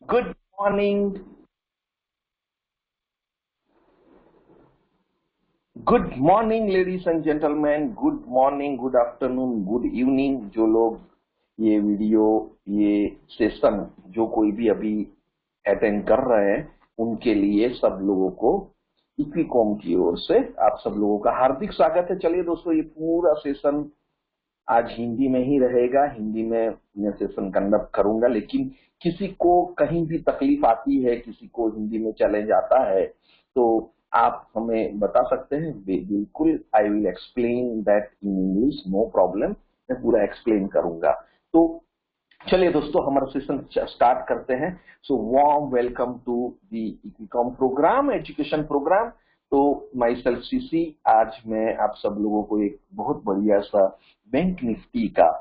Good morning, good morning, ladies and gentlemen. Good morning, good afternoon, good evening. जो लोग ये video, ये session, जो कोई भी अभी अटेंड कर रहे हैं, उनके लिए सब लोगों को इक्विकॉम की ओर से आप सब लोगों का हार्दिक स्वागत है। चलिए दोस्तों, ये पूरा सेशन आज हिंदी में ही रहेगा। हिंदी में मैं सेशन कंडक्ट करूंगा, लेकिन किसी को कहीं भी तकलीफ आती है, किसी को हिंदी में चैलेंज आता है, तो आप हमें बता सकते हैं। बिल्कुल, I will explain that in English, no problem. मैं पूरा एक्सप्लेन करूंगा। तो चलिए दोस्तों, हमारा सेशन स्टार्ट करते हैं। So warm welcome to the Equicom program, education program. तो माई सेल्फ सीसी, आज मैं आप सब लोगों को एक बहुत बढ़िया सा बैंक निफ्टी का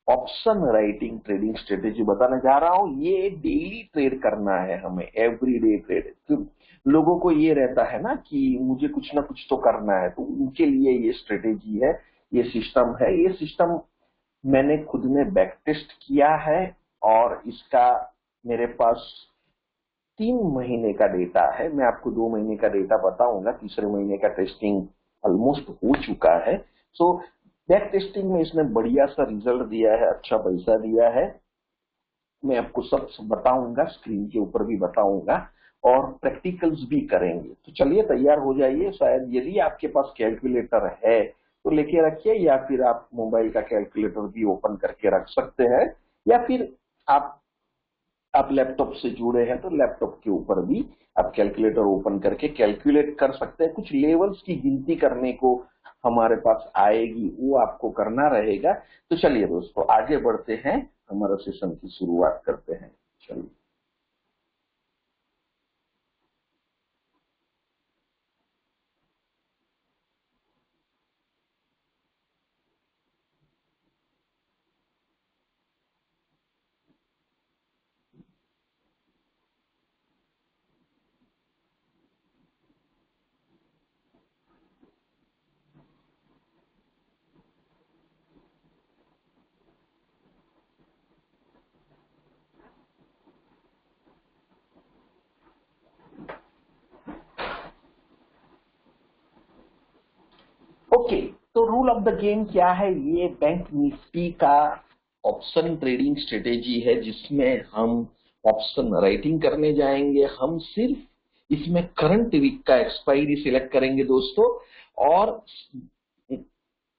ऑप्शन राइटिंग ट्रेडिंग स्ट्रेटेजी बताने जा रहा हूं। ये डेली ट्रेड करना है हमें, एवरीडे ट्रेड। लोगों को ये रहता है ना कि मुझे कुछ ना कुछ तो करना है, तो उनके लिए ये स्ट्रेटेजी है, ये सिस्टम है। ये सिस्टम मैंने खुद में बैक टेस्ट किया है और इसका मेरे पास 3 महीने का डेटा है। मैं आपको 2 महीने का डेटा बताऊंगा, तीसरे महीने का टेस्टिंग ऑलमोस्ट हो चुका है। सो बैक टेस्टिंग में इसने बढ़िया सा रिजल्ट दिया है, अच्छा पैसा दिया है। मैं आपको सब बताऊंगा, स्क्रीन के ऊपर भी बताऊंगा और प्रैक्टिकल्स भी करेंगे। तो चलिए तैयार हो जाइए। शायद यदि आपके पास कैलकुलेटर है तो लेके रखिए, या फिर आप मोबाइल का कैलकुलेटर भी ओपन करके रख सकते हैं, या फिर आप लैपटॉप से जुड़े हैं तो लैपटॉप के ऊपर भी आप कैलकुलेटर ओपन करके कैलकुलेट कर सकते हैं। कुछ लेवल्स की गिनती करने को हमारे पास आएगी, वो आपको करना रहेगा। तो चलिए दोस्तों, आगे बढ़ते हैं, हमारा सेशन की शुरुआत करते हैं। चलिए। ओके, तो रूल ऑफ द गेम क्या है? ये बैंक निफ्टी का ऑप्शन ट्रेडिंग स्ट्रेटेजी है, जिसमें हम ऑप्शन राइटिंग करने जाएंगे। हम सिर्फ इसमें करंट वीक का एक्सपायरी सिलेक्ट करेंगे दोस्तों। और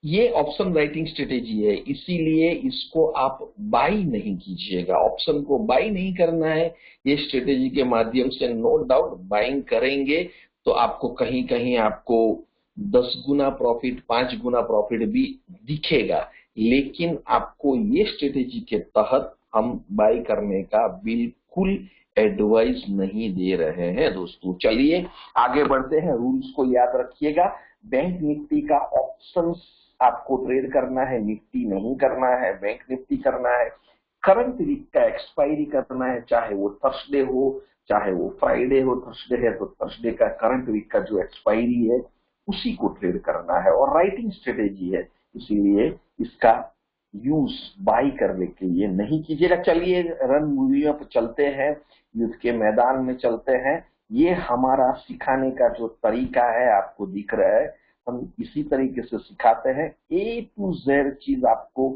ये ऑप्शन राइटिंग स्ट्रेटेजी है, इसीलिए इसको आप बाई नहीं कीजिएगा। ऑप्शन को बाई नहीं करना है। ये स्ट्रेटेजी के माध्यम से नो डाउट बाइंग करेंगे तो आपको कहीं कहीं आपको 10 गुना प्रॉफिट, 5 गुना प्रॉफिट भी दिखेगा, लेकिन आपको ये स्ट्रेटेजी के तहत हम बाई करने का बिल्कुल एडवाइस नहीं दे रहे हैं दोस्तों। चलिए आगे बढ़ते हैं। रूल्स को याद रखिएगा। बैंक निफ्टी का ऑप्शन आपको ट्रेड करना है, निफ्टी नहीं करना है, बैंक निफ्टी करना है। करंट वीक का एक्सपायरी करना है, चाहे वो थर्सडे हो, चाहे वो फ्राइडे हो। थर्सडे है तो थर्सडे का करंट वीक का जो एक्सपायरी है उसी को ट्रेड करना है, और राइटिंग स्ट्रेटेजी है, इसीलिए इसका यूज बाई करने के लिए नहीं कीजिएगा। चलिए रन मूवियों पर चलते हैं, युद्ध के मैदान में चलते हैं। ये हमारा सिखाने का जो तरीका है आपको दिख रहा है, हम इसी तरीके से सिखाते हैं। ए टू जेड चीज आपको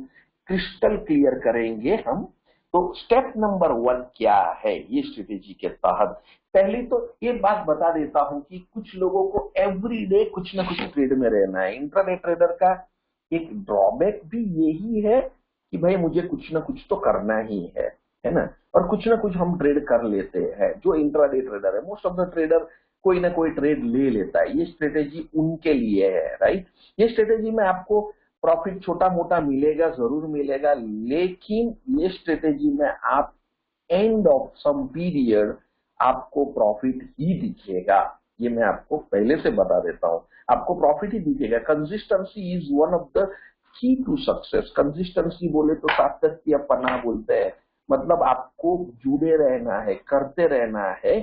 क्रिस्टल क्लियर करेंगे हम। तो स्टेप नंबर 1 क्या है ये स्ट्रेटेजी के तहत? पहले तो ये बात बता देता हूं कि कुछ लोगों को एवरीडे कुछ ना कुछ ट्रेड में रहना है। इंट्राडे ट्रेडर का एक ड्रॉबैक भी यही है कि भाई मुझे कुछ ना कुछ तो करना ही है ना। और कुछ ना कुछ हम ट्रेड कर लेते हैं। जो इंट्राडे ट्रेडर है, मोस्ट ऑफ द ट्रेडर कोई ना कोई ट्रेड ले लेता है। ये स्ट्रेटेजी उनके लिए है, राइट। ये स्ट्रेटेजी में आपको प्रॉफिट छोटा मोटा मिलेगा, जरूर मिलेगा, लेकिन ये स्ट्रेटेजी में आप एंड ऑफ सम पीरियड आपको प्रॉफिट ही दिखेगा। ये मैं आपको पहले से बता देता हूं, आपको प्रॉफिट ही दिखेगा। Consistency is one of the key to success. Consistency बोले तो सातत्य या पनाह बोलते हैं, मतलब आपको जुड़े रहना है, करते रहना है,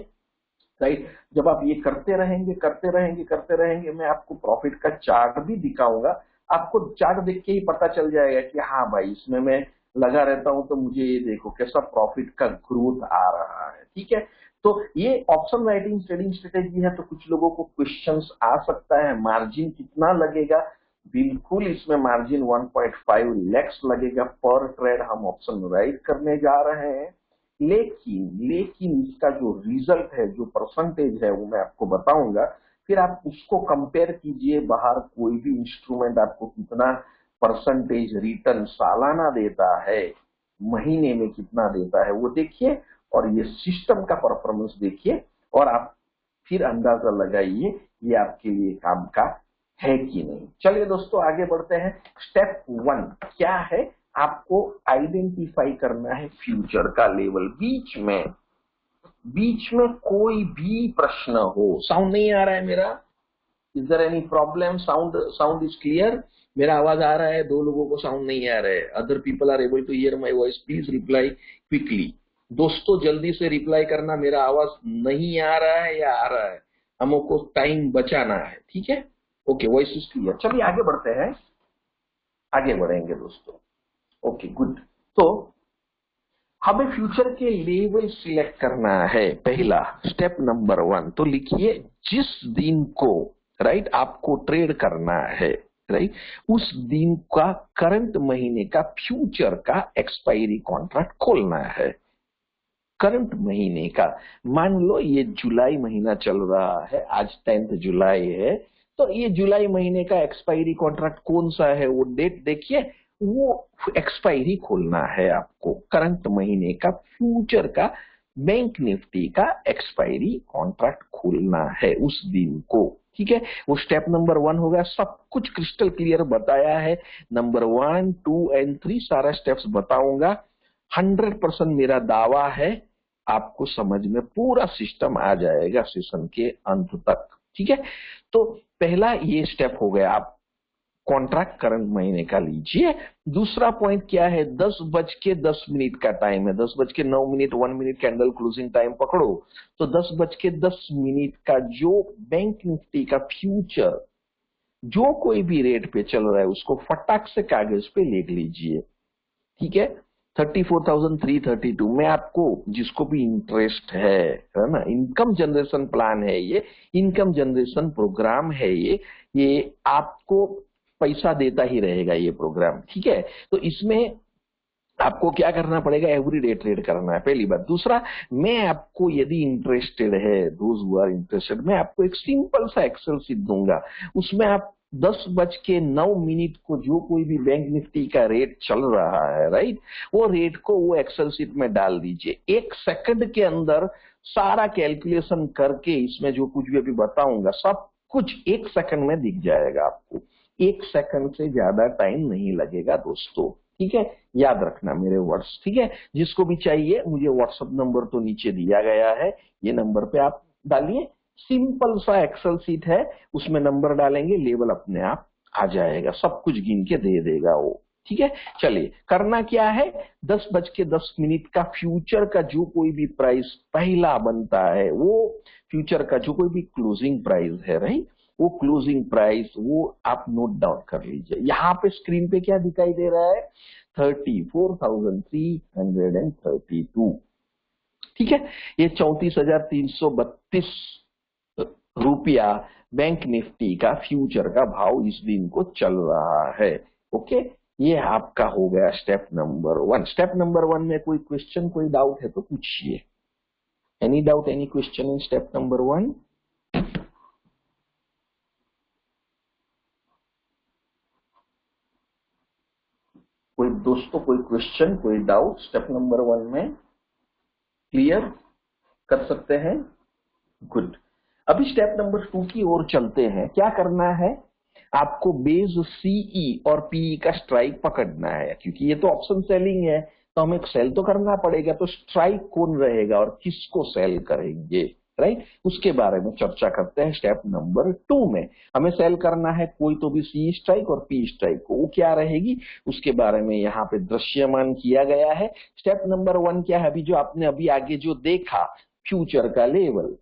राइट। जब आप ये करते रहेंगे करते रहेंगे करते रहेंगे, मैं आपको प्रॉफिट का चार्ट भी दिखाऊंगा। आपको चार्ट देख के ही पता चल जाएगा कि हाँ भाई, इसमें मैं लगा रहता हूं तो मुझे ये देखो कैसा प्रॉफिट का ग्रोथ आ रहा है, ठीक है। तो ये ऑप्शन राइटिंग ट्रेडिंग स्ट्रेटेजी है, तो कुछ लोगों को क्वेश्चंस आ सकता है, मार्जिन कितना लगेगा? बिल्कुल इसमें मार्जिन 1.5 लैक्स लगेगा पर ट्रेड, हम ऑप्शन राइट करने जा रहे हैं। लेकिन इसका जो रिजल्ट है, जो परसेंटेज है, वो मैं आपको बताऊंगा। फिर आप उसको कंपेयर कीजिए, बाहर कोई भी इंस्ट्रूमेंट आपको कितना परसेंटेज रिटर्न सालाना देता है, महीने में कितना देता है, वो देखिए, और ये सिस्टम का परफॉर्मेंस देखिए, और आप फिर अंदाजा लगाइए ये आपके लिए काम का है कि नहीं। चलिए दोस्तों आगे बढ़ते हैं। स्टेप 1 क्या है? आपको आइडेंटिफाई करना है फ्यूचर का लेवल। बीच में कोई भी प्रश्न हो। साउंड नहीं आ रहा है मेरा? Is there any problem? Sound is clear? मेरा आवाज आ रहा है? दो लोगों को साउंड नहीं आ रहा है। Other people are able to hear my voice, please reply quickly. दोस्तों जल्दी से रिप्लाई करना, मेरा आवाज नहीं आ रहा है या आ रहा है, हमको टाइम बचाना है, ठीक है। Okay, voice is clear. चलिए आगे बढ़ते हैं, आगे बढ़ेंगे दोस्तों। Okay good. तो हमें फ्यूचर के लेवल सिलेक्ट करना है, पहला स्टेप नंबर 1। तो लिखिए जिस दिन को राइट आपको ट्रेड करना है, राइट, उस दिन का करंट महीने का फ्यूचर का एक्सपायरी कॉन्ट्रैक्ट खोलना है। करंट महीने का, मान लो ये जुलाई महीना चल रहा है, आज 10 जुलाई है, तो ये जुलाई महीने का एक्सपायरी कॉन्ट्रैक्ट कौन सा है, वो डेट देखिए, वो एक्सपायरी खोलना है आपको। करंट महीने का फ्यूचर का बैंक निफ्टी का एक्सपायरी कॉन्ट्रैक्ट खोलना है उस दिन को, ठीक है। वो स्टेप नंबर 1 हो गया। सब कुछ क्रिस्टल क्लियर बताया है, नंबर 1, 2 एंड 3 सारा स्टेप्स बताऊंगा। 100% मेरा दावा है आपको समझ में पूरा सिस्टम आ जाएगा सेशन के अंत तक, ठीक है। तो पहला ये स्टेप हो गया, आप कॉन्ट्रैक्ट करंट महीने का लीजिए। दूसरा पॉइंट क्या है? 10:10 का टाइम है, 10:09, 1 मिनट कैंडल क्लोजिंग टाइम पकड़ो, तो 10:10 का जो बैंक निफ्टी का फ्यूचर जो कोई भी रेट पे चल रहा है उसको फटाक से कागज पे लिख लीजिए, ठीक है। 34,332 में आपको जिसको भी इंटरेस्ट है ना, इनकम जनरेशन प्लान है ये, इनकम जनरेशन प्रोग्राम है ये आपको पैसा देता ही रहेगा ये प्रोग्राम, ठीक है। तो इसमें आपको क्या करना पड़ेगा? एवरीडे ट्रेड करना है, पहली बात। दूसरा, मैं आपको यदि इंटरेस्टेड है, दोज हु आर इंटरेस्टेड, मैं आपको एक सिंपल सा एक्सेल शीट दूंगा, उसमें आप 10:09 को जो कोई भी बैंक निफ्टी का रेट चल रहा है, राइट, वो रेट को वो एक्सेल शीट में डाल दीजिए। 1 सेकंड के अंदर सारा कैलकुलेशन करके इसमें जो कुछ भी अभी बताऊंगा सब कुछ 1 सेकंड में दिख जाएगा आपको। 1 सेकंड से ज्यादा टाइम नहीं लगेगा दोस्तों, ठीक है। याद रखना मेरे वर्ड्स, ठीक है। जिसको भी चाहिए मुझे व्हाट्सएप नंबर तो नीचे दिया गया है, ये नंबर पे आप डालिए। सिंपल सा एक्सेल शीट है, उसमें नंबर डालेंगे, लेवल अपने आप आ जाएगा, सब कुछ गिन के दे देगा वो, ठीक है। चलिए करना क्या है? 10:10 का फ्यूचर का जो कोई भी प्राइस पहला बनता है, वो फ्यूचर का जो कोई भी क्लोजिंग प्राइस है, राइट, वो क्लोजिंग प्राइस वो आप नोट डाउन कर लीजिए। यहाँ पे स्क्रीन पे क्या दिखाई दे रहा है? 34,332, ठीक है। ये 34,332 रुपया बैंक निफ्टी का फ्यूचर का भाव इस दिन को चल रहा है, ओके। ये आपका हो गया स्टेप नंबर 1। स्टेप नंबर 1 में कोई क्वेश्चन, कोई डाउट है तो पूछिए। Any doubt, any question in step number 1? कोई दोस्तों, कोई क्वेश्चन, कोई डाउट स्टेप नंबर 1 में? क्लियर कर सकते हैं? गुड। अभी स्टेप नंबर 2 की ओर चलते हैं। क्या करना है? आपको बेस सीई और पीई का स्ट्राइक पकड़ना है, क्योंकि ये तो ऑप्शन सेलिंग है, तो हमें सेल तो करना पड़ेगा। तो स्ट्राइक कौन रहेगा और किसको सेल करेंगे, राइट, उसके बारे में चर्चा करते हैं स्टेप नंबर 2 में। हमें सेल करना है कोई तो भी सी स्ट्राइक और पी स्ट्राइक को, वो क्या रहेगी उसके बारे में यहाँ पे दृश्यमान किया गया है। स्टेप नंबर 1 क्या है? अभी जो आपने अभी आगे जो देखा फ्यूचर का लेवल,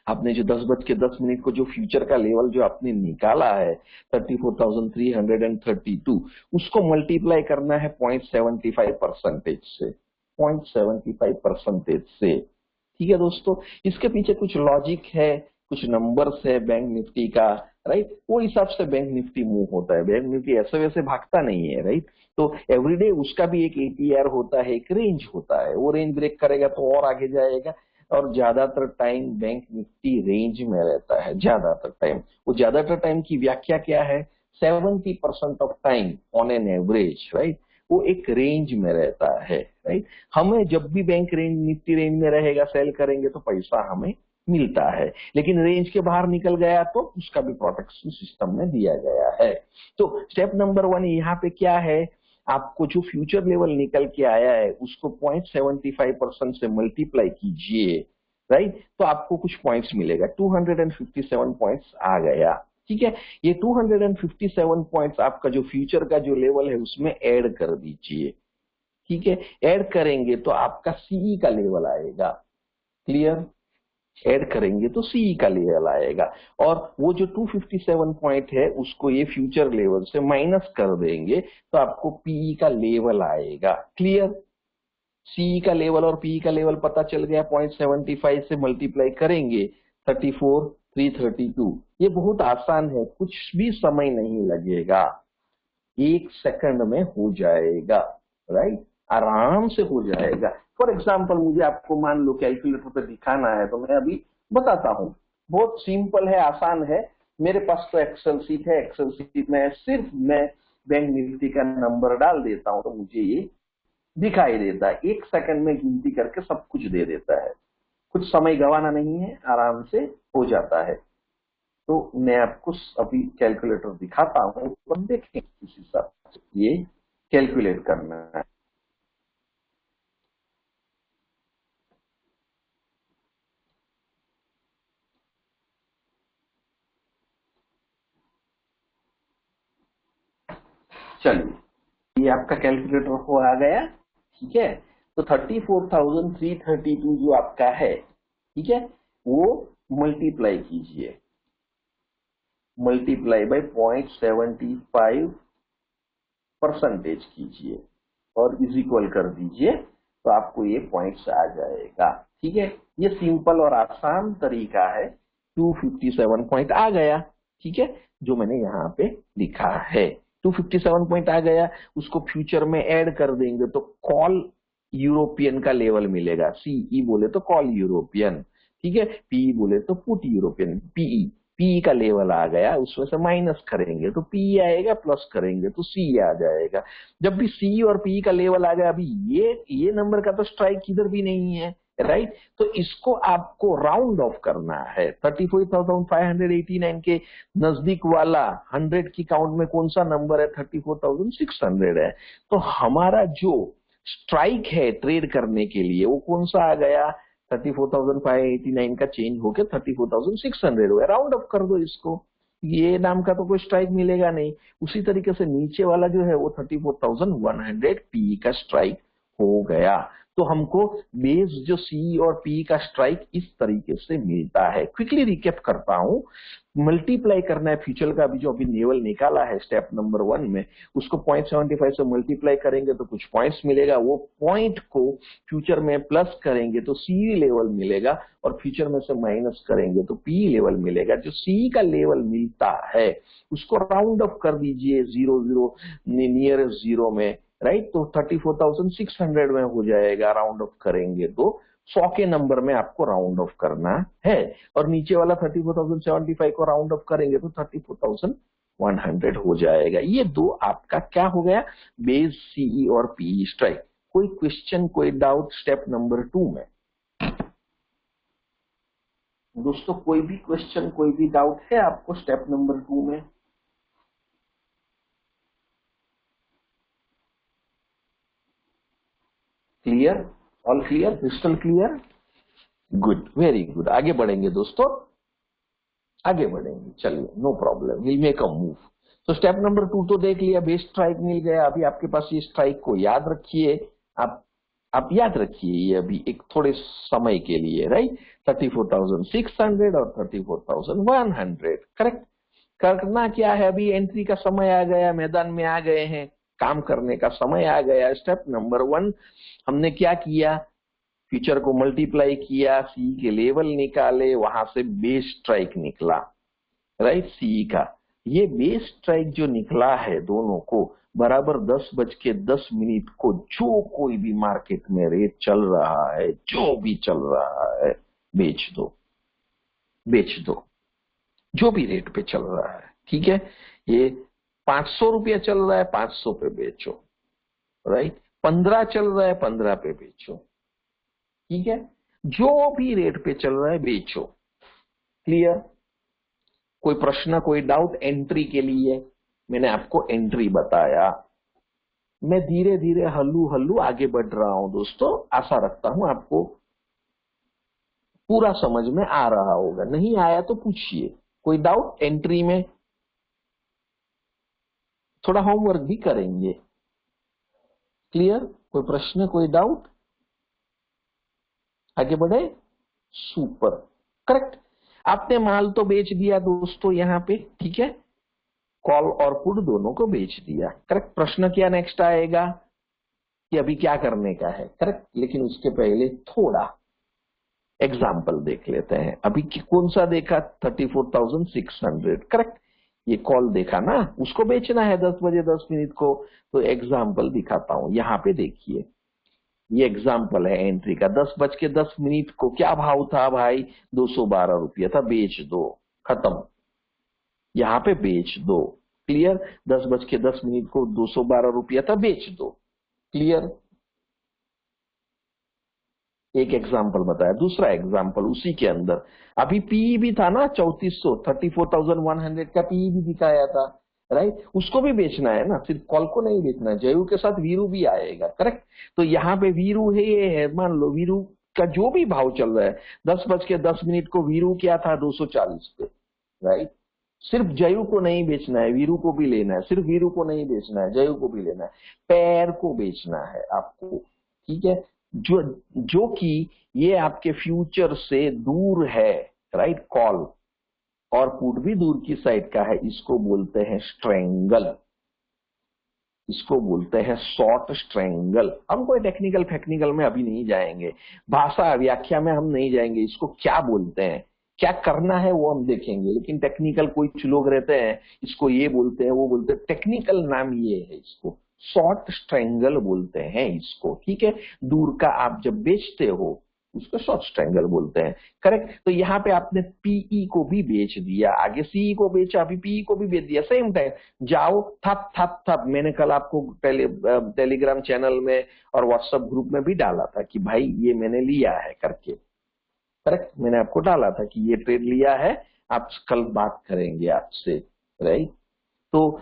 आपने जो 10:10 को जो फ्यूचर का लेवल जो आपने निकाला है 34,332, उसको मल्टीप्लाई करना है 0.75% से, 0.75% से। ठीक है दोस्तों, इसके पीछे कुछ लॉजिक है, कुछ नंबर्स है बैंक निफ्टी का, राइट। वो हिसाब से बैंक निफ्टी मूव होता है, बैंक निफ्टी ऐसे वैसे भागता नहीं है, राइट। तो एवरीडे उसका भी एक एटीआर होता है, एक रेंज होता है, वो रेंज ब्रेक करेगा तो और आगे जाएगा। और ज्यादातर टाइम बैंक निफ्टी रेंज में रहता है, ज्यादातर टाइम। वो ज्यादातर टाइम की व्याख्या क्या है? 70% of time on an average, right, वो एक रेंज में रहता है, राइट। हमें जब भी बैंक रेंज, निफ्टी रेंज में रहेगा, सेल करेंगे तो पैसा हमें मिलता है, लेकिन रेंज के बाहर निकल गया तो उसका भी प्रोटेक्शन सिस्टम में दिया गया है। तो स्टेप नंबर 1 यहाँ पे क्या है, आपको जो फ्यूचर लेवल निकल के आया है उसको 0.75% से मल्टीप्लाई कीजिए, राइट, तो आपको कुछ पॉइंट्स मिलेगा। 257 पॉइंट्स आ गया, ठीक है। ये 257 पॉइंट्स आपका जो फ्यूचर का जो लेवल है उसमें ऐड कर दीजिए, ठीक है। ऐड करेंगे तो आपका सीई का लेवल आएगा, क्लियर। ऐड करेंगे तो सीई का लेवल आएगा, और वो जो 257 पॉइंट है उसको ये फ्यूचर लेवल से माइनस कर देंगे तो आपको पीई का लेवल आएगा, क्लियर। सीई का लेवल और पीई का लेवल पता चल गया, 0.75 से मल्टीप्लाई करेंगे 34,332। ये बहुत आसान है, कुछ भी समय नहीं लगेगा, 1 सेकंड में हो जाएगा, राइट, आराम से हो जाएगा। फॉर एग्जाम्पल मुझे आपको मान लो कैलकुलेटर पे दिखाना है तो मैं अभी बताता हूँ, बहुत सिंपल है, आसान है। मेरे पास तो एक्सेल शीट है, एक्सेल शीट में सिर्फ मैं बैंक निफ्टी का नंबर डाल देता हूँ तो मुझे ये दिखाई देता है, 1 सेकंड में गिनती करके सब कुछ दे देता है, कुछ समय गंवाना नहीं है, आराम से हो जाता है। तो मैं आपको अभी कैलकुलेटर दिखाता हूँ और देखें किस हिसाब से ये कैलकुलेट करना है। चलिए, ये आपका कैलकुलेटर हो आ गया, ठीक है। तो 34,332 जो आपका है, ठीक है, वो मल्टीप्लाई कीजिए, मल्टीप्लाई बाय 0.75% कीजिए और इज इक्वल कर दीजिए तो आपको ये पॉइंट्स आ जाएगा, ठीक है। ये सिंपल और आसान तरीका है, 257 पॉइंट आ गया, ठीक है, जो मैंने यहाँ पे लिखा है। 257 पॉइंट आ गया, उसको फ्यूचर में ऐड कर देंगे तो कॉल यूरोपियन का लेवल मिलेगा। सीई बोले तो कॉल यूरोपियन, ठीक है। पीई बोले तो पुट यूरोपियन, पीई, पीई का लेवल आ गया, उसमें से माइनस करेंगे तो पीई आएगा, प्लस करेंगे तो सी आ जाएगा। जब भी सी और पीई का लेवल आ गया, अभी ये नंबर का तो स्ट्राइक किधर भी नहीं है, राइट, तो इसको आपको राउंड ऑफ करना है। 34,589 के नजदीक वाला 100 की काउंट में कौन सा नंबर है? 34,600 है। तो हमारा जो स्ट्राइक है ट्रेड करने के लिए वो कौन सा आ गया? 34,589 का चेंज होकर 34,600 हो गया। राउंड अप कर दो इसको, ये नाम का तो कोई स्ट्राइक मिलेगा नहीं। उसी तरीके से नीचे वाला जो है वो 34,100 पी का स्ट्राइक हो गया। तो हमको बेस जो सी और पी का स्ट्राइक इस तरीके से मिलता है। क्विकली रिकेप करता हूं, मल्टीप्लाई करना है फ्यूचर का, अभी जो अभी लेवल निकाला है स्टेप नंबर 1 में, उसको 0.75 से मल्टीप्लाई करेंगे तो कुछ पॉइंट्स मिलेगा, वो पॉइंट को फ्यूचर में प्लस करेंगे तो सी लेवल मिलेगा, और फ्यूचर में से माइनस करेंगे तो पी लेवल मिलेगा। जो सी का लेवल मिलता है उसको राउंड ऑफ कर दीजिए 0 नियरेस्ट 0 में, राइट, तो 34,600 में हो जाएगा। राउंड ऑफ करेंगे तो 100 के नंबर में आपको राउंड ऑफ करना है, और नीचे वाला 34,075 को राउंड ऑफ करेंगे तो 34,100 हो जाएगा। ये दो आपका क्या हो गया? बेस, सीई और पीई स्ट्राइक। कोई क्वेश्चन, कोई डाउट स्टेप नंबर 2 में? दोस्तों कोई भी क्वेश्चन, कोई भी डाउट है आपको स्टेप नंबर 2 में? Clear? All clear? Crystal clear? Good, very good. आगे बढ़ेंगे दोस्तों, आगे बढ़ेंगे, चलिए, no problem, will make a move. तो स्टेप नंबर 2 तो देख लिया, बेस स्ट्राइक मिल गया। अभी आपके पास ये स्ट्राइक को याद रखिए, आप याद रखिए ये अभी एक थोड़े समय के लिए, राइट। 34,600 और 34,100, करेक्ट। करना क्या है, अभी एंट्री का समय आ गया, मैदान में आ गए हैं, काम करने का समय आ गया। स्टेप नंबर 1 हमने क्या किया, फ्यूचर को मल्टीप्लाई किया, सी के लेवल निकाले, वहां से बेस स्ट्राइक निकला, राइट, सी का। ये बेस स्ट्राइक जो निकला है दोनों को बराबर 10:10 को जो कोई भी मार्केट में रेट चल रहा है, जो भी चल रहा है, बेच दो, बेच दो, जो भी रेट पे चल रहा है, ठीक है। ये 500 रुपया चल रहा है, 500 पे बेचो, राइट। 15 चल रहा है, 15 पे बेचो, ठीक है। जो भी रेट पे चल रहा है बेचो। क्लियर? कोई प्रश्न, कोई डाउट? एंट्री के लिए मैंने आपको एंट्री बताया। मैं धीरे धीरे हल्लू हल्लू आगे बढ़ रहा हूं दोस्तों, आशा रखता हूं आपको पूरा समझ में आ रहा होगा। नहीं आया तो पूछिए। कोई डाउट एंट्री में? थोड़ा होमवर्क भी करेंगे। क्लियर? कोई प्रश्न, कोई डाउट? आगे बढ़े? Super, correct. आपने माल तो बेच दिया दोस्तों यहां पे, ठीक है। कॉल और पुट दोनों को बेच दिया, करेक्ट। प्रश्न क्या नेक्स्ट आएगा कि अभी क्या करने का है, करेक्ट। लेकिन उसके पहले थोड़ा एग्जाम्पल देख लेते हैं। अभी कौन सा देखा? 34,600, करेक्ट। ये कॉल देखा ना, उसको बेचना है 10:10 को, तो एग्जाम्पल दिखाता हूं। यहाँ पे देखिए, ये एग्जाम्पल है एंट्री का। 10:10 को क्या भाव था भाई? 212 रुपया था, बेच दो, खत्म। यहाँ पे बेच दो। क्लियर? 10:10 को 212 रुपया था, बेच दो। क्लियर? एक एग्जाम्पल बताया। दूसरा एग्जाम्पल उसी के अंदर, अभी पीई भी था ना 3400, 34,100 का पीई भी दिखाया था, राइट। उसको भी बेचना है ना, सिर्फ कॉल को नहीं बेचना है, जयू के साथ वीरू भी आएगा, करेक्ट। तो यहाँ पे वीरू है, ये है, मान लो वीरू का जो भी भाव चल रहा है, 10:10 को वीरू क्या था? 240 पे, राइट। सिर्फ जयू को नहीं बेचना है, वीरू को भी लेना है। सिर्फ वीरू को नहीं बेचना है, जयू को भी लेना है। पैर को बेचना है आपको, ठीक है। जो जो कि ये आपके फ्यूचर से दूर है, राइट। कॉल और पुट भी दूर की साइड का है, इसको बोलते हैं स्ट्रेंगल, इसको बोलते हैं शॉर्ट स्ट्रेंगल। हम कोई टेक्निकल फेक्निकल में अभी नहीं जाएंगे, भाषा व्याख्या में हम नहीं जाएंगे, इसको क्या बोलते हैं, क्या करना है वो हम देखेंगे। लेकिन टेक्निकल कुछ लोग रहते हैं, इसको ये बोलते हैं, वो बोलते हैं, टेक्निकल नाम ये है, इसको शॉर्ट स्ट्रेंगल बोलते हैं इसको, ठीक है। दूर का आप जब बेचते हो उसको शॉर्ट स्ट्रेंगल बोलते हैं, करेक्ट। तो यहाँ पे आपने पीई को भी बेच दिया, आगे सीई को बेचा, अभी पीई को भी बेच दिया, सेम टाइम जाओ, थप थप थप। मैंने कल आपको टेलीग्राम चैनल में और व्हाट्सएप ग्रुप में भी डाला था कि भाई ये मैंने लिया है करके, करेक्ट। मैंने आपको डाला था कि ये ट्रेड लिया है, आप कल बात करेंगे आपसे, राइट। तो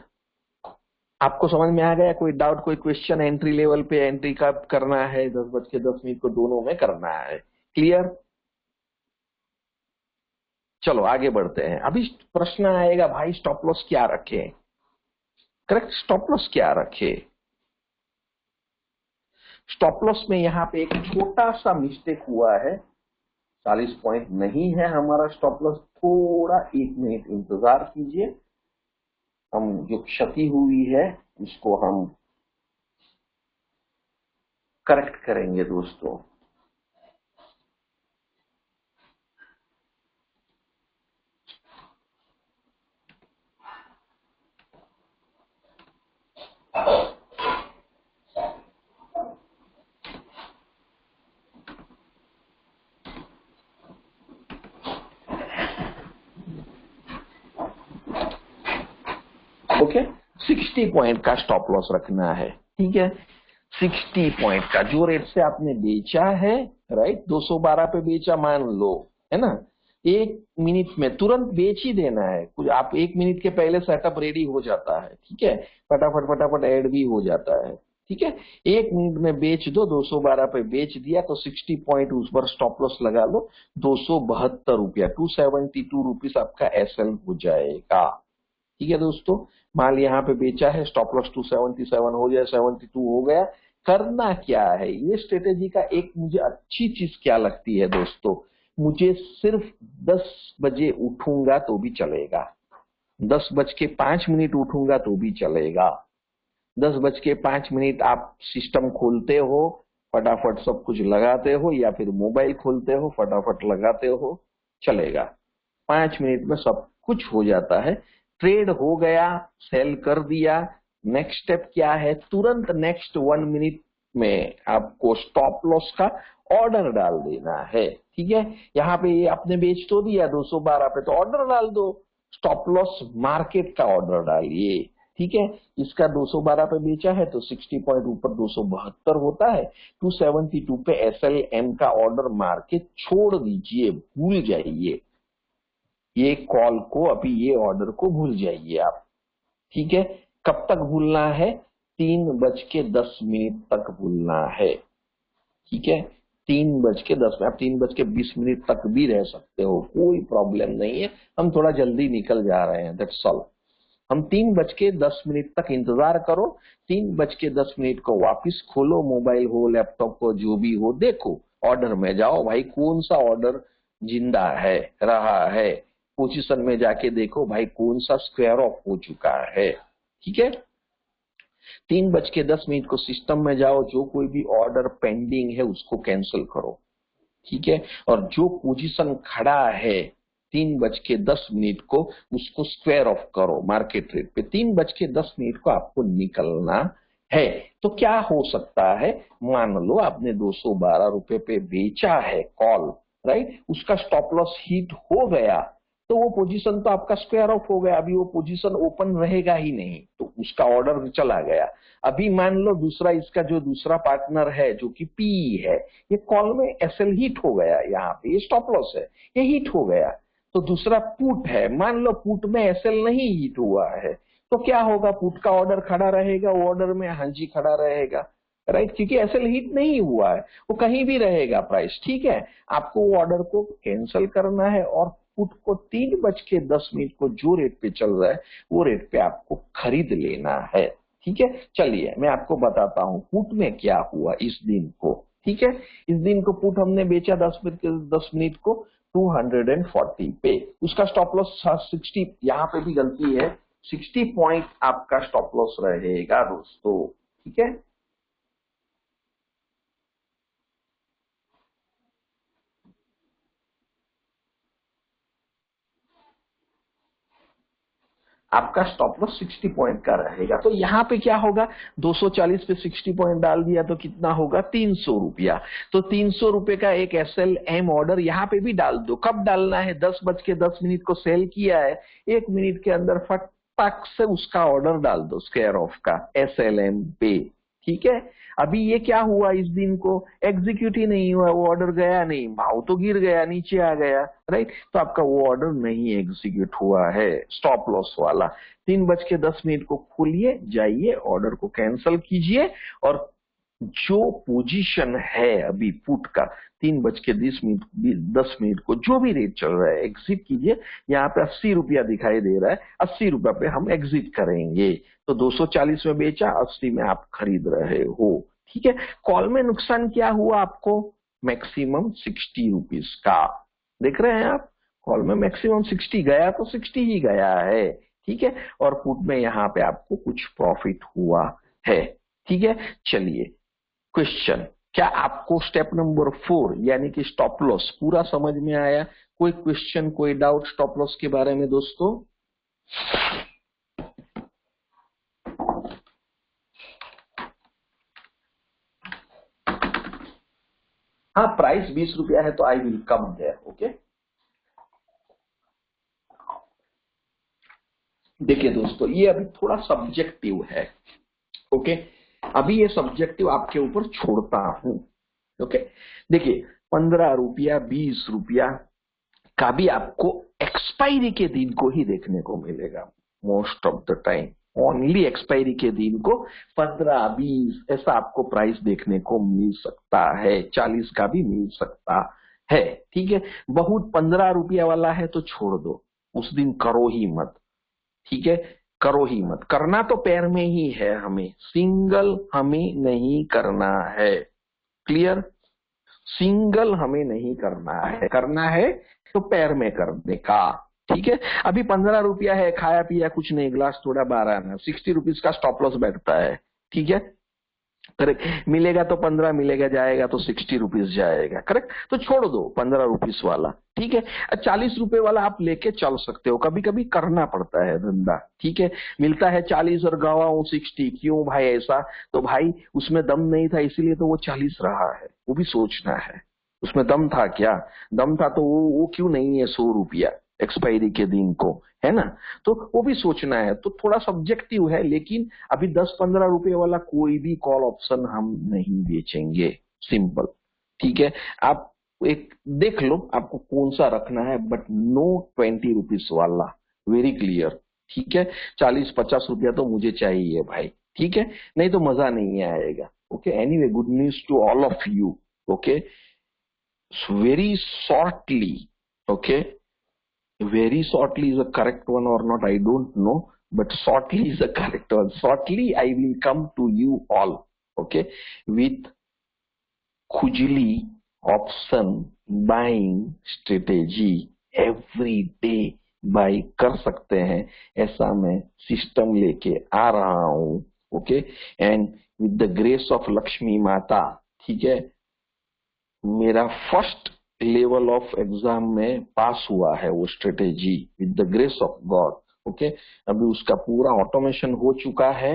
आपको समझ में आ गया? कोई डाउट, कोई क्वेश्चन? एंट्री लेवल पे एंट्री कब करना है? 10:10 को दोनों में करना है। क्लियर? चलो आगे बढ़ते हैं। अभी प्रश्न आएगा भाई स्टॉप लॉस क्या रखे, करेक्ट। स्टॉप लॉस क्या रखे? स्टॉप लॉस में यहाँ पे एक छोटा सा मिस्टेक हुआ है, 40 पॉइंट नहीं है हमारा स्टॉप लॉस। थोड़ा 1 मिनट इंतजार कीजिए, हम जो क्षति हुई है उसको हम करेक्ट करेंगे दोस्तों। ओके, 60 पॉइंट का स्टॉप लॉस रखना है, ठीक है। 60 पॉइंट का जो रेट से आपने बेचा है, राइट, 212 पे बेचा मान लो, है ना। 1 मिनट में तुरंत बेच ही देना है, कुछ आप 1 मिनट के पहले सेटअप रेडी हो जाता है, ठीक है। फटाफट फटाफट ऐड भी हो जाता है, ठीक है। 1 मिनट में बेच दो, 212 पे बेच दिया तो 60 पॉइंट उस पर स्टॉप लॉस लगा लो, 272 रुपया, 272 रुपीज आपका एसएल हो जाएगा, ठीक है दोस्तों। माल यहाँ पे बेचा है, स्टॉप लॉस 277 हो गया, 72 हो गया। करना क्या है, ये स्ट्रेटेजी का एक मुझे अच्छी चीज क्या लगती है दोस्तों, मुझे सिर्फ 10 बजे उठूंगा तो भी चलेगा, 10:05 उठूंगा तो भी चलेगा, 10:05 आप सिस्टम खोलते हो, फटाफट सब कुछ लगाते हो, या फिर मोबाइल खोलते हो, फटाफट लगाते हो, चलेगा। 5 मिनट में सब कुछ हो जाता है। ट्रेड हो गया, सेल कर दिया, नेक्स्ट स्टेप क्या है, तुरंत नेक्स्ट 1 मिनट में आपको स्टॉप लॉस का ऑर्डर डाल देना है। ठीक है, यहाँ पे ये आपने बेच तो दिया 212 पे, तो ऑर्डर डाल दो, स्टॉप लॉस मार्केट का ऑर्डर डालिए। ठीक है, इसका 212 पे बेचा है तो 60 पॉइंट ऊपर 272 होता है, 272 पे SLM का ऑर्डर मार के छोड़ दीजिए, भूल जाइए ये कॉल को, अभी ये ऑर्डर को भूल जाइए आप। ठीक है, कब तक भूलना है, 3:10 तक भूलना है। ठीक है, 3:10, आप 3:20 तक भी रह सकते हो, कोई प्रॉब्लम नहीं है, हम थोड़ा जल्दी निकल जा रहे हैं, दैट्स ऑल। हम 3:10 तक इंतजार करो, 3:10 को वापिस खोलो, मोबाइल हो, लैपटॉप हो, जो भी हो, देखो ऑर्डर में जाओ भाई, कौन सा ऑर्डर जिंदा है, रहा है, पोजीशन में जाके देखो भाई कौन सा स्क्वायर ऑफ हो चुका है। ठीक है, 3:10 को सिस्टम में जाओ, जो कोई भी ऑर्डर पेंडिंग है उसको कैंसिल करो। ठीक है, और जो पोजीशन खड़ा है 3:10 को, उसको स्क्वायर ऑफ करो मार्केट रेट पे। 3:10 को आपको निकलना है। तो क्या हो सकता है, मान लो आपने 212 रुपए पे बेचा है कॉल, राइट, उसका स्टॉप लॉस हिट हो गया, तो वो पोजीशन तो आपका स्क्वायर ऑफ हो गया, अभी वो पोजीशन ओपन रहेगा ही नहीं, तो उसका ऑर्डर चला गया। अभी मान लो दूसरा, इसका जो दूसरा पार्टनर है जो कि पी है, ये कॉल में SL हिट हो गया, यहाँ पे ये स्टॉप लॉस है, ये हिट हो गया। तो दूसरा पुट है, मान लो पुट में SL नहीं हिट हुआ है, तो क्या होगा, पुट का ऑर्डर खड़ा रहेगा, वो ऑर्डर में हाँ जी खड़ा रहेगा, राइट, क्योंकि SL हिट नहीं हुआ है, वो कहीं भी रहेगा प्राइस। ठीक है, आपको वो ऑर्डर को कैंसिल करना है और पुट को 3:10 को जो रेट पे चल रहा है वो रेट पे आपको खरीद लेना है। ठीक है, चलिए मैं आपको बताता हूं पुट में क्या हुआ इस दिन को। ठीक है, इस दिन को पुट हमने बेचा 10 मिनट को 240 पे, उसका स्टॉप लॉस 60, यहाँ पे भी गलती है, 60 पॉइंट आपका स्टॉप लॉस रहेगा दोस्तों। ठीक है, आपका स्टॉप लॉस 60 पॉइंट का रहेगा। तो यहाँ पे क्या होगा, 240 पे 60 पॉइंट डाल दिया तो कितना होगा, 300 रुपया। तो 300 रुपए का एक SLM ऑर्डर यहाँ पे भी डाल दो। कब डालना है, 10:10 को सेल किया है, 1 मिनट के अंदर फटाक से उसका ऑर्डर डाल दो स्क्वायर ऑफ का SLM पे। ठीक है, अभी ये क्या हुआ, इस दिन को एग्जीक्यूट ही नहीं हुआ, वो ऑर्डर गया नहीं, भाव तो गिर गया, नीचे आ गया, राइट, तो आपका वो ऑर्डर नहीं एग्जीक्यूट हुआ है, स्टॉप लॉस वाला। 3:10 को खोलिए, जाइए, ऑर्डर को कैंसिल कीजिए, और जो पोजीशन है अभी पुट का 3:10 को जो भी रेट चल रहा है एग्जिट कीजिए। यहाँ पे 80 रुपया दिखाई दे रहा है, 80 रुपया पे हम एग्जिट करेंगे। तो 240 में बेचा, 80 में आप खरीद रहे हो। ठीक है, कॉल में नुकसान क्या हुआ आपको, मैक्सिमम 60 रुपीज का, देख रहे हैं आप, कॉल में मैक्सिमम 60 गया तो 60 ही गया है। ठीक है, और पुट में यहाँ पे आपको कुछ प्रॉफिट हुआ है। ठीक है, चलिए क्वेश्चन, क्या आपको स्टेप नंबर 4 यानी कि स्टॉप लॉस पूरा समझ में आया, कोई क्वेश्चन, कोई डाउट स्टॉप लॉस के बारे में दोस्तों? हाँ, प्राइस 20 रुपया है तो I will come there. Okay, देखिए दोस्तों, ये अभी थोड़ा सब्जेक्टिव है। ओके, अभी ये सब्जेक्टिव आपके ऊपर छोड़ता हूं। ओके, देखिए 15 रुपया 20 रुपया का भी आपको एक्सपायरी के दिन को ही देखने को मिलेगा, most of the time only expiry के दिन को 15-20 ऐसा आपको प्राइस देखने को मिल सकता है, 40 का भी मिल सकता है। ठीक है, बहुत 15 रुपया वाला है तो छोड़ दो, उस दिन करो ही मत। ठीक है, करो ही मत, करना तो पैर में ही है, हमें सिंगल हमें नहीं करना है, क्लियर, सिंगल हमें नहीं करना है तो पैर में करने का। ठीक है, अभी 15 रुपया है, खाया पिया कुछ नहीं, ग्लास थोड़ा 12 ना, 60 रुपीज का स्टॉप लॉस बैठता है, ठीक है, करेक्ट। मिलेगा तो 15 मिलेगा, जाएगा तो 60 रुपीज जाएगा, करेक्ट। तो छोड़ दो 15 रुपीज वाला, ठीक है। 40 रुपए वाला आप लेके चल सकते हो, कभी कभी करना पड़ता है धंधा, ठीक है। मिलता है 40 और गवाऊं 60, क्यों भाई ऐसा? तो भाई उसमें दम नहीं था इसीलिए तो वो 40 रहा है, वो भी सोचना है। उसमें दम था क्या? दम था तो वो क्यों नहीं है 100 रुपया एक्सपायरी के दिन को, है ना? तो वो भी सोचना है। तो थोड़ा सब्जेक्टिव है, लेकिन अभी 10-15 रुपए वाला कोई भी कॉल ऑप्शन हम नहीं बेचेंगे, सिंपल, ठीक है। आप एक देख लो आपको कौन सा रखना है, बट नो 20 रुपीज वाला, वेरी क्लियर, ठीक है। 40-50 रुपया तो मुझे चाहिए भाई, ठीक है, नहीं तो मजा नहीं आएगा। Okay, anyway, good news to all of you. Okay, very shortly, okay, very shortly is a correct one or not, I don't know, but shortly is a correct one. Shortly I will come to you all, okay, with Khujli option buying strategy every day by कर सकते हैं, ऐसा मैं system लेके आ रहा हूं, okay. And with the grace of Lakshmi माता, ठीक है, मेरा फर्स्ट लेवल ऑफ एग्जाम में पास हुआ है वो strategy with the grace of God, okay. अभी उसका पूरा ऑटोमेशन हो चुका है,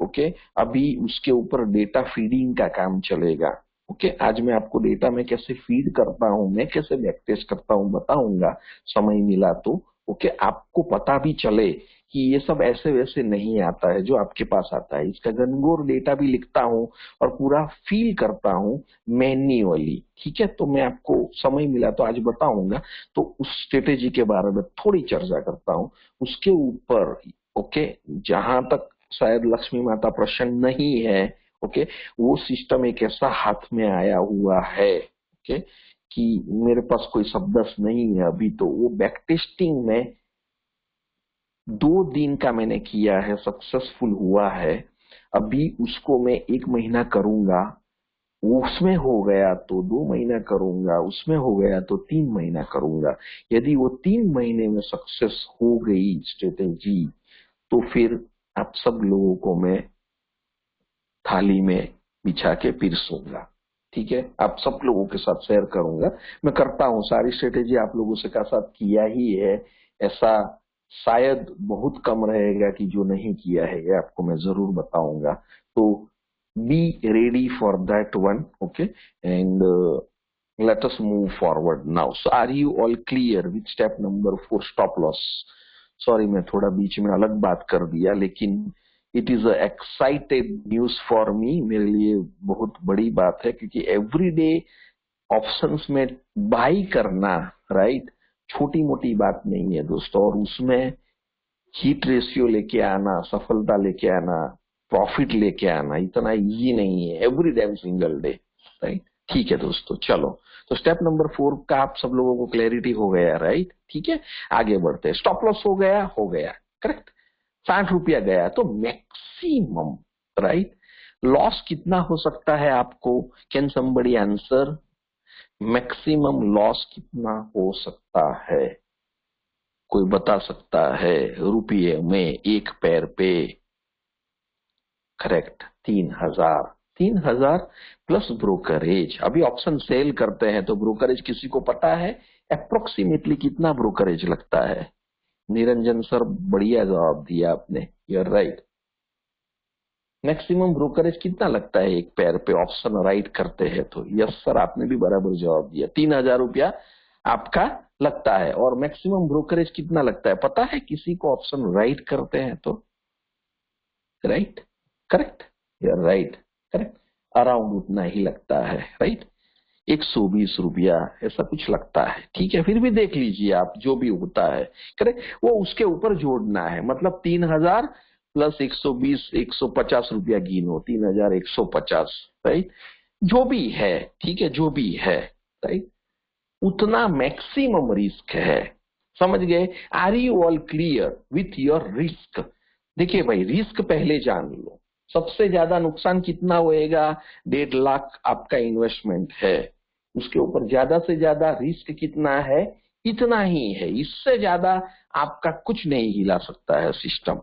ओके। अभी उसके ऊपर डेटा फीडिंग का काम चलेगा, ओके। आज मैं आपको डेटा में कैसे फीड करता हूं, मैं कैसे बैक टेस्ट करता हूं बताऊंगा, समय मिला तो, ओके। आपको पता भी चले कि ये सब ऐसे वैसे नहीं आता है जो आपके पास आता है। इसका घनघोर डेटा भी लिखता हूं और पूरा फील करता हूं मैन्युअली, ठीक है। तो मैं आपको समय मिला तो आज बताऊंगा, तो उस स्ट्रेटेजी के बारे में थोड़ी चर्चा करता हूं उसके ऊपर, ओके। जहां तक शायद लक्ष्मी माता प्रसन्न नहीं है, ओके, वो सिस्टम एक ऐसा हाथ में आया हुआ है, ओके, कि मेरे पास कोई शब्द नहीं है अभी। तो वो बैक टेस्टिंग में 2 दिन का मैंने किया है, सक्सेसफुल हुआ है। अभी उसको मैं 1 महीना करूंगा, उसमें हो गया तो 2 महीना करूंगा, उसमें हो गया तो 3 महीना करूंगा। यदि वो 3 महीने में सक्सेस हो गई स्ट्रेटेजी, तो फिर आप सब लोगों को मैं थाली में बिछा के पिरसूंगा, ठीक है। आप सब लोगों के साथ शेयर करूंगा। मैं करता हूँ सारी स्ट्रेटेजी आप लोगों से का साथ किया ही है, ऐसा शायद बहुत कम रहेगा कि जो नहीं किया है, ये आपको मैं जरूर बताऊंगा। तो be ready for that one, okay. And let us move forward now. So are you all clear with step number 4, stop loss? Sorry, मैं थोड़ा बीच में अलग बात कर दिया, लेकिन it is excited news for me, मेरे लिए बहुत बड़ी बात है, क्योंकि एवरीडे ऑप्शंस में बाई करना, राइट, छोटी मोटी बात नहीं है दोस्तों। और उसमें हिट रेशियो लेके आना, सफलता लेके आना, प्रॉफिट लेके आना इतना इजी नहीं है every dam single day, right. ठीक है दोस्तों, चलो। तो स्टेप नंबर 4 का आप सब लोगों को क्लैरिटी हो गया, राइट, ठीक है। आगे बढ़ते हैं। स्टॉप लॉस हो गया, करेक्ट। 60 रुपया गया तो मैक्सिमम, राइट, लॉस कितना हो सकता है आपको? Can somebody answer? Maximum loss कितना हो सकता है? कोई बता सकता है रुपये में एक पैर पे? करेक्ट, 3000। 3000 plus brokerage. अभी ऑप्शन सेल करते हैं तो ब्रोकरेज किसी को पता है अप्रोक्सीमेटली कितना ब्रोकरेज लगता है? निरंजन सर, बढ़िया जवाब दिया आपने, you are right. Maximum brokerage कितना लगता है एक पैर पे ऑप्शन राइट करते हैं तो? यस सर, आपने भी बराबर जवाब दिया, 3000 रुपया आपका लगता है। और मैक्सिमम ब्रोकरेज कितना लगता है पता है किसी को ऑप्शन राइट करते हैं तो? Right, correct, you are right, correct. Around उतना ही लगता है, राइट, 120 रुपया ऐसा कुछ लगता है, ठीक है। फिर भी देख लीजिए आप, जो भी होता है, करेक्ट, वो उसके ऊपर जोड़ना है। मतलब 3000 प्लस 120, 150 रुपया गिनो, 3150, राइट, जो भी है, ठीक है, जो भी है, राइट, उतना मैक्सिमम रिस्क है। समझ गए? Are you all clear with your risk? देखिए भाई, रिस्क पहले जान लो। सबसे ज्यादा नुकसान कितना होएगा? 1.5 लाख आपका इन्वेस्टमेंट है, उसके ऊपर ज्यादा से ज्यादा रिस्क कितना है? इतना ही है, इससे ज्यादा आपका कुछ नहीं हिला सकता है सिस्टम।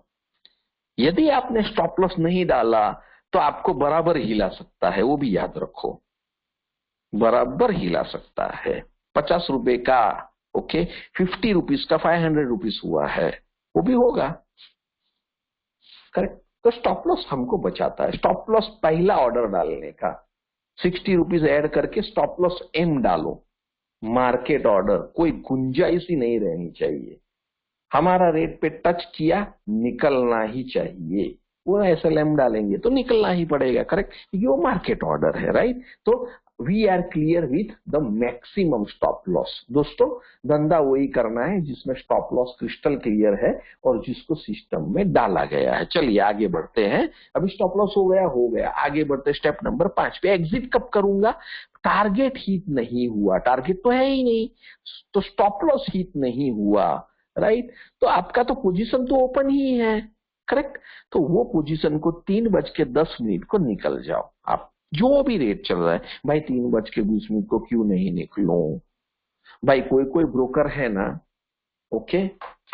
यदि आपने स्टॉप लॉस नहीं डाला तो आपको बराबर हिला सकता है, वो भी याद रखो, बराबर हिला सकता है। 50 रुपए का ओके, 50 रुपीज का 500 रुपीज हुआ है, वो भी होगा। करेक्ट। तो स्टॉप लॉस हमको बचाता है। स्टॉप लॉस पहला ऑर्डर डालने का 60 रुपीज ऐड करके स्टॉप लॉस एम डालो, मार्केट ऑर्डर, कोई गुंजाइश ही नहीं रहनी चाहिए। हमारा रेट पे टच किया, निकलना ही चाहिए। वो एसएलएम डालेंगे तो निकलना ही पड़ेगा, करेक्ट, क्योंकि वो मार्केट ऑर्डर है, राइट। तो we are clear with the maximum stop loss. दोस्तों, धंधा वही करना है जिसमें स्टॉप लॉस क्रिस्टल क्लियर है और जिसको सिस्टम में डाला गया है। चलिए आगे बढ़ते हैं। अभी स्टॉप लॉस हो गया, आगे बढ़ते स्टेप नंबर 5 पे। एग्जिट कब करूंगा? टारगेट हिट नहीं हुआ, टारगेट तो है ही नहीं, तो स्टॉप लॉस हिट नहीं हुआ, राइट। तो आपका तो पोजीशन तो ओपन ही है, करेक्ट। तो वो पोजीशन को 3:10 को निकल जाओ आप, जो भी रेट चल रहा है। भाई 3:20 को क्यों नहीं निकलो? भाई कोई कोई ब्रोकर है ना, ओके,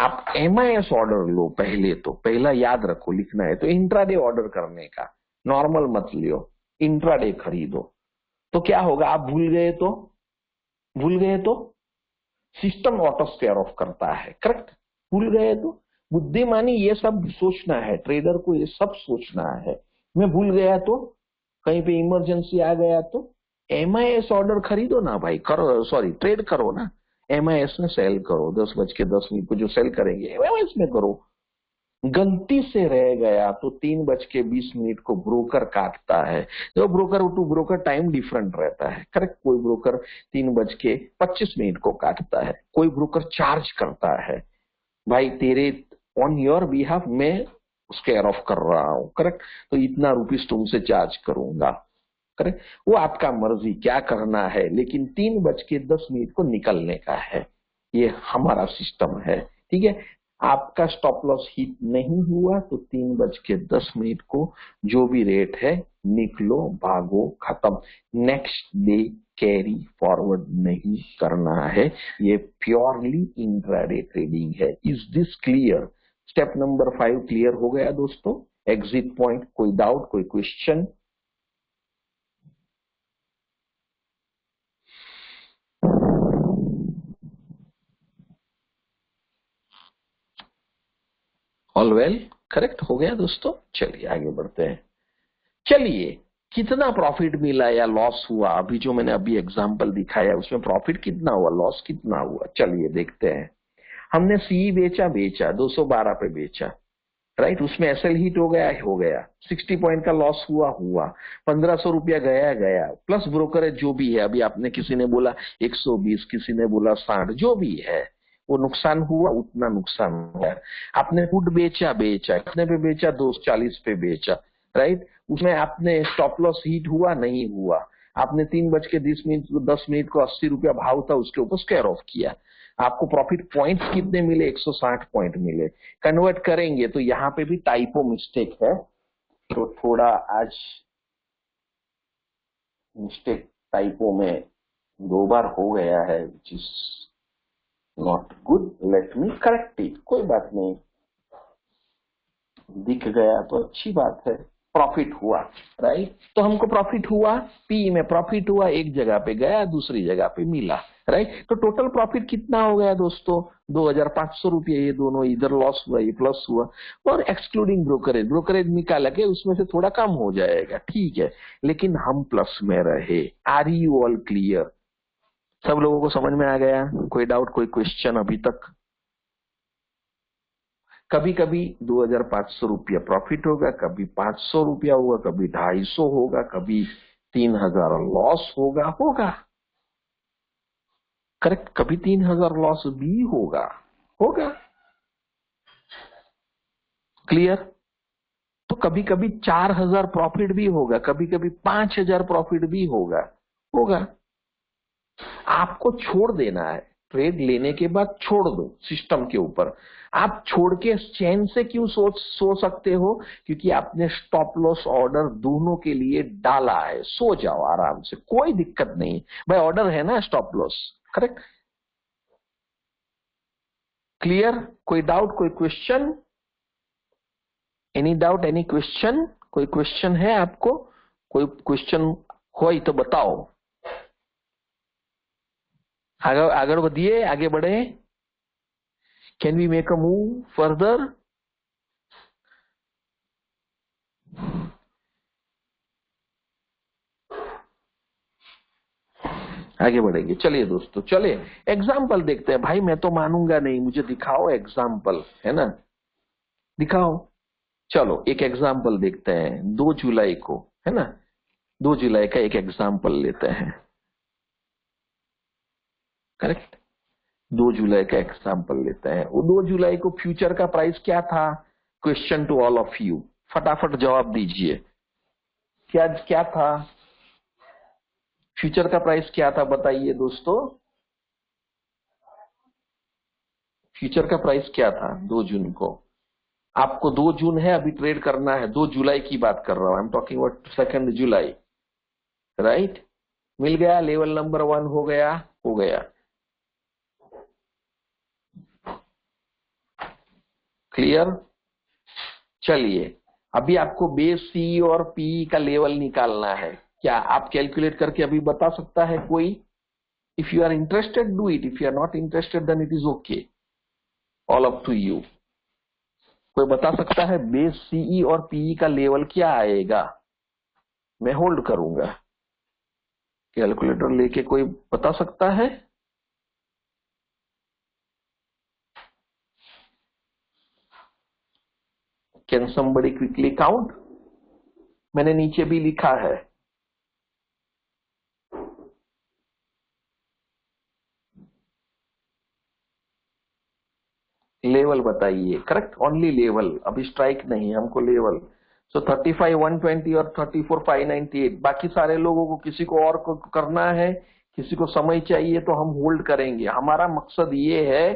आप एमआईएस ऑर्डर लो पहले, तो पहला याद रखो, लिखना है तो इंट्राडे ऑर्डर करने का, नॉर्मल मत लियो, इंट्राडे खरीदो। तो क्या होगा, आप भूल गए तो सिस्टम ऑटो स्क्वायर ऑफ करता है, करेक्ट। भूल गए तो बुद्धिमानी ये सब सोचना है, ट्रेडर को ये सब सोचना है। मैं भूल गया तो, कहीं पे इमरजेंसी आ गया तो एमआईएस ऑर्डर खरीदो ना भाई, करो, सॉरी ट्रेड करो ना, एमआईएस में सेल करो। 10:10 को जो सेल करेंगे एमआईएस में करो। गलती से रह गया तो 3:20 को ब्रोकर काटता है। जो broker to broker time different रहता है, करेक्ट। कोई ब्रोकर 3:25 को काटता है, कोई ब्रोकर चार्ज करता है, भाई तेरे ऑन योर बिहाफ मैं स्क्वायर ऑफ कर रहा हूं, करेक्ट, तो इतना रुपीस तुमसे चार्ज करूंगा, करेक्ट। वो आपका मर्जी क्या करना है, लेकिन 3:10 को निकलने का है, ये हमारा सिस्टम है, ठीक है। आपका स्टॉप लॉस हिट नहीं हुआ तो 3:10 को जो भी रेट है निकलो, भागो, खत्म। नेक्स्ट डे कैरी फॉरवर्ड नहीं करना है, ये प्योरली इंट्राडे ट्रेडिंग है। Is this clear? Step number 5 clear हो गया दोस्तों। एग्जिट पॉइंट, कोई डाउट, कोई क्वेश्चन? ऑल वेल, करेक्ट हो गया दोस्तों। चलिए आगे बढ़ते हैं। चलिए, कितना प्रॉफिट मिला या लॉस हुआ, अभी जो मैंने अभी एग्जांपल दिखाया उसमें प्रॉफिट कितना हुआ, लॉस कितना हुआ, चलिए देखते हैं। हमने सी बेचा 212 पे बेचा, राइट। उसमें एसएल हिट हो गया 60 पॉइंट का लॉस हुआ 1500 रुपया गया प्लस ब्रोकरेज जो भी है। अभी आपने किसी ने बोला 120, किसी ने बोला 60, जो भी है वो नुकसान हुआ, उतना नुकसान हुआ। आपने पुट बेचा कितने पे बेचा? 240 पे बेचा, राइट। उसमें आपने स्टॉप लॉस हिट हुआ नहीं हुआ। आपने 3:10 को 80 रुपया भाव था, उसके ऊपर स्क्वायर ऑफ किया। आपको प्रॉफिट पॉइंट्स कितने मिले? 160 पॉइंट मिले। कन्वर्ट करेंगे तो यहाँ पे भी टाइपो मिस्टेक है, तो थोड़ा आज मिस्टेक टाइपो में 2 बार हो गया है, which is not good. Let me correct it, कोई बात नहीं, दिख गया तो अच्छी बात है। प्रॉफिट हुआ, राइट। तो हमको प्रॉफिट हुआ, पी में प्रॉफिट हुआ, एक जगह पे गया, दूसरी जगह पे मिला, राइट। तो टोटल प्रॉफिट कितना हो गया दोस्तों? 2500 रुपये। ये दोनों इधर लॉस हुआ, ये प्लस हुआ। और एक्सक्लूडिंग ब्रोकरेज निकाला के उसमें से थोड़ा कम हो जाएगा, ठीक है, लेकिन हम प्लस में रहे। Are you all clear? सब लोगों को समझ में आ गया? कोई डाउट, कोई क्वेश्चन अभी तक? कभी कभी 2500 रुपया प्रॉफिट होगा, कभी 500 रुपया होगा, कभी 250 होगा, कभी 3000 लॉस होगा, करेक्ट। कभी 3000 लॉस भी होगा, क्लियर। तो कभी कभी 4000 प्रॉफिट भी होगा, कभी कभी 5000 प्रॉफिट भी होगा। आपको छोड़ देना है, ट्रेड लेने के बाद छोड़ दो सिस्टम के ऊपर। आप छोड़ के चैन से क्यों सो सकते हो? क्योंकि आपने स्टॉप लॉस ऑर्डर दोनों के लिए डाला है। सो जाओ आराम से, कोई दिक्कत नहीं भाई, ऑर्डर है ना स्टॉप लॉस, करेक्ट। क्लियर? कोई डाउट, कोई question? Any doubt, any question? कोई क्वेश्चन है आपको? कोई क्वेश्चन हो तो बताओ। आगे आगे बढ़िए, आगे बढ़े। Can we make a move further? आगे बढ़ेंगे। चलिए दोस्तों, चलिए एग्जाम्पल देखते हैं। भाई मैं तो मानूंगा नहीं, मुझे दिखाओ एग्जाम्पल, है ना, दिखाओ। चलो एक एग्जाम्पल देखते हैं 2 जुलाई को, है ना। 2 जुलाई का एक एग्जाम्पल लेते हैं। करेक्ट, 2 जुलाई का एग्जाम्पल लेते हैं। वो 2 जुलाई को फ्यूचर का प्राइस क्या था? Question to all of you, फटाफट जवाब दीजिए। क्या क्या था? फ्यूचर का प्राइस क्या था बताइए दोस्तों। फ्यूचर का प्राइस क्या था 2 जून को? आपको 2 जून है अभी ट्रेड करना है, 2 जुलाई की बात कर रहा हूं, I am talking about 2 July, right. मिल गया, लेवल नंबर 1 हो गया, हो गया। क्लियर? चलिए अभी आपको बेस सी और पी का लेवल निकालना है। क्या आप कैलकुलेट करके अभी बता सकता है कोई? If you are interested do it, if you are not interested then it is okay, all up to you. कोई बता सकता है बेस सीई और पीई का लेवल क्या आएगा? मैं होल्ड करूंगा। कैलकुलेटर लेके कोई बता सकता है? Can somebody quickly count? मैंने नीचे भी लिखा है। लेवल बताइए, करेक्ट, ओनली लेवल, अभी स्ट्राइक नहीं, हमको लेवल। सो 35,120 और 34,598। बाकी सारे लोगों को, किसी को और को करना है, किसी को समय चाहिए तो हम होल्ड करेंगे। हमारा मकसद ये है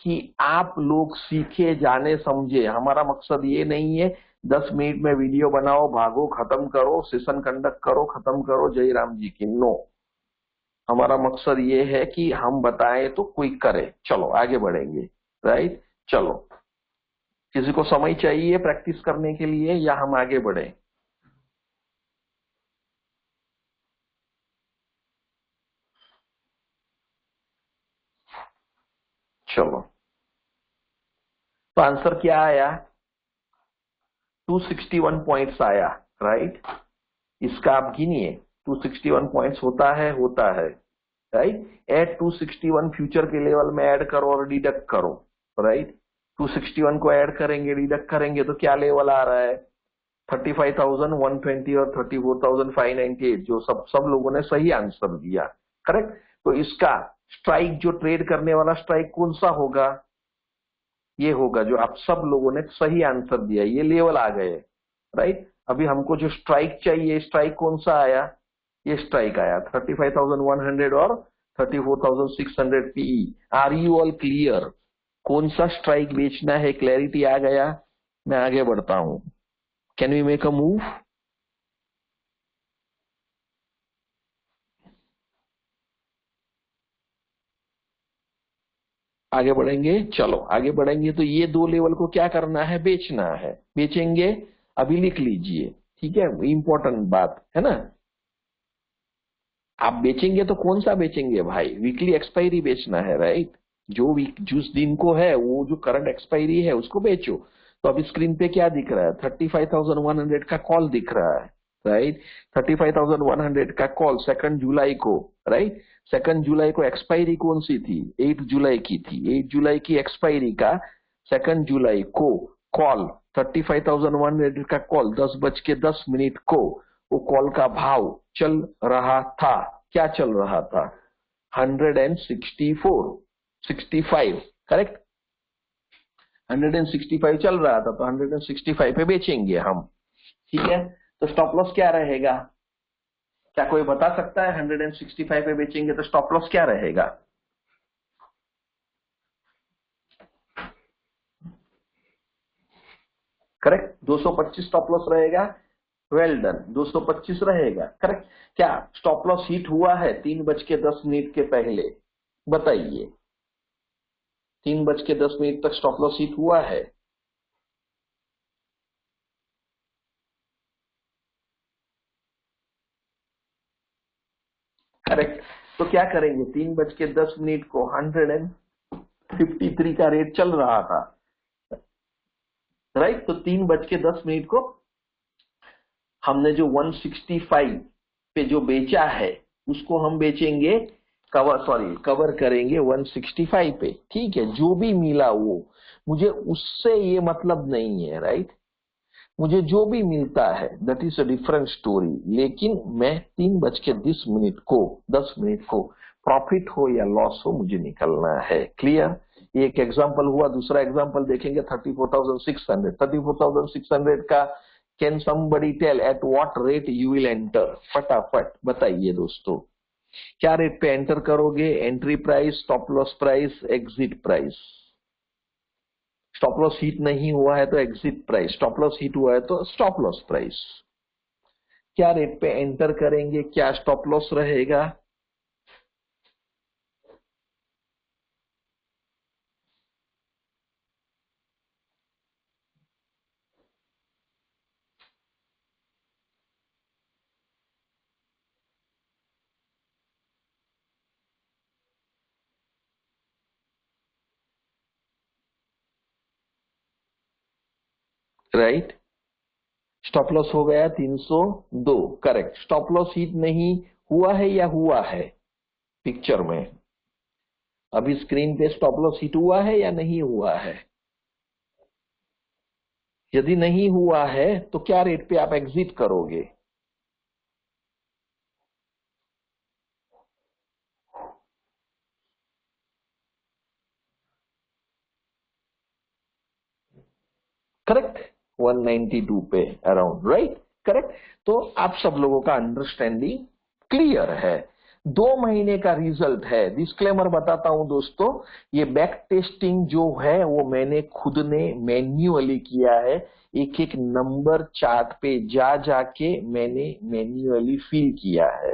कि आप लोग सीखे, जाने, समझे। हमारा मकसद ये नहीं है 10 मिनट में वीडियो बनाओ, भागो, खत्म करो, सेशन कंडक्ट करो, खत्म करो, जय राम जी की। नो, हमारा मकसद ये है कि हम बताएं तो कोई करे। चलो आगे बढ़ेंगे, राइट। चलो, किसी को समय चाहिए प्रैक्टिस करने के लिए या हम आगे बढ़े? चलो, तो आंसर क्या आया? 261 पॉइंट्स आया, राइट। इसका आप गिनिए, 261 पॉइंट्स होता है, होता है, राइट। एड 261 फ्यूचर के लेवल में ऐड करो और डिडक्ट करो, राइट। 261 को ऐड करेंगे, डिडक्ट करेंगे तो क्या लेवल आ रहा है? 35,120 और 34,598, जो सब लोगों ने सही आंसर दिया, करेक्ट। तो इसका स्ट्राइक, जो ट्रेड करने वाला स्ट्राइक कौन सा होगा? ये होगा जो आप सब लोगों ने सही आंसर दिया, ये लेवल आ गए, राइट। अभी हमको जो स्ट्राइक चाहिए, स्ट्राइक कौन सा आया? ये स्ट्राइक आया 35,100 और 34,600 PE. Are you all clear? कौन सा स्ट्राइक बेचना है, क्लैरिटी आ गया? मैं आगे बढ़ता हूं। Can we make a move? आगे बढ़ेंगे। चलो आगे बढ़ेंगे। तो ये 2 लेवल को क्या करना है? बेचना है, बेचेंगे। अभी लिख लीजिए, ठीक है, इंपॉर्टेंट बात है ना। आप बेचेंगे तो कौन सा बेचेंगे भाई? वीकली एक्सपायरी बेचना है, राइट। जो वीक, जिस दिन को है, वो जो करंट एक्सपायरी है उसको बेचो। तो अभी स्क्रीन पे क्या दिख रहा है? 35,100 का कॉल दिख रहा है, राइट। 35,100 का कॉल 2 जुलाई को, राइट। 2 जुलाई को एक्सपायरी कौन सी थी? 8 जुलाई की थी। 8 जुलाई की एक्सपायरी का 2 जुलाई को कॉल, 35,100 का कॉल 10:10 को वो कॉल का भाव चल रहा था, क्या चल रहा था? 164, 65, करेक्ट। 165 चल रहा था, तो 165 पे बेचेंगे हम, ठीक है। तो स्टॉप लॉस क्या रहेगा? क्या कोई बता सकता है? 165 पे बेचेंगे तो स्टॉप लॉस क्या रहेगा? करेक्ट, 225 स्टॉप लॉस रहेगा। वेल डन, 225 रहेगा, करेक्ट। क्या स्टॉप लॉस हिट हुआ है 3:10 के पहले? बताइए, 3:10 तक स्टॉप लॉस हिट हुआ है? करेक्ट। तो क्या करेंगे, 3:10 को 153 का रेट चल रहा था, राइट। तो 3:10 को हमने जो 165 पे जो बेचा है उसको हम बेचेंगे, कवर करेंगे 165 पे, ठीक है। जो भी मिला वो, मुझे उससे ये मतलब नहीं है, राइट। मुझे जो भी मिलता है that is a different story, लेकिन मैं 3:10 को प्रॉफिट हो या लॉस हो मुझे निकलना है। क्लियर। एक एग्जांपल हुआ, दूसरा एग्जांपल देखेंगे 34,600 का। Can somebody tell at what rate you will enter? फटाफट बताइए दोस्तों, क्या रेट पे एंटर करोगे? Entry price, stop loss price, exit price. Stop loss hit नहीं हुआ है तो exit price, stop loss hit हुआ है तो स्टॉप लॉस प्राइस। क्या रेट पे एंटर करेंगे, क्या स्टॉप लॉस रहेगा? राइट। स्टॉप लॉस हो गया 302, करेक्ट। स्टॉप लॉस हिट नहीं हुआ है या हुआ है? पिक्चर में अभी स्क्रीन पे स्टॉप लॉस हिट हुआ है या नहीं हुआ है? यदि नहीं हुआ है तो क्या रेट पे आप एग्जिट करोगे? करेक्ट, 192 पे अराउंड, राइट। करेक्ट। तो आप सब लोगों का अंडरस्टैंडिंग क्लियर है। 2 महीने का रिजल्ट है। डिस्क्लेमर बताता हूं दोस्तों, ये बैक टेस्टिंग जो है वो मैंने खुद ने मैन्युअली किया है। एक एक नंबर चार्ट पे जा जाके मैंने मैन्युअली फिल किया है।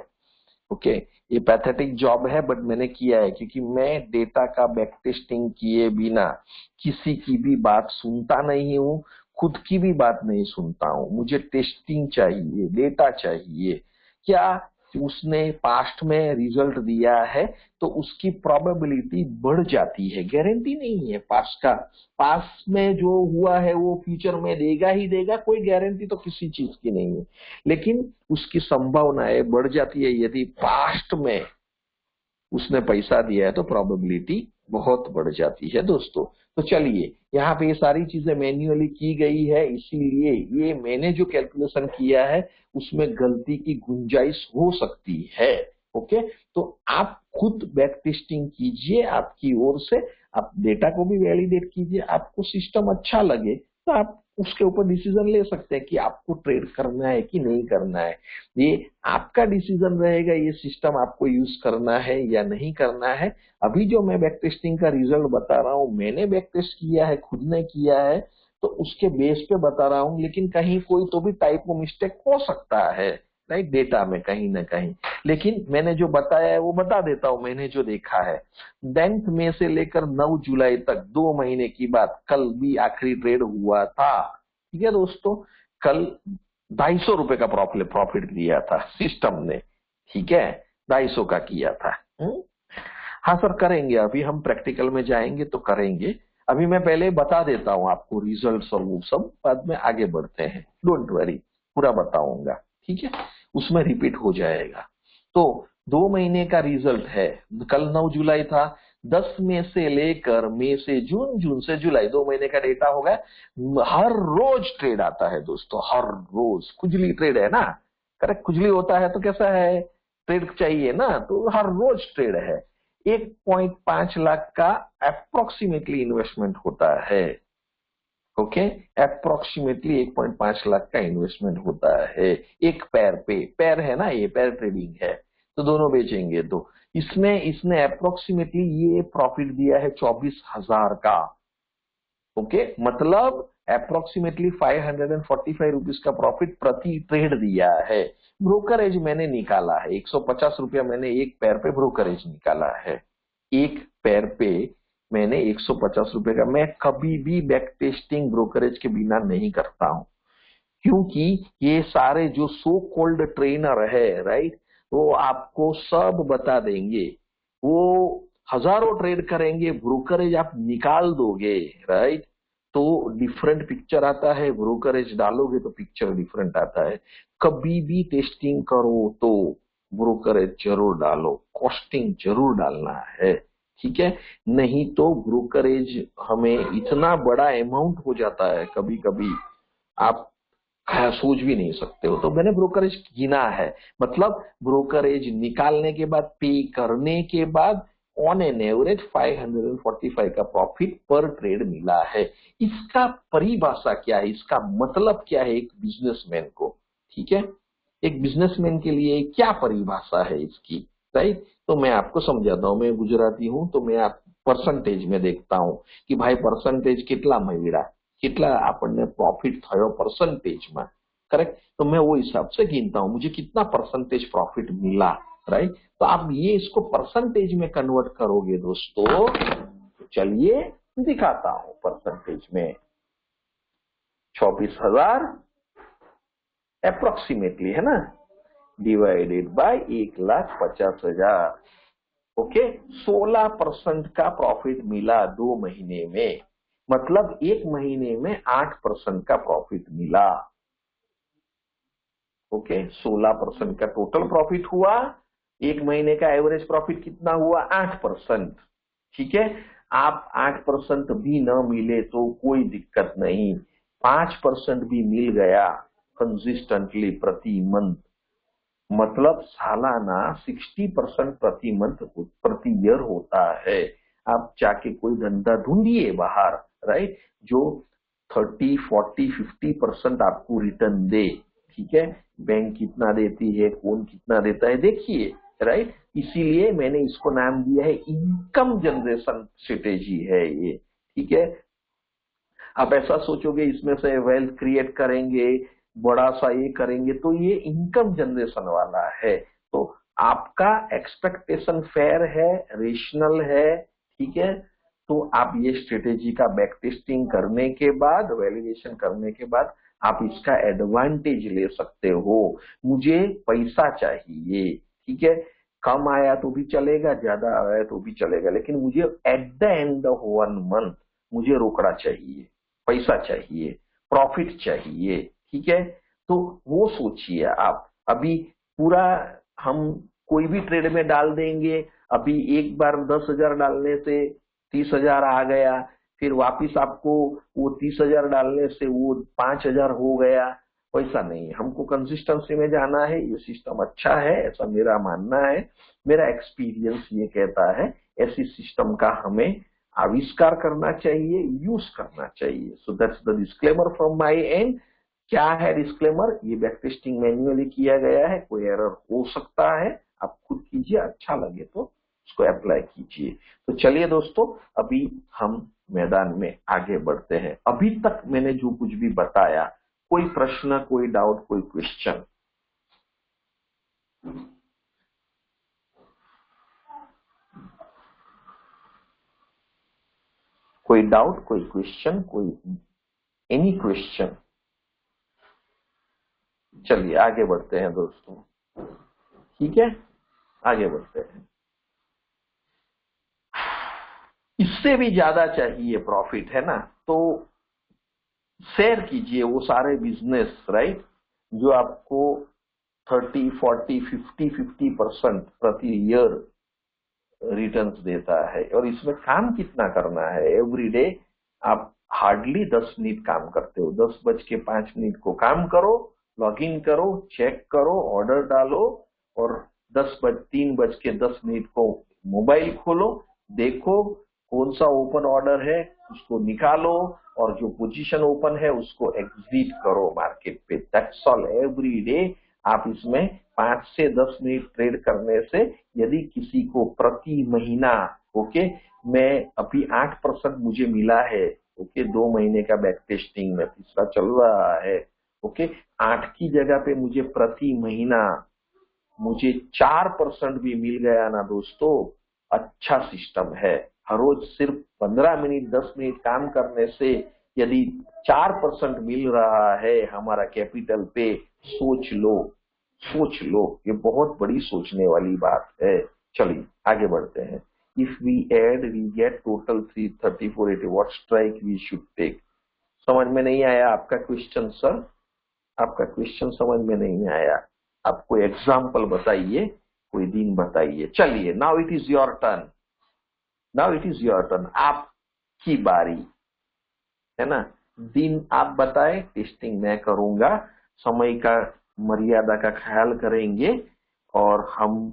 ओके, ये पैथेटिक जॉब है बट मैंने किया है, क्योंकि मैं डेटा का बैक टेस्टिंग किए बिना किसी की भी बात सुनता नहीं हूं, खुद की भी बात नहीं सुनता हूं। मुझे टेस्टिंग चाहिए, डेटा चाहिए। क्या उसने पास्ट में रिजल्ट दिया है तो उसकी प्रोबेबिलिटी बढ़ जाती है, गारंटी नहीं है पास्ट का। पास्ट में जो हुआ है वो फ्यूचर में देगा ही देगा, कोई गारंटी तो किसी चीज की नहीं है, लेकिन उसकी संभावनाएं बढ़ जाती है। यदि पास्ट में उसने पैसा दिया है तो प्रोबेबिलिटी बहुत बढ़ जाती है दोस्तों। तो चलिए, यहाँ पे ये सारी चीजें मैन्युअली की गई है, इसीलिए ये मैंने जो कैलकुलेशन किया है उसमें गलती की गुंजाइश हो सकती है। ओके, तो आप खुद बैक टेस्टिंग कीजिए आपकी ओर से, आप डेटा को भी वैलिडेट कीजिए। आपको सिस्टम अच्छा लगे तो आप उसके ऊपर डिसीजन ले सकते हैं कि आपको ट्रेड करना है कि नहीं करना है। ये आपका डिसीजन रहेगा, ये सिस्टम आपको यूज करना है या नहीं करना है। अभी जो मैं बैक टेस्टिंग का रिजल्ट बता रहा हूं, मैंने बैक टेस्ट किया है, खुद ने किया है, तो उसके बेस पे बता रहा हूं। लेकिन कहीं कोई तो भी टाइप ऑफ मिस्टेक हो सकता है, राइट, डेटा में कहीं ना कहीं। लेकिन मैंने जो बताया है वो बता देता हूं, मैंने जो देखा है। 10 मई से लेकर 9 जुलाई तक, 2 महीने की बात, कल भी आखिरी ट्रेड हुआ था, ठीक है दोस्तों। कल 250 रुपए का प्रॉफिट दिया था सिस्टम ने, ठीक है, 250 का किया था। हाँ सर, करेंगे, अभी हम प्रैक्टिकल में जाएंगे तो करेंगे। अभी मैं पहले बता देता हूँ आपको रिजल्ट्स और वो सब, बाद में आगे बढ़ते हैं, डोंट वरी, पूरा बताऊंगा, ठीक है, उसमें रिपीट हो जाएगा। तो 2 महीने का रिजल्ट है, कल 9 जुलाई था। 10 मई से लेकर मई से जून, जून से जुलाई, 2 महीने का डेटा होगा। हर रोज ट्रेड आता है दोस्तों, हर रोज। खुजली ट्रेड है ना, करेक्ट, खुजली होता है तो कैसा है, ट्रेड चाहिए ना, तो हर रोज ट्रेड है। 1.5 लाख का अप्रोक्सीमेटली इन्वेस्टमेंट होता है। ओके, अप्रोक्सीमेटली 1.5 लाख का इन्वेस्टमेंट होता है एक पैर पे। पैर है ना, ये पैर ट्रेडिंग है, तो दोनों बेचेंगे तो इसमें इसने अप्रोक्सीमेटली ये प्रॉफिट दिया है 24,000 का। ओके, मतलब अप्रोक्सीमेटली 545 रुपीज का प्रॉफिट प्रति ट्रेड दिया है। ब्रोकरेज मैंने निकाला है, 150 रुपया मैंने एक पैर पे ब्रोकरेज निकाला है। एक पैर पे मैंने 150 रुपए का। मैं कभी भी बैक टेस्टिंग ब्रोकरेज के बिना नहीं करता हूं, क्योंकि ये सारे जो सो कॉल्ड ट्रेनर है, राइट, वो आपको सब बता देंगे। वो हजारों ट्रेड करेंगे, ब्रोकरेज आप निकाल दोगे, राइट? तो डिफरेंट पिक्चर आता है, ब्रोकरेज डालोगे तो पिक्चर डिफरेंट आता है। कभी भी टेस्टिंग करो तो ब्रोकरेज जरूर डालो, कॉस्टिंग जरूर डालना है, ठीक है? नहीं तो ब्रोकरेज हमें इतना बड़ा अमाउंट हो जाता है कभी कभी, आप सोच भी नहीं सकते हो। तो मैंने ब्रोकरेज गिना है, मतलब ब्रोकरेज निकालने के बाद, पे करने के बाद ऑन एन एवरेज 545 का प्रॉफिट पर ट्रेड मिला है। इसका परिभाषा क्या है, इसका मतलब क्या है एक बिजनेसमैन को, ठीक है? एक बिजनेसमैन के लिए क्या परिभाषा है इसकी, राइट? तो मैं आपको समझाता हूँ। मैं गुजराती हूँ तो मैं आप परसेंटेज में देखता हूँ कि भाई परसेंटेज कितना મળ્યા, કેટલા આપણને प्रॉफिट થયો परसेंटेजમાં, करेक्ट? तो मैं वो हिसाब से गिनता हूँ मुझे कितना परसेंटेज प्रॉफिट मिला, राइट? तो आप ये इसको परसेंटेज में कन्वर्ट करोगे दोस्तों, तो चलिए दिखाता हूँ परसेंटेज में। 24,000 अप्रोक्सीमेटली है ना, डिवाइडेड बाय 1,50,000, ओके। 16% का प्रॉफिट मिला 2 महीने में, मतलब 1 महीने में 8% का प्रॉफिट मिला, ओके। 16% का टोटल प्रॉफिट हुआ, 1 महीने का एवरेज प्रॉफिट कितना हुआ, 8%, ठीक है। आप 8% भी न मिले तो कोई दिक्कत नहीं, 5% भी मिल गया कंसिस्टेंटली प्रति मंथ, मतलब सालाना 60% प्रति मंथ प्रति ईयर होता है। आप जाके कोई धंधा ढूंढिए बाहर, राइट, जो 30, 40, 50% आपको रिटर्न दे, ठीक है। बैंक कितना देती है, कौन कितना देता है, देखिए, राइट। इसीलिए मैंने इसको नाम दिया है इनकम जनरेशन स्ट्रेटेजी है ये, ठीक है। आप ऐसा सोचोगे इसमें से वेल्थ क्रिएट करेंगे, बड़ा सा ये करेंगे, तो ये इनकम जनरेशन वाला है। तो आपका एक्सपेक्टेशन फेयर है, रेशनल है, ठीक है। तो आप ये स्ट्रेटेजी का बैक टेस्टिंग करने के बाद, वैलिडेशन करने के बाद आप इसका एडवांटेज ले सकते हो। मुझे पैसा चाहिए, ठीक है, कम आया तो भी चलेगा, ज्यादा आया तो भी चलेगा, लेकिन मुझे at the end of 1 month मुझे रोकड़ा चाहिए, पैसा चाहिए, प्रॉफिट चाहिए, ठीक है। तो वो सोचिए आप। अभी पूरा हम कोई भी ट्रेड में डाल देंगे, अभी एक बार 10,000 डालने से 30,000 आ गया, फिर वापिस आपको वो 30,000 डालने से वो 5,000 हो गया, वैसा नहीं। हमको कंसिस्टेंसी में जाना है, ये सिस्टम अच्छा है ऐसा मेरा मानना है, मेरा एक्सपीरियंस ये कहता है। ऐसी सिस्टम का हमें आविष्कार करना चाहिए, यूज करना चाहिए। So that's the disclaimer from my and. क्या है डिस्क्लेमर, ये बैक टेस्टिंग मैन्युअली किया गया है, कोई एरर हो सकता है, आप खुद कीजिए, अच्छा लगे तो उसको अप्लाई कीजिए। तो चलिए दोस्तों, अभी हम मैदान में आगे बढ़ते हैं। अभी तक मैंने जो कुछ भी बताया, कोई प्रश्न, कोई डाउट, कोई क्वेश्चन? कोई डाउट, कोई क्वेश्चन, कोई एनी क्वेश्चन? चलिए आगे बढ़ते हैं दोस्तों, ठीक है, आगे बढ़ते हैं। इससे भी ज्यादा चाहिए प्रॉफिट, है ना, तो शेयर कीजिए वो सारे बिजनेस, राइट, जो आपको 30, 40, 50% प्रति ईयर रिटर्न्स देता है। और इसमें काम कितना करना है, एवरी डे आप हार्डली 10 मिनट काम करते हो, 10:05 को काम करो, लॉग इन करो, चेक करो, ऑर्डर डालो, और 3:10 को मोबाइल खोलो, देखो कौन सा ओपन ऑर्डर है उसको निकालो, और जो पोजीशन ओपन है उसको एग्जिट करो मार्केट पे। दैट्स ऑल, एवरी डे आप इसमें 5 से 10 मिनट ट्रेड करने से, यदि किसी को प्रति महीना, ओके, मैं अभी 8% मुझे मिला है, ओके, 2 महीने का बैक टेस्टिंग में, तीसरा चल रहा है, ओके, 8 की जगह पे मुझे प्रति महीना मुझे 4% भी मिल गया ना दोस्तों, अच्छा सिस्टम है। हर रोज सिर्फ 15 मिनट 10 मिनट काम करने से यदि 4% मिल रहा है हमारा कैपिटल पे, सोच लो, सोच लो, ये बहुत बड़ी सोचने वाली बात है। चलिए आगे बढ़ते हैं। If we add we get total 33480, what strike we should take. समझ में नहीं आया आपका क्वेश्चन सर? आपका क्वेश्चन समझ में नहीं आया। आप कोई एग्जाम्पल बताइए, कोई दिन बताइए। चलिए, now it is your turn, now it is your turn, आपकी बारी है ना। दिन आप बताएं, टेस्टिंग मैं करूंगा। समय का मर्यादा का ख्याल करेंगे और हम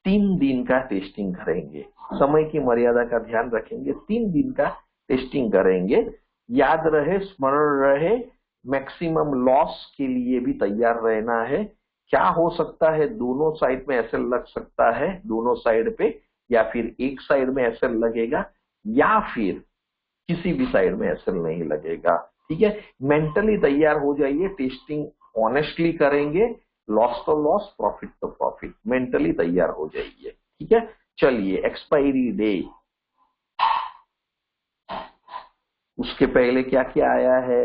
3 दिन का टेस्टिंग करेंगे। समय की मर्यादा का ध्यान रखेंगे, 3 दिन का टेस्टिंग करेंगे। याद रहे, स्मरण रहे, मैक्सिमम लॉस के लिए भी तैयार रहना है। क्या हो सकता है, दोनों साइड में एसएल लग सकता है, दोनों साइड पे, या फिर एक साइड में एसएल लगेगा, या फिर किसी भी साइड में एसएल नहीं लगेगा। ठीक है, मेंटली तैयार हो जाइए। टेस्टिंग ऑनेस्टली करेंगे, लॉस तो लॉस, प्रॉफिट तो प्रॉफिट, मेंटली तैयार हो जाइए। ठीक है, चलिए एक्सपायरी डे, उसके पहले क्या क्या आया है?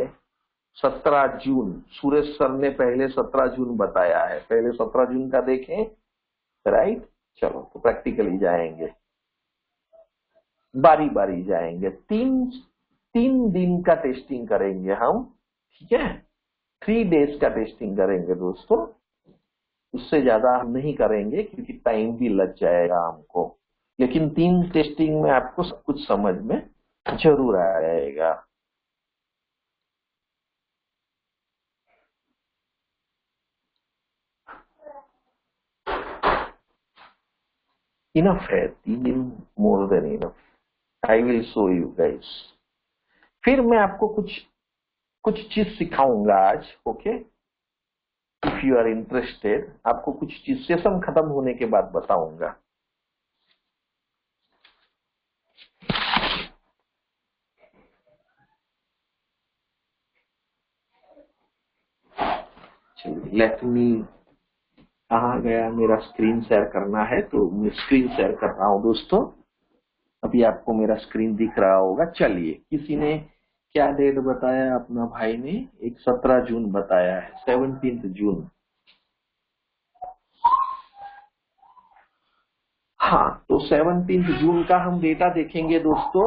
17 जून। सुरेश सर ने पहले 17 जून बताया है, पहले 17 जून का देखें। राइट, चलो तो प्रैक्टिकली जाएंगे, बारी बारी जाएंगे। तीन तीन दिन का टेस्टिंग करेंगे हम। ठीक है, 3 डेज का टेस्टिंग करेंगे दोस्तों, उससे ज्यादा हम नहीं करेंगे क्योंकि टाइम भी लग जाएगा हमको। लेकिन 3 टेस्टिंग में आपको सब कुछ समझ में जरूर आएगा। इनफ है 3 दिन, more than enough. I will show you guys. फिर मैं आपको कुछ कुछ चीज सिखाऊंगा आज। Okay, if you are interested, आपको कुछ चीज सेशन खत्म होने के बाद बताऊंगा। चलिए, लेट मी, कहाँ गया मेरा स्क्रीन शेयर करना है, तो मैं स्क्रीन शेयर कर रहा हूं दोस्तों। अभी आपको मेरा स्क्रीन दिख रहा होगा। चलिए, किसी ने क्या डेट बताया? अपना भाई ने एक 17 जून बताया है, 17 जून। हाँ, तो 17 जून का हम डेटा देखेंगे दोस्तों।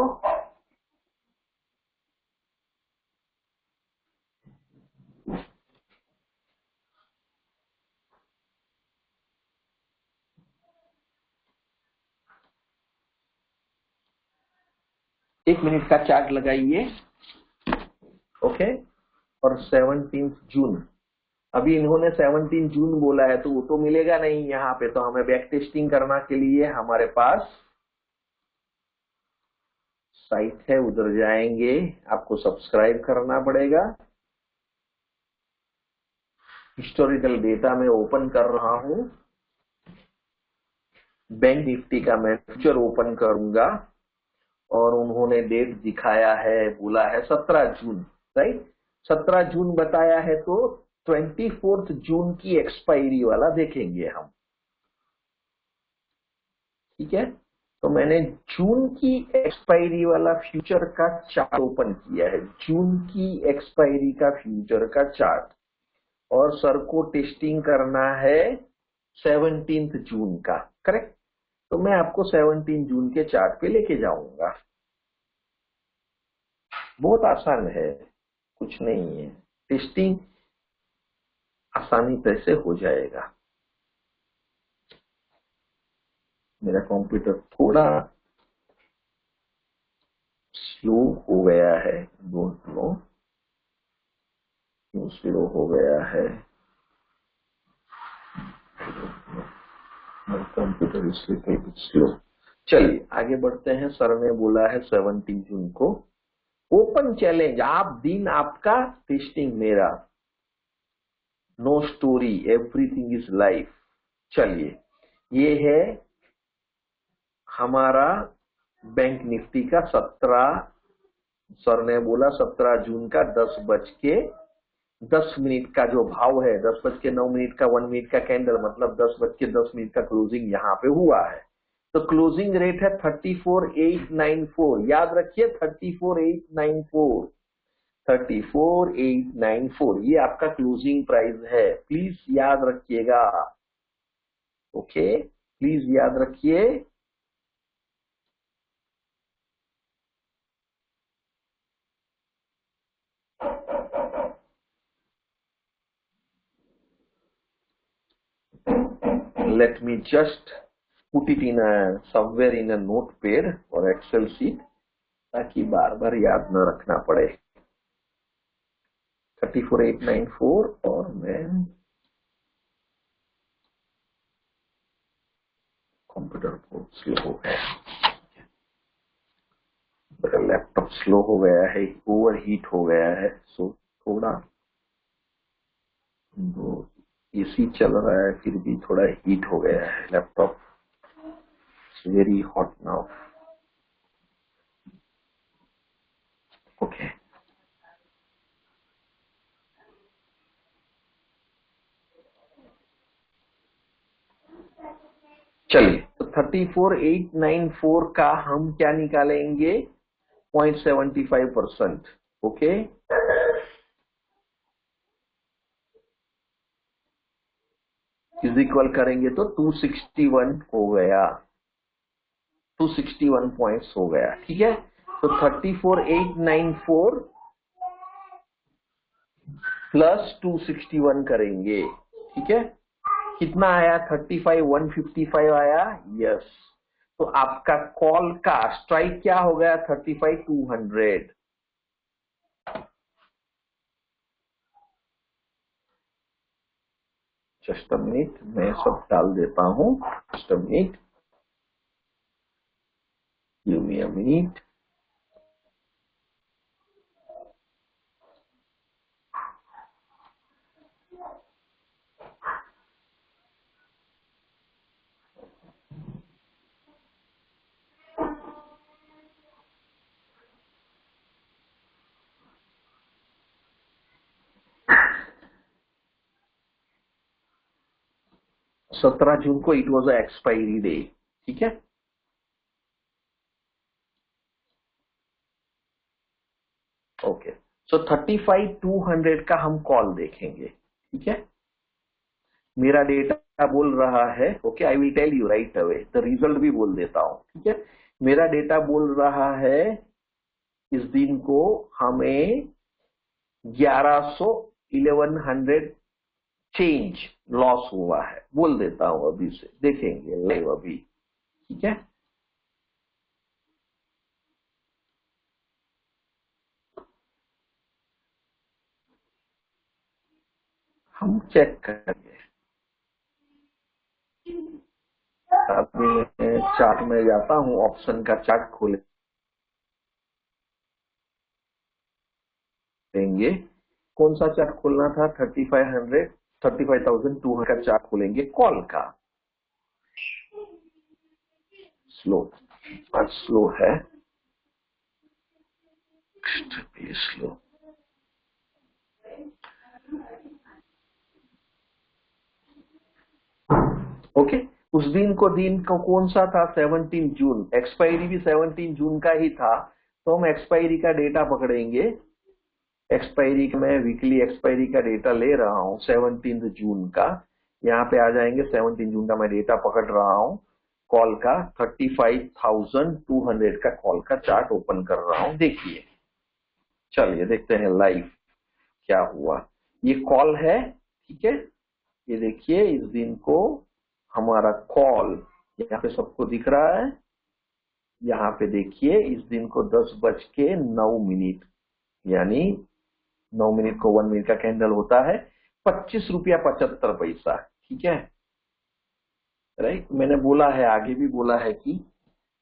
एक मिनट का चार्ट लगाइए। ओके, और 17 जून, अभी इन्होंने 17 जून बोला है, तो वो तो मिलेगा नहीं यहाँ पे। तो हमें बैक टेस्टिंग करना के लिए हमारे पास साइट है, उधर जाएंगे। आपको सब्सक्राइब करना पड़ेगा। हिस्टोरिकल डेटा में ओपन कर रहा हूं। बैंक निफ्टी का मैं फ्यूचर ओपन करूंगा और उन्होंने डेट दिखाया है, बोला है 17 जून। राइट, 17 जून बताया है, तो 24 जून की एक्सपायरी वाला देखेंगे हम। ठीक है, तो मैंने जून की एक्सपायरी वाला फ्यूचर का चार्ट ओपन किया है, जून की एक्सपायरी का फ्यूचर का चार्ट। और सर को टेस्टिंग करना है 17 जून का। करेक्ट, तो मैं आपको 17 जून के चार्ट पे लेके जाऊंगा। बहुत आसान है, कुछ नहीं है, टेस्टिंग आसानी से हो जाएगा। मेरा कंप्यूटर थोड़ा स्लो हो गया है, डोंट नो क्यों स्लो हो गया है। Computer is little bit slow. चलिए आगे बढ़ते हैं। सर ने बोला है 17 जून को ओपन चैलेंज, आप दिन आपका, टेस्टिंग मेरा, no story, everything is life. चलिए, ये है हमारा बैंक निफ्टी का 17, सर ने बोला 17 जून का 10 बज के 10 मिनट का जो भाव है, 10 बज के 9 मिनट का 1 मिनट का कैंडल, मतलब 10 बज के 10 मिनट का क्लोजिंग यहाँ पे हुआ है। तो क्लोजिंग रेट है 34,894। याद रखिए 34,894। 34,894 ये आपका क्लोजिंग प्राइस है, प्लीज याद रखिएगा। ओके, प्लीज याद रखिए। Let me just put it in a somewhere in a notepad or Excel sheet ताकि बार बार याद न रखना पड़े। 34,894 और मैं कंप्यूटर बहुत स्लो हो गया, मेरा लैपटॉप स्लो हो गया है, ओवर हीट हो गया है, सो थोड़ा एसी चल रहा है फिर भी थोड़ा हीट हो गया है laptop, very hot now. Okay, चलिए, तो 34,894 का हम क्या निकालेंगे, 0.75%। ओके, इज इक्वल करेंगे तो 261 हो गया, 261 पॉइंट्स हो गया। ठीक है, तो 34,894 प्लस 261 करेंगे। ठीक है, कितना आया, 35,155 आया। यस, तो आपका कॉल का स्ट्राइक क्या हो गया, 35,200। जस्ट अ मिनट, मैं सब डाल देता हूं, just a minute, give me a minute. सत्रह जून को it was a expiry day. ठीक है, ओके, सो 35,200 का हम कॉल देखेंगे। ठीक है, मेरा डेटा बोल रहा है, okay, I will tell you right away, the result भी बोल देता हूं। ठीक है, मेरा डेटा बोल रहा है इस दिन को हमें 1100 चेंज लॉस हुआ है, बोल देता हूं, अभी से देखेंगे लाइव अभी। ठीक है, हम चेक करेंगे। अभी मैं चार्ट में जाता हूं, ऑप्शन का चार्ट खोलेंगे। कौन सा चार्ट खोलना था, 35,200 का चार्ट खोलेंगे कॉल का। स्लो, आज स्लो है, स्लो। ओके, उस दिन को कौन सा था, 17 जून, एक्सपायरी भी 17 जून का ही था, तो हम एक्सपायरी का डेटा पकड़ेंगे। एक्सपायरी में वीकली एक्सपायरी का डेटा ले रहा हूं, 17 जून का, यहाँ पे आ जाएंगे। 17 जून का मैं डेटा पकड़ रहा हूं, कॉल का 35,200 का कॉल का चार्ट ओपन कर रहा हूं। देखिए, चलिए देखते हैं लाइव क्या हुआ। ये कॉल है, ठीक है, ये देखिए, इस दिन को हमारा कॉल यहाँ पे सबको दिख रहा है। यहाँ पे देखिए, इस दिन को 10:09, यानी 9 मिनट को 1 मिनट का कैंडल होता है, 25 रुपया 75 पैसा। ठीक है, राइट, मैंने बोला है, आगे भी बोला है कि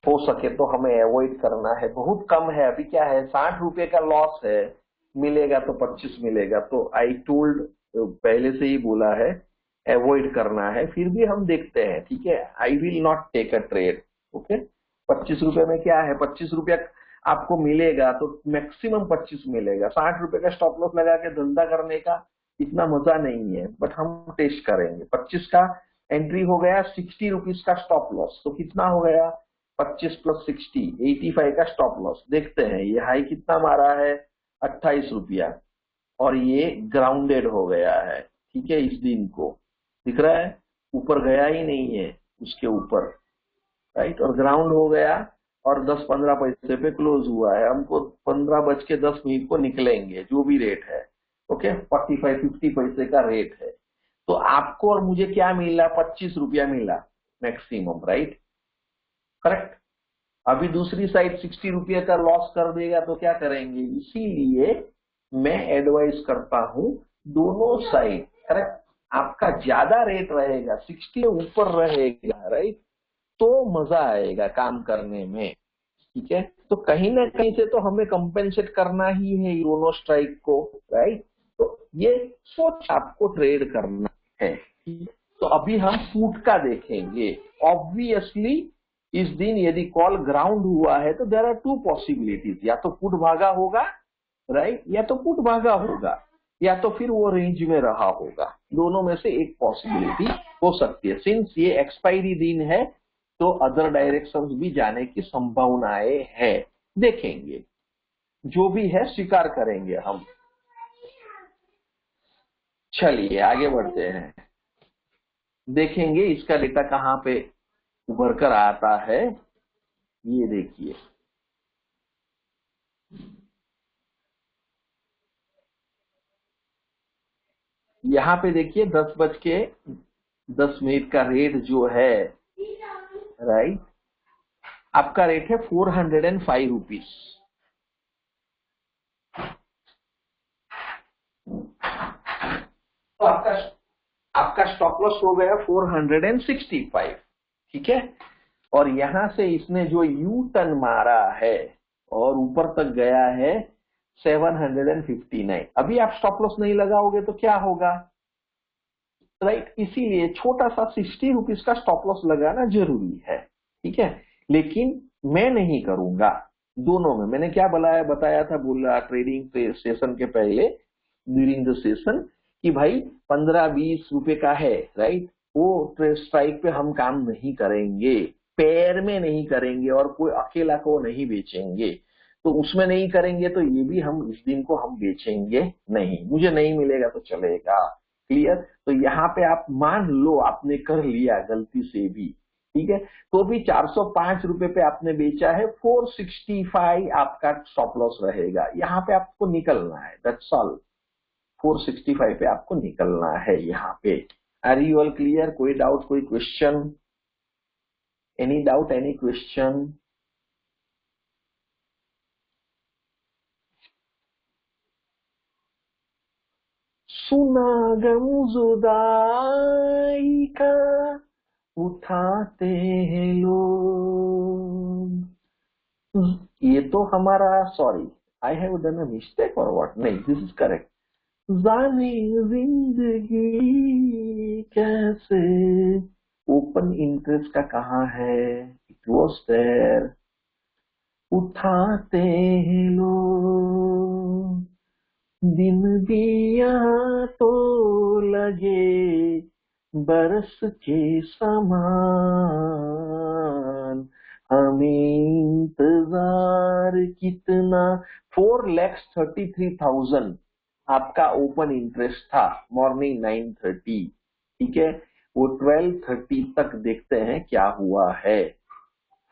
हो सके तो हमें अवॉइड करना है, बहुत कम है, अभी क्या है, 60 रुपए का लॉस है, मिलेगा तो 25 मिलेगा, तो आई टोल्ड, पहले से ही बोला है अवॉइड करना है, फिर भी हम देखते हैं। ठीक है, I will not take a trade. Okay, 25 रुपए में क्या है, 25 रुपया आपको मिलेगा तो मैक्सिमम 25 मिलेगा, 60 रुपए का स्टॉप लॉस लगा के धंधा करने का इतना मजा नहीं है, बट हम टेस्ट करेंगे। 25 का एंट्री हो गया, 60 रुपीज का स्टॉप लॉस, तो कितना हो गया, 25 + 60 85 का स्टॉप लॉस। देखते हैं ये हाई कितना मारा है, ₹28 और ये ग्राउंडेड हो गया है, ठीक है। इस दिन को दिख रहा है, ऊपर गया ही नहीं है उसके ऊपर, राइट, और ग्राउंड हो गया और 10-15 पैसे पे क्लोज हुआ है। हमको 15:10 को निकलेंगे, जो भी रेट है, ओके, 45-50 पैसे का रेट है। तो आपको और मुझे क्या मिला? ₹25 मिला मैक्सिमम, राइट, करेक्ट। अभी दूसरी साइड ₹60 का लॉस कर देगा तो क्या करेंगे? इसीलिए मैं एडवाइस करता हूं दोनों साइड, करेक्ट। आपका ज्यादा रेट रहेगा, 60 ऊपर रहेगा, राइट, तो मजा आएगा काम करने में, ठीक है। तो कहीं ना कहीं से तो हमें कंपेंसेट करना ही है दोनों स्ट्राइक को, राइट। तो ये सोच आपको ट्रेड करना है। तो अभी हम पुट का देखेंगे। ऑब्वियसली इस दिन यदि कॉल ग्राउंड हुआ है तो देयर आर टू पॉसिबिलिटीज, या तो पुट भागा होगा, राइट, या तो पुट भागा होगा, या तो फिर वो रेंज में रहा होगा। दोनों में से एक पॉसिबिलिटी हो सकती है। सिंस ये एक्सपायरी दिन है तो अदर डायरेक्शंस भी जाने की संभावनाएं है। देखेंगे, जो भी है स्वीकार करेंगे हम। चलिए आगे बढ़ते हैं, देखेंगे इसका डेटा कहां पे उभर कर आता है। ये देखिए, यहाँ पे देखिए 10:10 का रेट जो है, राइट, आपका रेट है ₹405। तो आपका स्टॉप लॉस हो गया 465, ठीक है। और यहां से इसने जो यू टर्न मारा है और ऊपर तक गया है 759। अभी आप स्टॉप लॉस नहीं लगाओगे तो क्या होगा, राइट। इसीलिए छोटा सा ₹60 का स्टॉप लॉस लगाना जरूरी है, ठीक है। लेकिन मैं नहीं करूंगा दोनों में। मैंने क्या बताया था, बोला ट्रेडिंग सेशन के पहले ड्यूरिंग द सेशन कि भाई 15-20 रुपए का है, राइट, वो स्ट्राइक पे हम काम नहीं करेंगे, पैर में नहीं करेंगे और कोई अकेला को नहीं बेचेंगे। तो उसमें नहीं करेंगे तो ये भी हम इस दिन को हम बेचेंगे नहीं, मुझे नहीं मिलेगा तो चलेगा, क्लियर। तो यहाँ पे आप मान लो आपने कर लिया गलती से भी, ठीक है, तो भी ₹405 पे आपने बेचा है, 465 आपका स्टॉप लॉस रहेगा। यहाँ पे आपको निकलना है, दैट्स ऑल। 465 पे आपको निकलना है यहाँ पे। Are you all clear? कोई डाउट, कोई question, any doubt, any question? सुना गम जुदाई का उठाते हैं लोग। ये तो हमारा, sorry, I have done a mistake और व्हाट? नहीं, दिस इज करेक्ट। जाने जिंदगी कैसे, ओपन इंटरेस्ट का कहाँ है? It was there. उठाते हैं लोग, दिन दिया तो लगे बरस के समान, हमें इंतजार कितना। 4,33,000 आपका ओपन इंटरेस्ट था मॉर्निंग 9:30, ठीक है। वो 12:30 तक देखते हैं क्या हुआ है।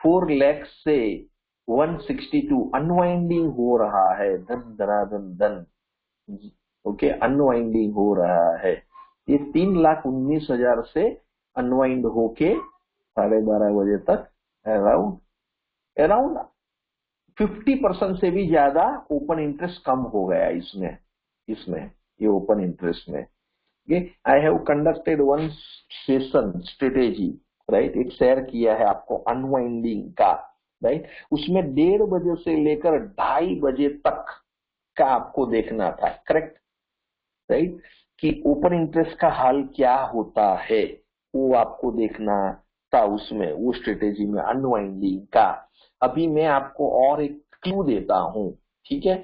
4 लाख से 162 अनवाइंडिंग हो रहा है, धन धनाधन धन, ओके, अनवाइंडिंग हो रहा है। ये 3,19,000 से अनवाइंड होके 12:30 बजे तक अराउंड अराउंड 50% से भी ज्यादा ओपन इंटरेस्ट कम हो गया इसमें इसमें ये ओपन इंटरेस्ट में। I have conducted one session strategy, right, एक शेयर किया है आपको अनवाइंडिंग का, राइट। उसमें 1:30 से लेकर 2:30 तक का आपको देखना था, करेक्ट, राइट, कि ओपन इंटरेस्ट का हाल क्या होता है वो आपको देखना था उसमें, वो स्ट्रेटेजी में अनवाइंडिंग का। अभी मैं आपको और एक क्लू देता हूं, ठीक है।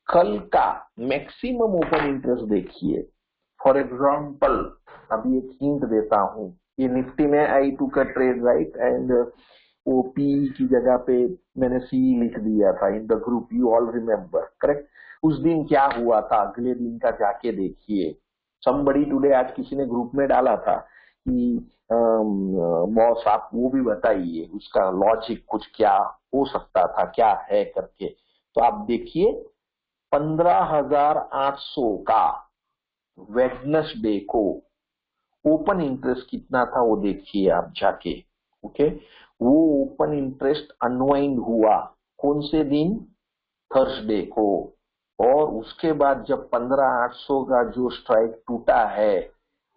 कल का मैक्सिमम ओपन इंटरेस्ट देखिए, फॉर एग्जाम्पल, अभी एक हिंट देता हूं। ये निफ्टी में आई टू का ट्रेड, राइट, एंड वो पी की जगह पे मैंने सी लिख दिया था in the group, you all remember, correct. उस दिन क्या हुआ था अगले दिन का जाके देखिए। समबडी टुडे, आज किसी ने ग्रुप में डाला था कि बॉस आप वो भी बताइए उसका लॉजिक कुछ क्या हो सकता था, क्या है करके। तो आप देखिए 15,800 का वेडनेसडे को ओपन इंटरेस्ट कितना था वो देखिए आप जाके। ओके, वो ओपन इंटरेस्ट अनवाइंड हुआ कौन से दिन, थर्सडे को। और उसके बाद जब 15,800 का जो स्ट्राइक टूटा है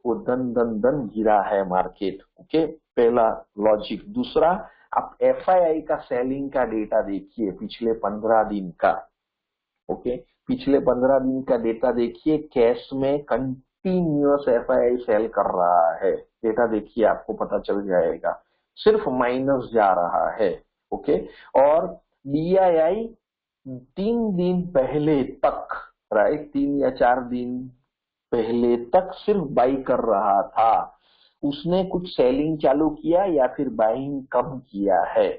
वो दन दन दन गिरा है मार्केट। ओके, पहला लॉजिक। दूसरा, आप एफआईआई का सेलिंग का डेटा देखिए पिछले 15 दिन का। ओके, पिछले 15 दिन का डेटा देखिए, कैश में कंटिन्यूअस एफआईआई सेल कर रहा है। डेटा देखिए आपको पता चल जाएगा, सिर्फ माइनस जा रहा है। ओके, और डीआईआई 3 दिन पहले तक, राइट, 3 या 4 दिन पहले तक सिर्फ बाई कर रहा था। उसने कुछ सेलिंग चालू किया या फिर बाइंग कम किया है,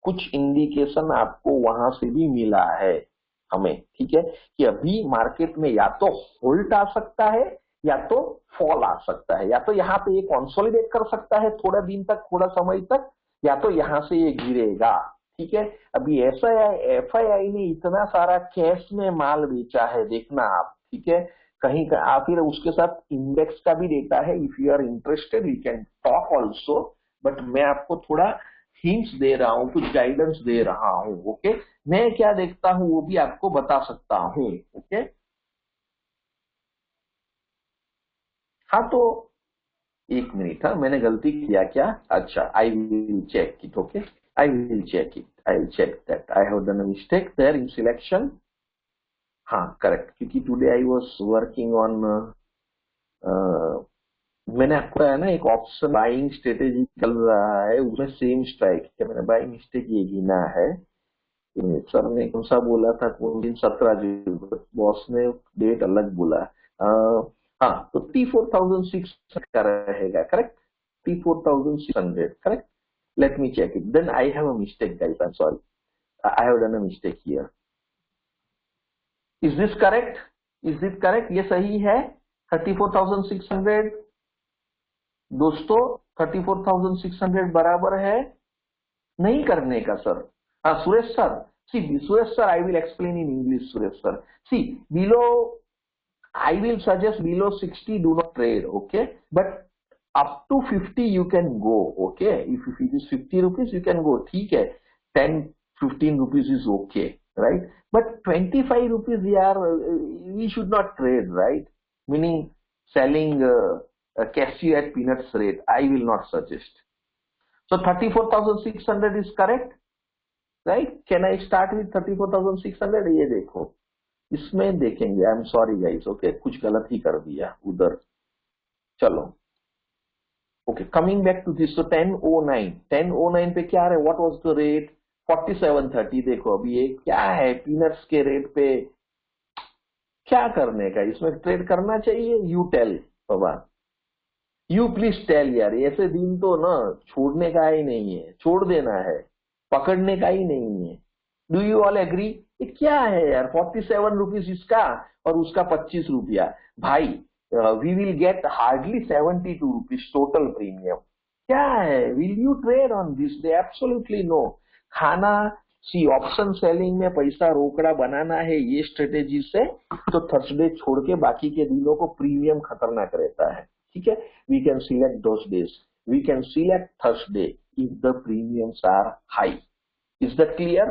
कुछ इंडिकेशन आपको वहां से भी मिला है हमें, ठीक है, कि अभी मार्केट में या तो होल्ड आ सकता है या तो फॉल आ सकता है, या तो यहाँ पे ये कंसोलिडेट कर सकता है थोड़ा दिन तक, थोड़ा समय तक, या तो यहाँ से ये गिरेगा। ठीक है, अभी ऐसा एफआईआई ने इतना सारा कैश में माल बेचा है, देखना आप। ठीक है, कहीं का फिर उसके साथ इंडेक्स का भी डेटा है। If you are interested we can talk also, but मैं आपको थोड़ा हिंट्स दे रहा हूँ, कुछ गाइडेंस दे रहा हूँ। ओके, मैं क्या देखता हूँ वो भी आपको बता सकता हूँ। ओके, हाँ तो एक मिनट, हाँ मैंने गलती किया क्या, अच्छा I will check it. Okay, I will check it, I will check that I have done a mistake there in selection. हाँ करेक्ट, क्योंकि today I was working on, मैंने आपको है ना एक ऑप्शन बाइंग स्ट्रेटेजी चल रहा है, उसमें सेम स्ट्राइक है, मैंने बाई मिस्टेक ये गिना है। सर ने कौन सा बोला था, कौन दिन, 17 जून, बॉस ने डेट अलग बोला। हाँ, तो T4,600 का रहेगा, correct, T4,600, correct. Let me check it, then I have a mistake guys, I am sorry, I have done a mistake here. Is this correct, is this correct, ये सही है 34,600 दोस्तों, 34,600 बराबर है नहीं करने का सर। हाँ Suresh sir, see Suresh sir, I will explain in English Suresh sir. See below, I will suggest below 60 do not trade, okay, but up to 50 you can go, okay, if it is 50 rupees you can go, ठीक है, 10-15 rupees is okay, right, but 25 rupees यार we should not trade, right, meaning selling cashew at peanuts rate, I will not suggest. So 34,600 is correct, right, can I start with 34,600? ये देखो, इसमें देखेंगे, I am sorry guys, okay, कुछ गलत ही कर दिया उधर, चलो। Okay, coming back to this, तो 1009 पे क्या है, व्हाट वाज द रेट, 4730। देखो अभी ये क्या है, पीनट्स के रेट पे क्या करने का, इसमें ट्रेड करना चाहिए, यू टेल बाबा, यू प्लीज टेल यार, ऐसे दिन तो ना छोड़ने का ही नहीं है, छोड़ देना है, पकड़ने का ही नहीं है। डू यू ऑल एग्री, ये क्या है यार, 47 रुपीज इसका और उसका 25 रुपया, भाई we will get hardly 72 rupees total premium. क्या है, will you trade on this day, absolutely no. खाना, सी ऑप्शन सेलिंग में पैसा रोकड़ा बनाना है ये स्ट्रेटेजी से, तो थर्सडे छोड़ के बाकी के दिनों को प्रीमियम खतरनाक रहता है। ठीक है, we can select those days, we can select Thursday if the premiums are high. Is that clear,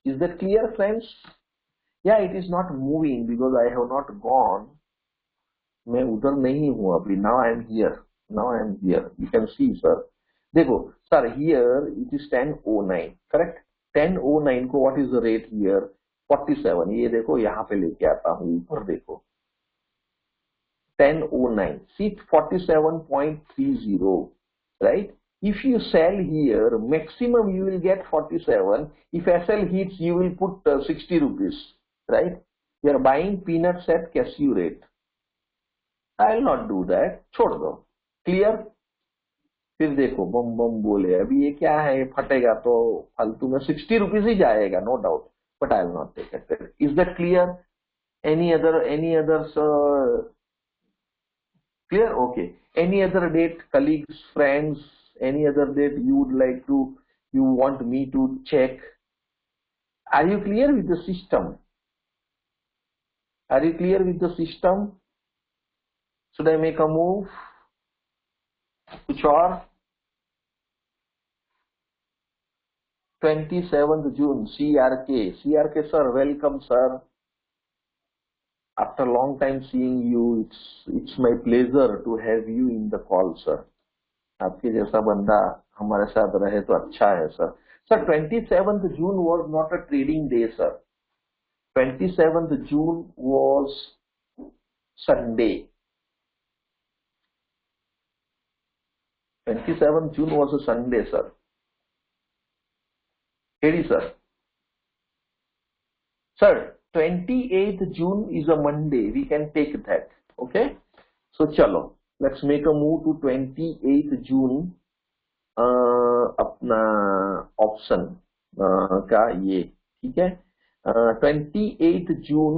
is that clear friends? Yeah, it is not moving because I have not gone, मैं उधर नहीं हूं अभी, now I am here, now I am here, you can see sir, देखो sir, here it is 1009, correct, 1009 को what is the rate here, 47, ये देखो यहाँ पे लेके आता हूँ ऊपर, देखो 1009, see 47.30, right? If you sell here, maximum you will get 47. If SL hits, you will put 60 rupees, right? You are buying peanuts at cashew rate. I will not do that. छोड़ दो. Clear? फिर देखो बम बम बोले, अभी ये क्या है, ये फटेगा तो फालतू में 60 रुपीज ही जाएगा, no doubt, but I will not take it. Is that clear? Any other clear? Okay. Any other date, colleagues, friends, any other date you would like to, you want me to check? Are you clear with the system? Are you clear with the system? Should I make a move? कुछ और? 27th June, CRK sir, welcome sir. After long time seeing you, it's my pleasure to have you in the call sir. आपके जैसा बंदा हमारे साथ रहे तो अच्छा है sir. Sir, 27th June was not a trading day sir. 27th June was Sunday. 27th June was a Sunday sir. Hedi sir. Sir, 28th June is a Monday. We can take that. Okay. So chalo, let's make a move to 28th June. अपना option का ये ठीक है. 28th June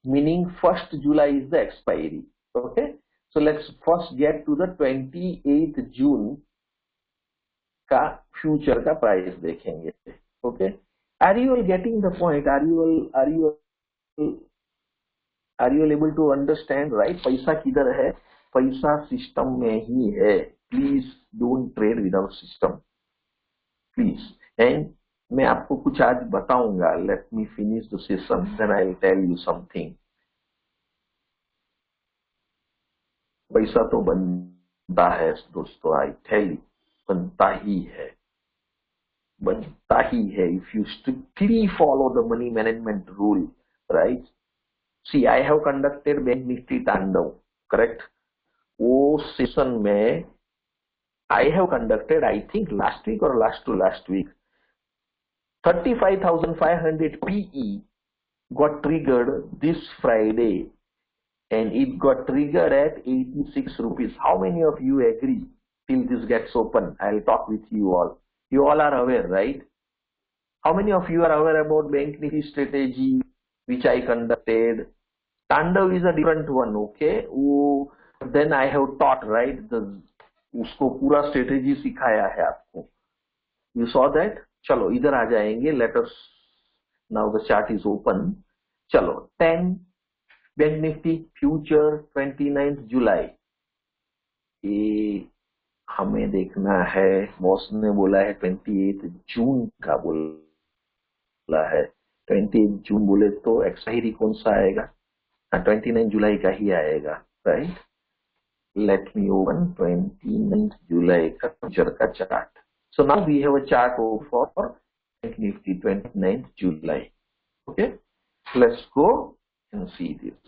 meaning 1st July is the expiry. Okay. So let's first get to the 28th June का future का price देखेंगे. Okay. Are you getting the point? Are you able to understand? Right. पैसा किधर है? पैसा system में ही है. Please don't trade without system please. And मैं आपको कुछ आज बताऊंगा. Let me finish the session, then I will tell you something. पैसा तो बनता है दोस्तों, आई टेल यू, बनता ही है, बनता ही है. If you strictly follow the money management rule, right. See, I have conducted bank nifty Tandav, correct. वो सेशन में I have conducted, I think last week और last to last week, 35,500 PE got triggered this Friday and it got triggered at 86 rupees. How many of you agree till this gets open? I'll talk with you all. You all are aware, right? How many of you are aware about Bank Nifty strategy which I conducted? Tandav is a different one, okay? Then I have taught, right? उसको पूरा strategy सिखाया है आपको. You saw that? चलो इधर आ जाएंगे. Let us, now the chart is open. चलो 10 bank Nifty future 29th जुलाई. ये हमें देखना है. बॉस ने बोला है 28th जून का बोला है. 28th जून बोले तो एक्सपायरी कौन सा आएगा? 29 जुलाई का ही आएगा, right. Let me open 29th जुलाई का फ्यूचर का chart. So now we have a chart for Bank Nifty 29th July. Okay, let's go and see this.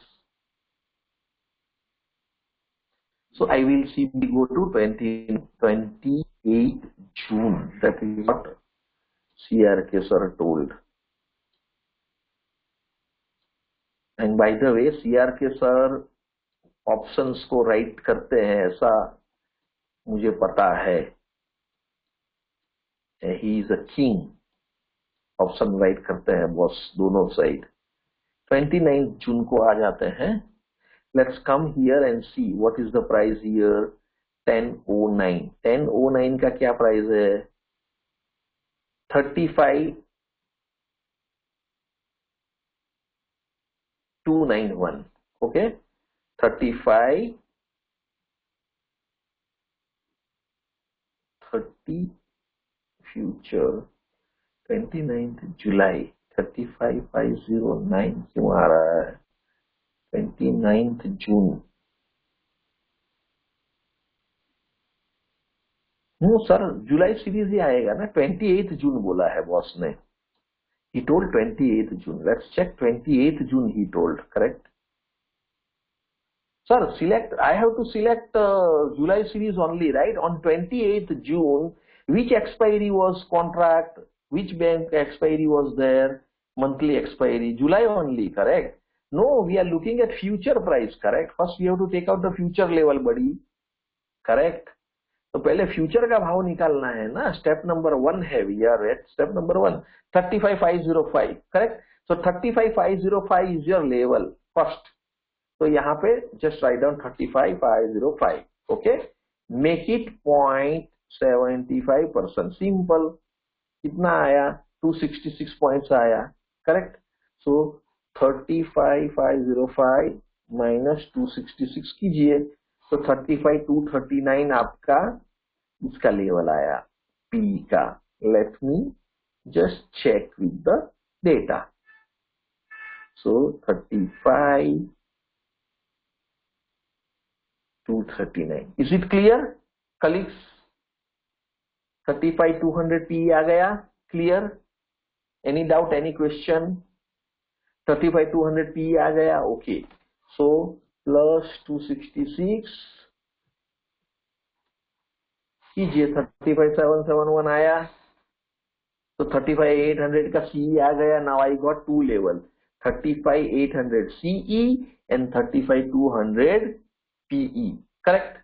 So I will simply go to 28th June. That is what CRK sir told. And by the way, CRK sir options को right करते हैं ऐसा मुझे पता है. He is a king. Option right करते हैं boss दोनों साइड. 29 जून को आ जाते हैं. Let's come here and C what is the price here. 1009. 1009 का क्या प्राइस है? 35,291. ओके. 35 30 फ्यूचर 29th जुलाई 35,509 क्यों आ रहा है? 29th जून. नो सर, जुलाई सीरीज ही आएगा ना. 28th जून बोला है बॉस ने. he told 28th June. Let's check. 28th June he told, correct? Sir, select, I have to select July series only, right? On 28th June, which expiry was contract, which bank expiry was there, monthly expiry, July only, correct? No, we are looking at future price, correct? First we have to take out the future level, buddy, correct? तो पहले future का भाव निकालना है ना, step number 1 है, we are at step number 1, 35,505, correct. So 35,505 is your level first. तो यहाँ पे just write down 35,505, okay. Make it 0.75%, simple. कितना आया? 266 पॉइंट्स आया, करेक्ट। सो 35,505 माइनस 266 कीजिए, तो 35,239 आपका इसका लेवल आया, पी का। Let me just check with the data. So 35,239, is it clear colleagues? 35,200 P आ गया, clear? Any doubt, any question? 35,200 P आ गया, ओके। सो प्लस 266 कीजिए, 35,771 आया, तो 35,800 का सीई आ गया। Now I got two level, 35,800 CE and 35,200 PE, correct.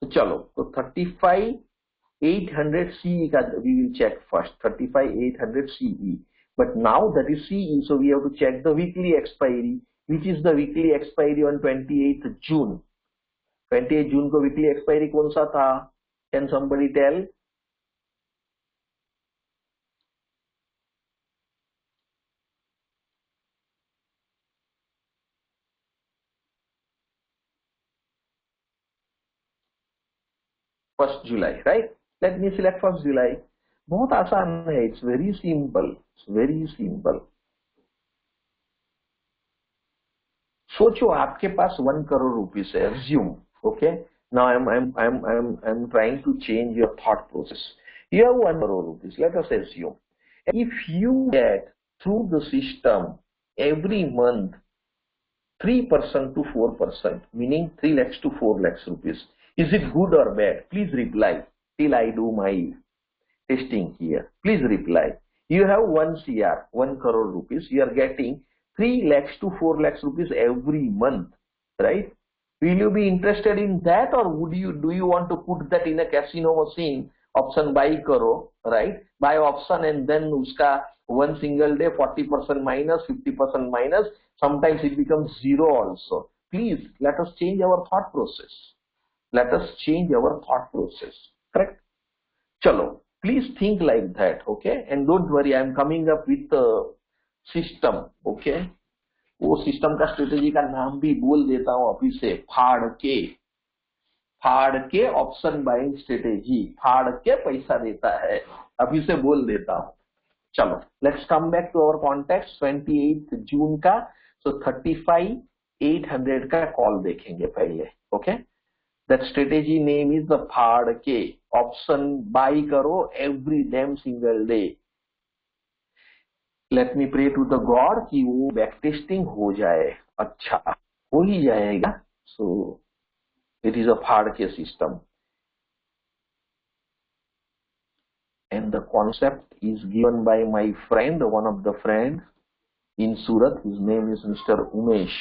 तो चलो, तो 35,800 CE का we will check first, 35,800 CE. But now that is CE, so we have to check the weekly expiry, which is the weekly expiry on 28th June. 28 June को weekly expiry कौन सा था? Can somebody tell? First July, right? Let me select 1st July. बहुत आसान है, it's very simple, it's very simple. सोचो आपके पास 1 crore rupees है, assume, okay? Now I'm trying to change your thought process. You have 1 crore rupees, let us assume. If you get through the system every month 3% to 4%, meaning 3 lakhs to 4 lakhs rupees, is it good or bad? Please reply till I do my testing here. Please reply. You have 1 CR, 1 crore rupees, you are getting 3 lakhs to 4 lakhs rupees every month, right? Will you be interested in that, or do you want to put that in a casino machine, option buy karo, right? Buy option and then uska one single day 40% minus, 50% minus, sometimes it becomes zero also. Please let us change our thought process. Let us change our thought process, correct? Chalo, please think like that, okay? And don't worry, I am coming up with a system, okay? वो system का strategy का नाम भी बोल देता हूं अभी से, फाड़ के ऑप्शन बाइंग स्ट्रेटेजी, फाड़ के पैसा देता है, अभी से बोल देता हूं। चलो, let's come back to our context, 28 June का। सो 35,800 का कॉल देखेंगे पहले, okay? That strategy name is the फाड़ के, ऑप्शन बाई करो every damn single day. Let me pray to the God कि वो बैक टेस्टिंग हो जाए, अच्छा हो ही जाएगा। So it is a फाड़ के system, and the concept is given by my friend, one of the friends in Surat. His name is Mr. Umesh.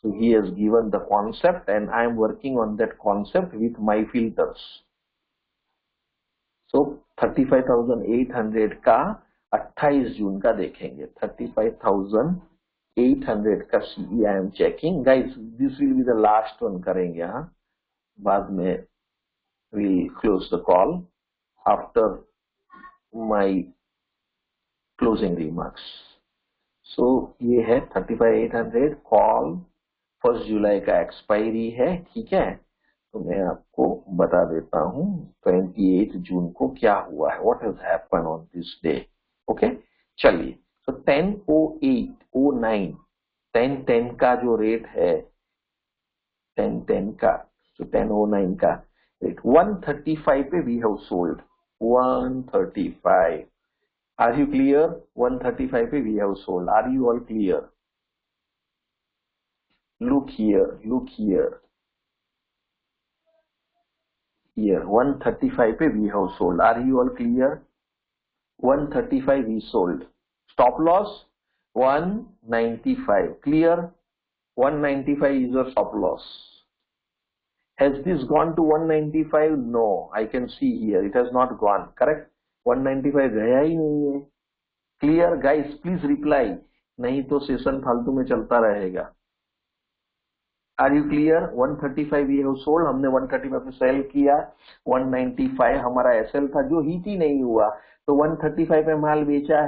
So he has given the concept and I am working on that concept with my filters. So 35,800 का 28 June का देखेंगे, 35,800 का CE I am checking. Guys, this will be the last one करेंगे, हाँ? बाद में we'll close the call after my closing remarks. So ये है 35,800 कॉल, 1 जुलाई का एक्सपायरी है, ठीक है? तो मैं आपको बता देता हूं 28 जून को क्या हुआ है, what has happened on this day, okay? चलिए, तो 10:08:09, 10:10 का जो रेट है, 10:10 का, तो 10:09 का रेट 135 पे we have sold, 135। Are you clear? 135 पे we have sold, are you all clear? Look here, look here. Here 135 पे we have sold. Are you all clear? 135 we sold. Stop loss 195. Clear? 195 is your stop loss. Has this gone to 195? No, I can see here it has not gone. Correct. 195 गया ही नहीं है. Clear guys, please reply, नहीं तो session फालतू में चलता रहेगा. Are you clear? 135 ये सोल्ड, हमने 135 पे सेल किया. 195 हमारा एसएल था जो हिट ही नहीं हुआ, तो 135 पे माल बेचा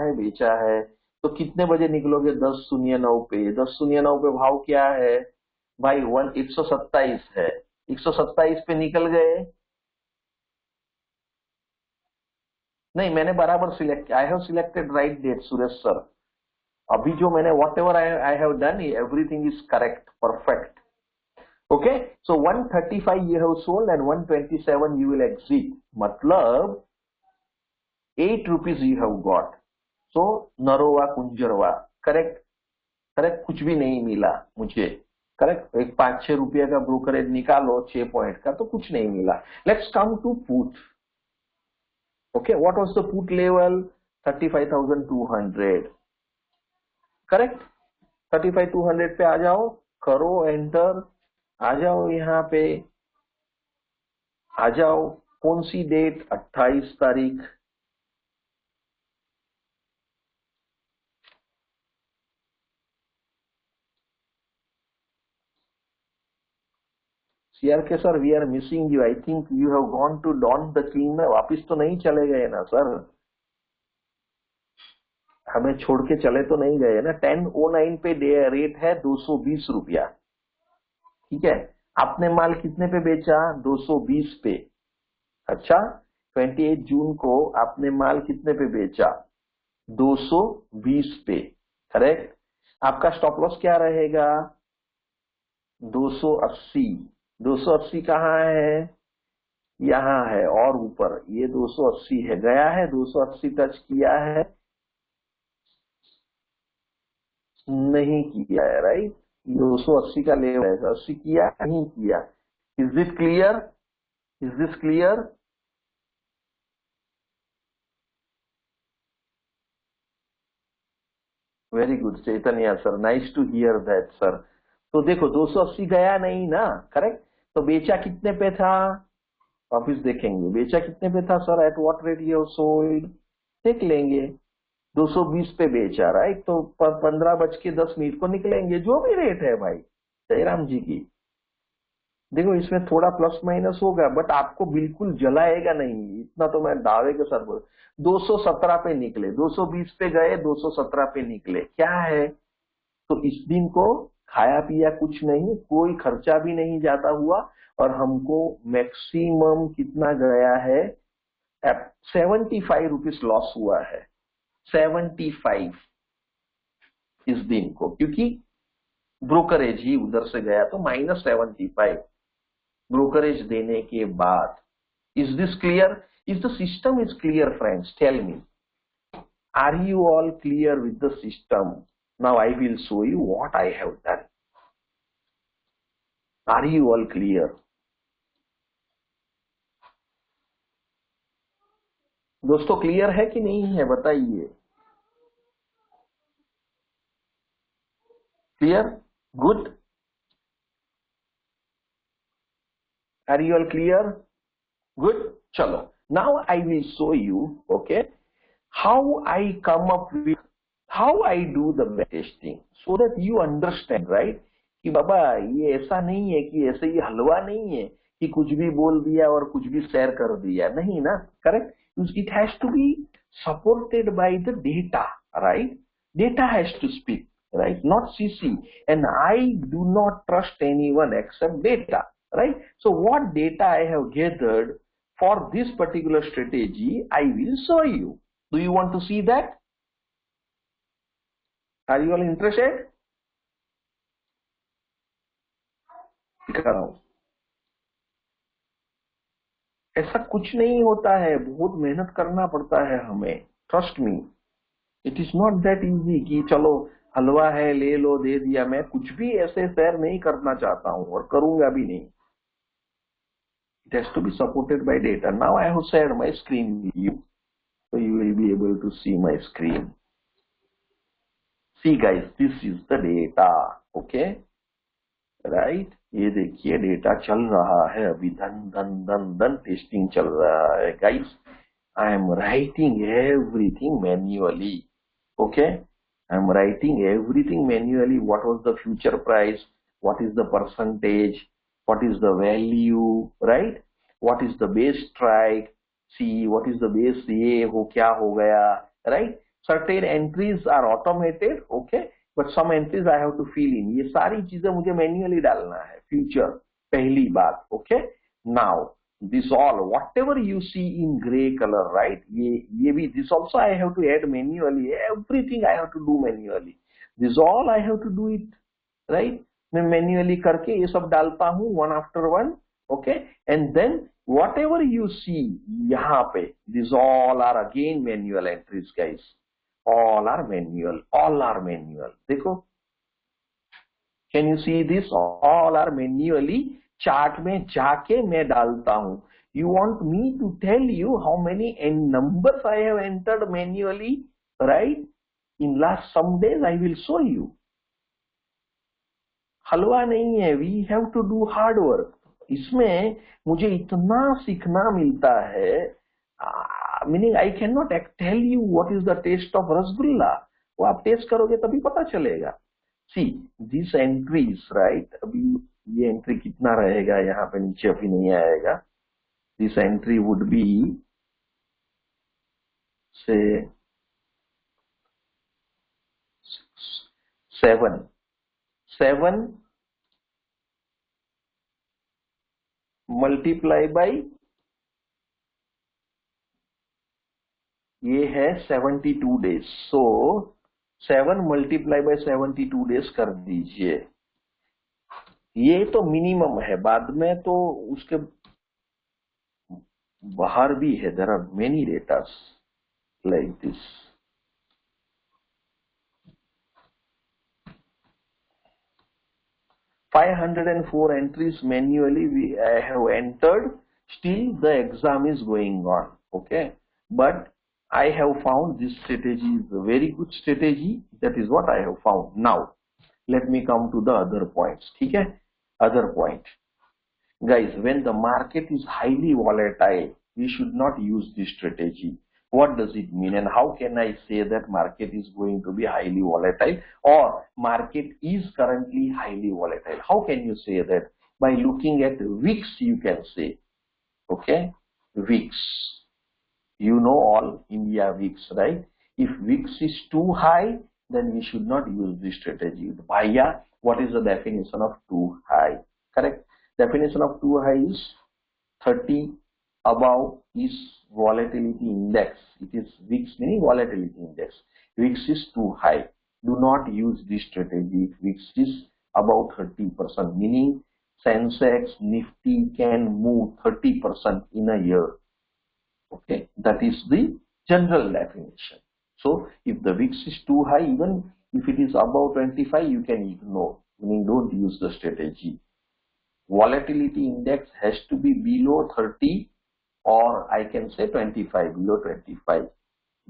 है. तो कितने बजे निकलोगे? 10:09 पे. 10:09 पे भाव क्या है भाई? 127 है. 127 पे निकल गए. नहीं, मैंने बराबर select, I have selected right date Suresh sir. अभी जो मैंने whatever I have done, everything is correct, perfect. Okay, so 135 you have sold and 127 you will exit. मतलब 8 rupees you have got. So नरोवा कुंजरवा. करेक्ट. करेक्ट, कुछ भी नहीं मिला मुझे. करेक्ट, एक 5-6 रुपये का ब्रोकरेज निकालो 6 पॉइंट का, तो कुछ नहीं मिला. Let's come to put. Okay, what was the put level? 35,200. Correct. 35,200 पे आ जाओ, करो एंटर. आ जाओ यहाँ पे, आ जाओ. कौन सी डेट? 28 तारीख. C R K sir, we are missing you. I think you have gone to Don the King में. वापिस तो नहीं चले गए ना सर? हमें छोड़ के चले तो नहीं गए ना? 10:09 पे रेट है 220 रुपया. ठीक है, आपने माल कितने पे बेचा? 220 पे. अच्छा, 28 जून को आपने माल कितने पे बेचा? 220 पे. करेक्ट. आपका स्टॉप लॉस क्या रहेगा? 280. 280 कहाँ है? यहाँ है और ऊपर. ये 280 है, गया है 280 टच किया है? नहीं किया है. राइट, 280 का लेवल है. 80 किया नहीं किया. Is this clear? Is this clear? Very good Chaitanya sir, nice to hear that sir. तो देखो 280 गया नहीं ना. करेक्ट. तो बेचा कितने पे था? वापिस देखेंगे बेचा कितने पे था sir. Eight what rate you sold? देख लेंगे. 220 पे बेचा. राइट, तो 15:10 को निकलेंगे, जो भी रेट है भाई जयराम जी की. देखो इसमें थोड़ा प्लस माइनस होगा, बट आपको बिल्कुल जलाएगा नहीं, इतना तो मैं दावे के साथ बोल. 217 पे निकले. 220 पे गए, 217 पे निकले. क्या है? तो इस दिन को खाया पिया कुछ नहीं, कोई खर्चा भी नहीं जाता हुआ, और हमको मैक्सिमम कितना गया है? 75 रुपीज लॉस हुआ है. 75 इस दिन को, क्योंकि ब्रोकरेज ही उधर से गया, तो -75 ब्रोकरेज देने के बाद. Is this clear? Is the system is clear friends? Tell me, are you all clear with the system? Now I will show you what I have done. Are you all clear? दोस्तों clear है कि नहीं है, बताइए. Clear? Good. Are you all clear? Good. चलो, now I will show you, okay, how I come up with, how I do the testing, so that you understand. Right, कि बाबा ये ऐसा नहीं है कि ऐसे ही हलवा नहीं है कि कुछ भी बोल दिया और कुछ भी शेयर कर दिया, नहीं ना. Correct. It has to be supported by the data. Right, data has to speak, right, not CC, and I do not trust anyone except data. Right, so what data I have gathered for this particular strategy I will show you. Do you want to see that? Are you all interested? दिखा रहा हूं. ऐसा कुछ नहीं होता है, बहुत मेहनत करना पड़ता है हमें. Trust me, it is not that easy कि चलो हलवा है ले लो दे दिया. मैं कुछ भी ऐसे शेयर नहीं करना चाहता हूं और करूंगा भी नहीं. It has to be supported by data. Now I have shared my screen with you, so you will be able to see my screen. See guys, this is the data. Okay, right. ये देखिए data चल रहा है अभी, धन धन धन धन टेस्टिंग चल रहा है guys. I am writing everything manually, okay. I am writing everything manually. What was the future price, what is the percentage, what is the value, right. What is the base strike, see what is the base, ये हो क्या हो गया, right. Certain entries are automated, okay, but some entries I have to fill in. ये सारी चीजें मुझे manually डालना है। फ्यूचर पहली बात, okay. Now this all whatever you see in grey colour, right, ये भी this also I have to add manually. Everything I have to do manually. This all I have to do it, right. मैं manually करके ये सब डालता हूं one after one, okay. And then whatever you see यहाँ पे, this all are again manual entries guys. all are manual, all are manual। देखो, can you see this, all are manually chart में जाके मैं डालता हूं। You want me to tell you how many numbers I have entered manually, right, in last some days I will show you. हलवा नहीं है, we have to do hard work. इसमें मुझे इतना सीखना मिलता है, meaning I can not tell you what is the taste of rasgulla. वो आप टेस्ट करोगे तभी पता चलेगा। सी दिस एंट्रीज, राइट, अभी ये एंट्री कितना रहेगा यहाँ पे, नीचे अभी नहीं आएगा। दिस एंट्री वुड बी से 7 मल्टीप्लाई बाई, ये है 72 days. So 7 multiply by 72 days कर दीजिए। ये तो मिनिमम है, बाद में तो उसके बाहर भी है। There are many datas like this. $504 entries manually I have entered. Still the exam is going on, okay, but I have found this strategy is a very good strategy. That is what I have found. Now let me come to the other points, ठीक है। Other point, guys, when the market is highly volatile, we should not use this strategy. What does it mean, and how can I say that market is going to be highly volatile, or market is currently highly volatile? How can you say that? By looking at VIX, you can say, okay, VIX. You know all India VIX, right? If VIX is too high, then we should not use this strategy. Bhaiya, what is the definition of too high? Correct. Definition of too high is 30 above is volatility index. It is VIX meaning volatility index. VIX is too high. Do not use this strategy. If VIX is about 30%, meaning Sensex, Nifty can move 30% in a year. Okay, that is the general definition. So if the VIX is too high, even if it is above 25, you can ignore, meaning don't use the strategy. Volatility index has to be below 30, or I can say 25, below 25.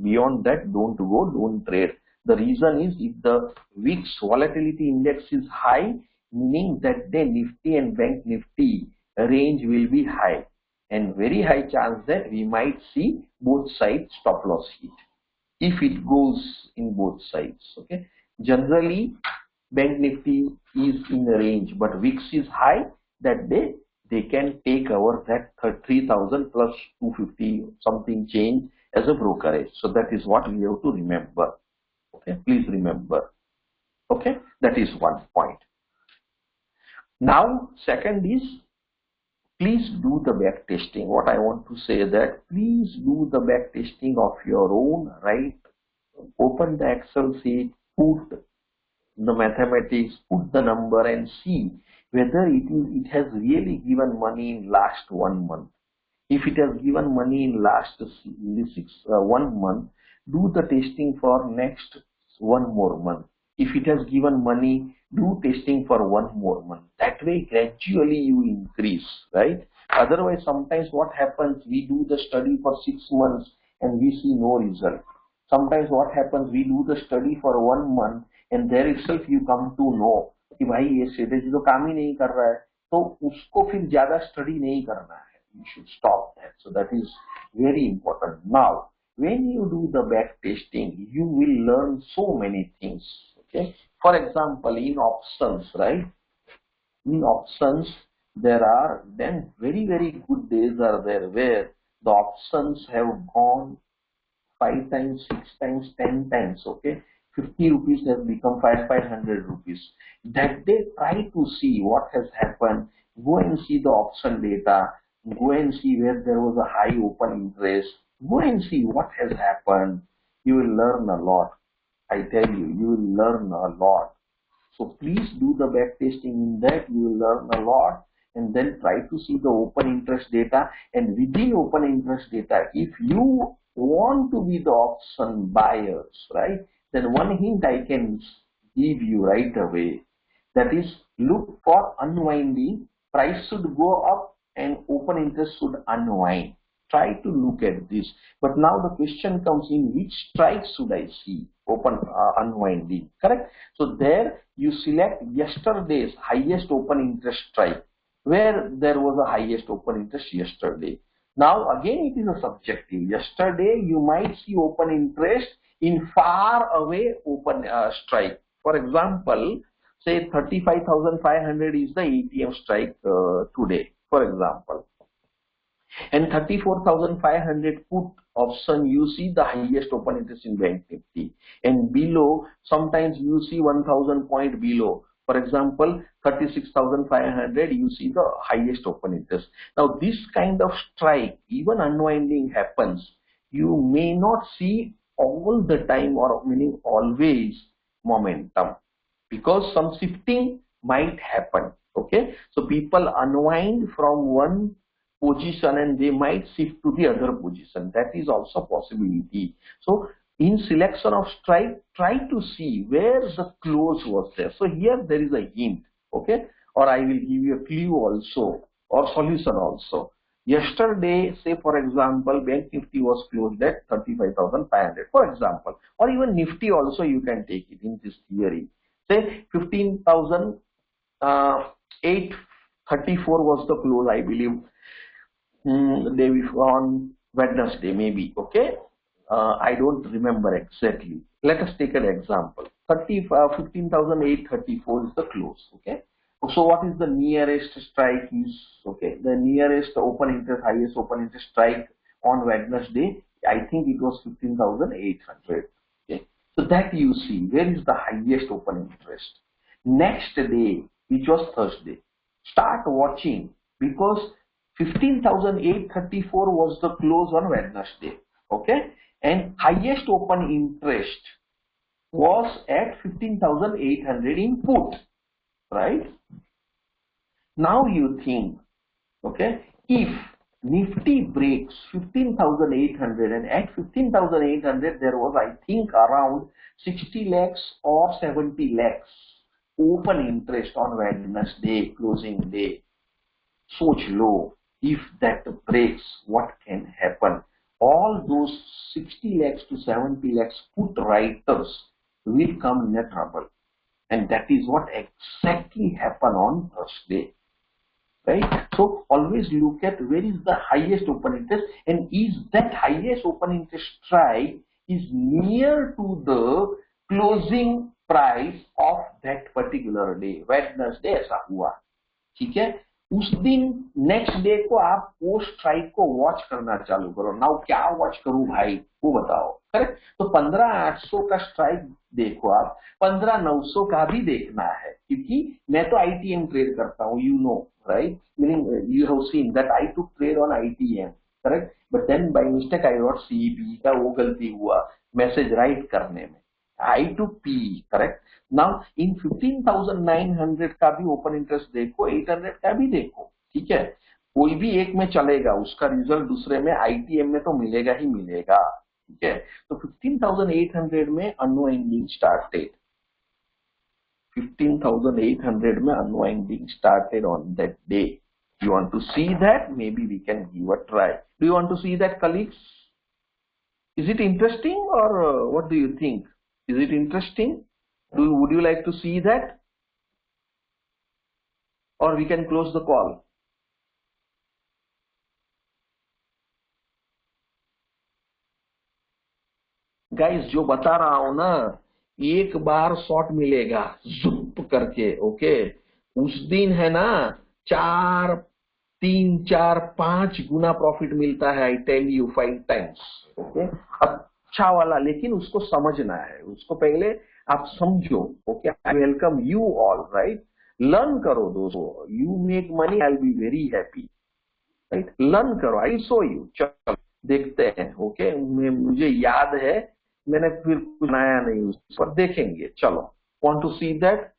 Beyond that, don't go, don't trade. The reason is, if the VIX volatility index is high, meaning that the Nifty and Bank Nifty range will be high, and very high chance that we might see both sides stop loss hit if it goes in both sides. Okay, generally Bank Nifty is in the range, but VIX is high, that they can take over that 3,000 plus 250 something change as a brokerage. So that is what we have to remember. Okay, please remember. Okay, that is one point. Now second is, please do the back testing. What I want to say that, please do the back testing of your own, right? Open the Excel sheet, put the mathematics, put the number, and see whether it has really given money in last 1 month. If it has given money in last 1 month, do the testing for next 1 more month. If it has given money, do testing for 1 more month. That way gradually you increase, right? Otherwise, sometimes what happens, we do the study for 6 months and we see no result. Sometimes what happens, we do the study for 1 month and there itself you come to know कि भाई ये strategy तो काम ही नहीं कर रहा है, तो उसको फिर ज्यादा स्टडी नहीं करना है. You should stop that. So that is very important. Now, when you do the back testing, you will learn so many things. Okay. For example, in options, right? In options, there are then very good days are there where the options have gone 5 times, 6 times, 10 times. Okay. 50 rupees has become 500 rupees. That they try to see what has happened. Go and see the option data. Go and see where there was a high open interest. Go and see what has happened. You will learn a lot. I tell you, you will learn a lot. So please do the back testing. In that you will learn a lot, and then try to see the open interest data. And within open interest data, if you want to be the option buyers, right, then one hint I can give you right away, that is, look for unwinding. Price should go up and open interest should unwind. Try to look at this. But now the question comes in, which strike should I see? Open unwinding, correct? So there you select yesterday's highest open interest strike, where there was a highest open interest yesterday. Now again it is a subjective. Yesterday you might see open interest in far away open strike. For example, say 35,500 is the ATM strike today, for example. And 34,500 put option, you see the highest open interest in Bank Nifty. And below, sometimes you see 1,000 point below. For example, 36,500, you see the highest open interest. Now, this kind of strike, even unwinding happens, you may not see all the time, or meaning always momentum, because some shifting might happen. Okay, so people unwind from one position and they might shift to the other position. That is also a possibility. So in selection of strike, try to see where the close was there. So here there is a hint, okay, or I will give you a clue also, or solution also. Yesterday, say for example, Bank Nifty was closed at 35,500, for example, or even Nifty also you can take it in this theory. Say 15,834 was the close, I believe, day before on Wednesday, maybe. Okay, I don't remember exactly. Let us take an example. 15,834 is the close. Okay, so what is the nearest strike is, okay, the nearest open interest, highest open interest strike on Wednesday, I think it was 15,800. Okay, so that you see where is the highest open interest. Next day, which was Thursday, start watching, because 15,834 was the close on Wednesday. Okay, and highest open interest was at 15,800 in put, right? Now you think, okay, if Nifty breaks 15,800, and at 15,800 there was, I think, around 60 lakhs or 70 lakhs open interest on Wednesday closing day, so low. If that breaks, what can happen? All those 60 lakhs to 70 lakhs put writers will come in a trouble. And that is what exactly happened on Thursday. Right? So always look at where is the highest open interest, and is that highest open interest strike is near to the closing price of that particular day. Wednesday ऐसा हुआ, ठीक है? उस दिन next day को आप वो strike को वॉच करना चालू करो. नाउ क्या वॉच करूं भाई, वो बताओ. करेक्ट. तो 15,800 का स्ट्राइक देखो, आप 15,900 का भी देखना है, क्योंकि मैं तो आईटीएम ट्रेड करता हूं, you know, right? Meaning you have seen that I took trade on ITM, correct. But then by mistake I got CEP का, वो गलती हुआ मैसेज राइट करने में. I to P, correct. Now in 15,900 का भी ओपन इंटरेस्ट देखो, 800 का भी देखो, ठीक है. कोई भी एक में चलेगा, उसका रिजल्ट दूसरे में, आईटीएम में तो मिलेगा ही मिलेगा, ठीक है. तो 15,800 में अनवाइंडिंग स्टार्टेड, 15,800 में unwinding started on that day. You want to see that? Maybe we can give a try. Do you want to see that, colleagues? Is it interesting, or what do you think? Is it interesting? Would you like to see that? or we can close the call. Guys जो बता रहा हूं ना, एक बार shot मिलेगा जुप करके, okay, उस दिन है ना 4, 3, 4, 5 गुना प्रॉफिट मिलता है। I tell you 5 times, okay, अच्छा वाला। लेकिन उसको समझना है, उसको पहले आप समझो, okay. I welcome you all, right. Learn करो दोस्तों, you make money, I will be very happy, right. Learn करो, आई शो यू। चलो देखते हैं, ओके। मुझे याद है, मैंने फिर कुछ बनाया नहीं उस पर, देखेंगे। चलो, वांट टू सी दैट।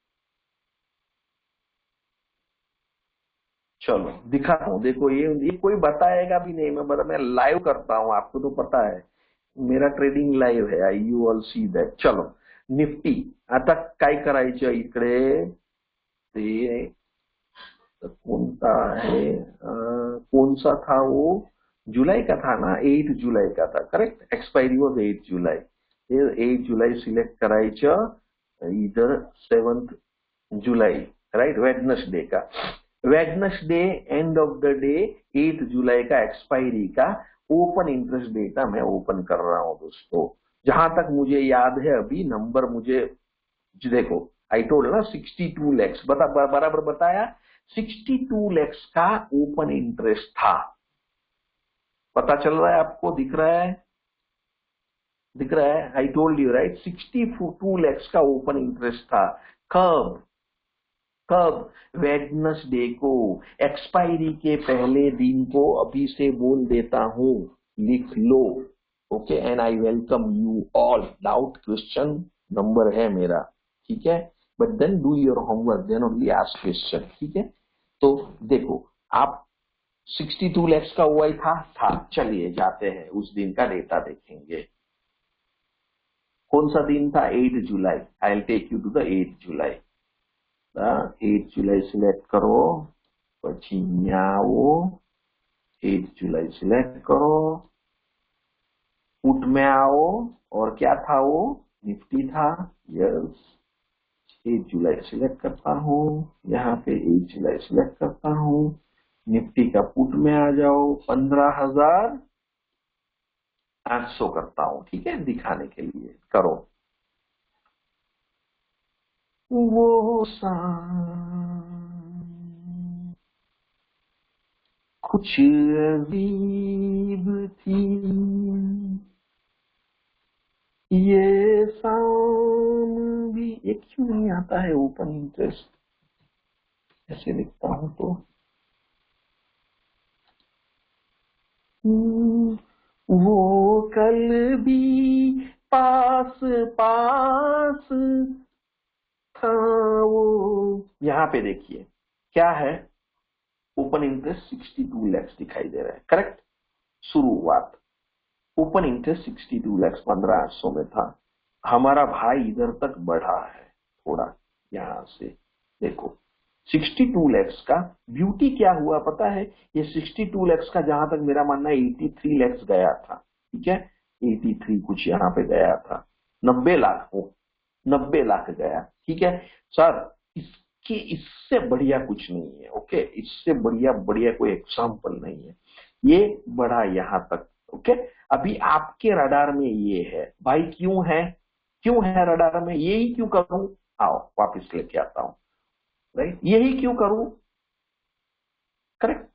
चलो दिखाता हूँ, देखो ये कोई बताएगा भी नहीं। मैं लाइव करता हूँ, आपको तो पता है मेरा ट्रेडिंग लाईव्ह है। आई यू ऑल सी दैट। चलो निफ्टी आता काय करायचं इकडे, ते कोणता है, कौन सा था वो, जुलाई का था ना, 8 जुलाई का था, करेक्ट। Expiry was 8 July. 8 जुलाई सिलेक्ट करायचं, इधर 7 जुलाई, राइट, वेडनेसडे का। Wednesday end of the day 8 जुलाई का एक्सपायरी का ओपन इंटरेस्ट डेटा मैं ओपन कर रहा हूं दोस्तों। जहां तक मुझे याद है अभी नंबर मुझे, देखो आई टोल्ड ना 62 लैक्स बराबर बताया। 62 लैक्स का ओपन इंटरेस्ट था। पता चल रहा है आपको, दिख रहा है, दिख रहा है। आई टोल्ड यू राइट, 62 लैक्स का ओपन इंटरेस्ट था। कब कब वेडनेसडे को, एक्सपायरी के पहले दिन को। अभी से बोल देता हूं, लिख लो, okay. And I welcome you all. Doubt question number है मेरा, ठीक है। But then do your homework, then only ask question, ठीक है। तो देखो आप 62 लैक्स का हुआ ही था। चलिए जाते हैं, उस दिन का डेटा देखेंगे। कौन सा दिन था? 8 जुलाई। I will take you to the 8 July. 8 जुलाई सिलेक्ट करो, પછી અહીંયા આવો, 8 जुलाई सिलेक्ट करो, पुट में आओ, और क्या था वो, निफ्टी था, यस। 8 जुलाई सिलेक्ट करता हूँ, यहाँ पे 8 जुलाई सिलेक्ट करता हूँ, निफ्टी का पुट में आ जाओ, 15,800 करता हूँ, ठीक है, दिखाने के लिए करो। वो कुछ अजीब थी ये शाम भी। ये क्यों नहीं आता है ओपन इंटरेस्ट? ऐसे लिखता हूं तो वो कल भी पास पास था वो। यहाँ पे देखिए क्या है, ओपन इंटरेस्ट 62 लैक्स दिखाई दे रहा है, करेक्ट। शुरुआत ओपन इंटरेस्ट 62 लैक्स 15,800 में था। हमारा भाई इधर तक बढ़ा है थोड़ा, यहां से देखो 62 लैक्स का। ब्यूटी क्या हुआ पता है, ये 62 लैक्स का जहां तक मेरा मानना है 83 लैक्स गया था, ठीक है। 83 कुछ यहाँ पे गया था, 90 लाख हो, 90 लाख गया, ठीक है सर। इसके इससे बढ़िया कुछ नहीं है, ओके। इससे बढ़िया बढ़िया कोई एग्जाम्पल नहीं है। ये बढ़ा यहाँ तक, ओके। अभी आपके रडार में ये है भाई, क्यों है रडार में, यही क्यों करूं, आओ वापिस लेके आता हूं, राइट। यही क्यों करूं, करेक्ट।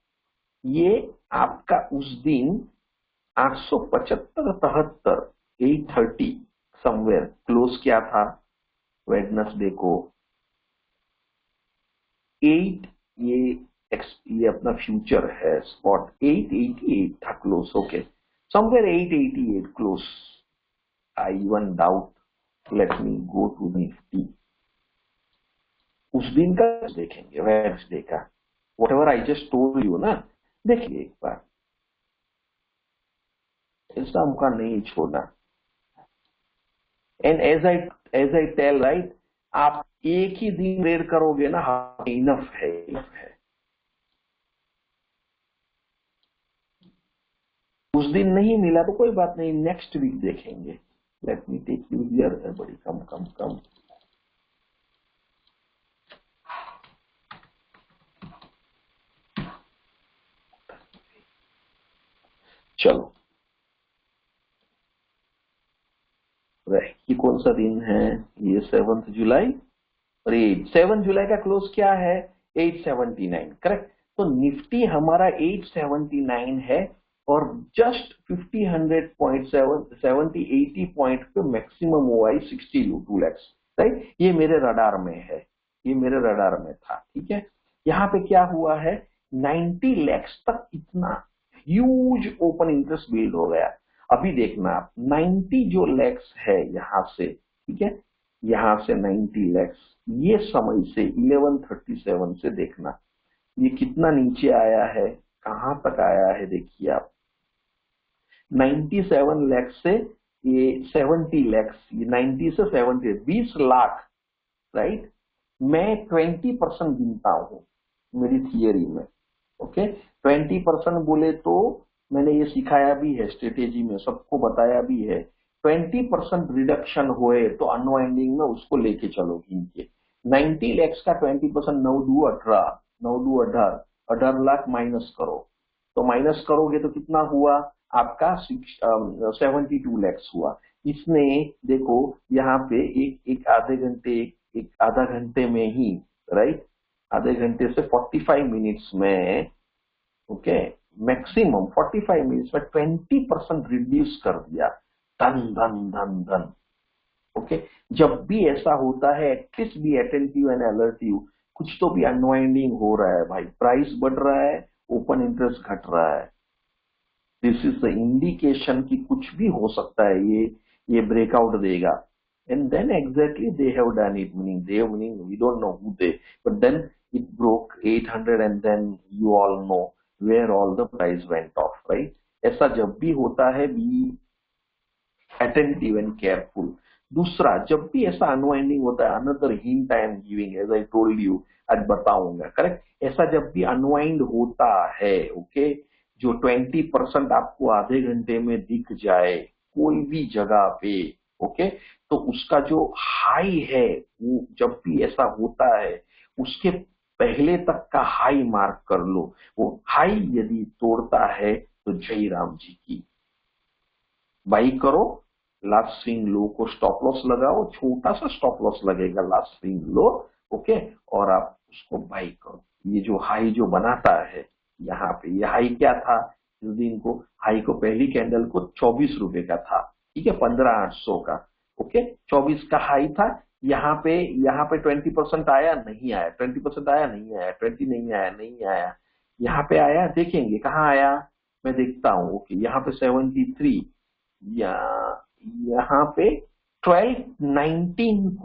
ये आपका उस दिन 875 73 830 समवेयर क्लोज किया था वेडनेसडे को। 8 ये अपना फ्यूचर है, स्पॉट 888 था close, okay. Somewhere 888 close. I one doubt, let me go to Nifty. उस दिन का देखेंगे, वेडनेसडे का, whatever I just told you ना, देखिए एक बार। ऐसा मौका नहीं छोड़ना। And as I tell right, आप एक ही दिन ट्रेड करोगे ना, इनफ है, इनफ है। उस दिन नहीं मिला तो कोई बात नहीं, नेक्स्ट वीक देखेंगे। Let me take you here, बड़ी कम कम कम। चलो, ये कौन सा दिन है? ये 7 जुलाई। और ये 7 जुलाई का क्लोज क्या है? 879, करेक्ट। तो निफ्टी हमारा 879 है और जस्ट 50 100 पॉइंट 70 80 पॉइंट पे मैक्सिमम हुआ है 62 लैक्स, राइट। ये मेरे रडार में है, ये मेरे रडार में था, ठीक है। यहाँ पे क्या हुआ है, 90 लैक्स तक इतना ह्यूज ओपन इंटरेस्ट बिल्ड हो गया। अभी देखना आप, 90 जो लैक्स है यहाँ से, ठीक है, यहाँ से 90 लैक्स, ये समय से 1137 से देखना ये कितना नीचे आया है, कहां तक आया है, देखिए आप। 97 लैक्स से ये 70 लैक्स, ये 90 से 70, 20 लाख, राइट। मैं 20% गिनता हूं मेरी थियरी में, ओके। 20% बोले तो मैंने ये सिखाया भी है स्ट्रेटेजी में, सबको बताया भी है। 20% रिडक्शन हुए तो अनवाइंडिंग में उसको लेके चलो गिन के। 90 लैक्स का 20%, 9 दू 18, 9 दू 18, 18 लाख माइनस करो। तो माइनस करोगे तो कितना हुआ आपका? 72 लैक्स हुआ। इसने देखो यहाँ पे एक आधे घंटे, एक आधा घंटे में ही, राइट, आधे घंटे से 45 मिनट्स में, ओके, मैक्सिमम 45 मिनट्स में 20% रिड्यूस कर दिया, धन धन धन धन, ओके। जब भी ऐसा होता है एटलीस्ट बी अटेंटिव एंड अलर्टिव, कुछ तो भी अनवाइंडिंग हो रहा है भाई, प्राइस बढ़ रहा है, ओपन इंटरेस्ट घट रहा है। दिस इज द इंडिकेशन कि कुछ भी हो सकता है, ये ब्रेकआउट देगा। And then exactly they have done it, meaning we don't know who they, but then it broke 800 and then you all know where all the price went off, right? ऐसा जब भी होता है be attentive and careful. दूसरा, जब भी ऐसा unwinding होता है, another hint I am giving as I told you, आज बताऊंगा, करेक्ट। ऐसा जब भी अनवाइंड होता है, ओके, जो 20% आपको आधे घंटे में दिख जाए कोई भी जगह पे, ओके, तो उसका जो हाई है, वो जब भी ऐसा होता है उसके पहले तक का हाई मार्क कर लो। वो हाई यदि तोड़ता है तो जय राम जी की, बाई करो। लास्ट स्विंग लो को स्टॉप लॉस लगाओ, छोटा सा स्टॉप लॉस लगेगा लास्ट स्विंग लो, ओके, और आप उसको बाई करो। ये जो हाई जो बनाता है यहाँ पे, ये हाई क्या था इस दिन को? हाई को पहली कैंडल को 24 रुपए का था, ठीक है, 15,800 का, ओके, 24 का हाई था। यहाँ पे 20% आया नहीं आया, 20% आया नहीं आया, 20 नहीं आया नहीं आया, यहाँ पे आया, देखेंगे कहाँ आया, मैं देखता हूँ, ओके, यहाँ पे 73, या यहाँ पे 1219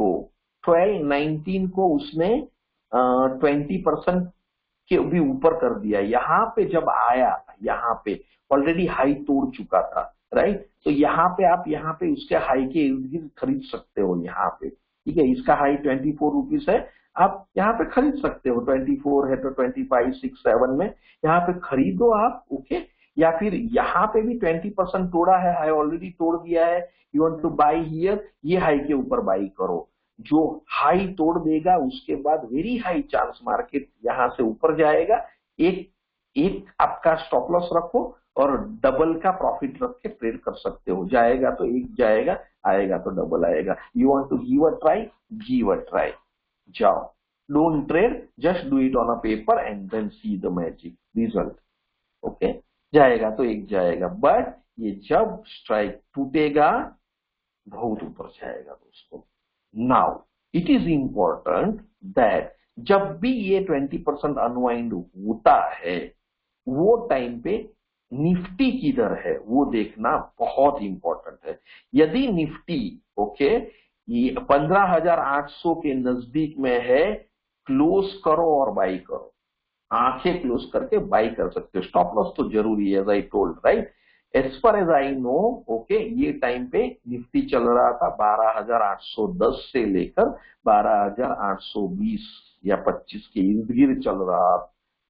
को उसने 20% के भी ऊपर कर दिया। यहाँ पे जब आया, यहाँ पे ऑलरेडी हाई तोड़ चुका था, राइट। तो यहाँ पे आप यहाँ पे उसके हाई के इर्द गिर्द खरीद सकते हो यहाँ पे, ठीक है। इसका हाई 24 रुपीज है, आप यहाँ पे खरीद सकते हो। 24 है तो 25 6 7 में यहाँ पे खरीदो आप, ओके। या फिर यहाँ पे भी 20% तोड़ा है, हाई ऑलरेडी तोड़ दिया है, you want two by here, ये हाई के ऊपर बाई करो। जो हाई तोड़ देगा उसके बाद वेरी हाई चांस मार्केट यहाँ से ऊपर जाएगा। एक एक आपका स्टॉप लॉस रखो और डबल का प्रॉफिट रख के ट्रेड कर सकते हो। जाएगा तो एक जाएगा, आएगा तो डबल आएगा। You want to give a try, give a try, जाओ। Don't trade, just do it on a paper and then see the magic result, okay. जाएगा तो एक जाएगा, बट ये जब स्ट्राइक टूटेगा बहुत ऊपर जाएगा दोस्तों। Now it is important that जब भी ये 20% अनवाइंड होता है वो टाइम पे निफ्टी किधर है वो देखना बहुत इंपॉर्टेंट है। यदि निफ्टी, ओके, ये 15,800 के नजदीक में है, क्लोज करो और बाई करो, आंखें क्लोज करके बाई कर सकते हो। स्टॉप लॉस तो जरूरी है, as I told, right. As far as I know, okay, ये टाइम पे निफ्टी चल रहा था 12,810 से लेकर 12,820 या 25 के इर्द गिर्द चल रहा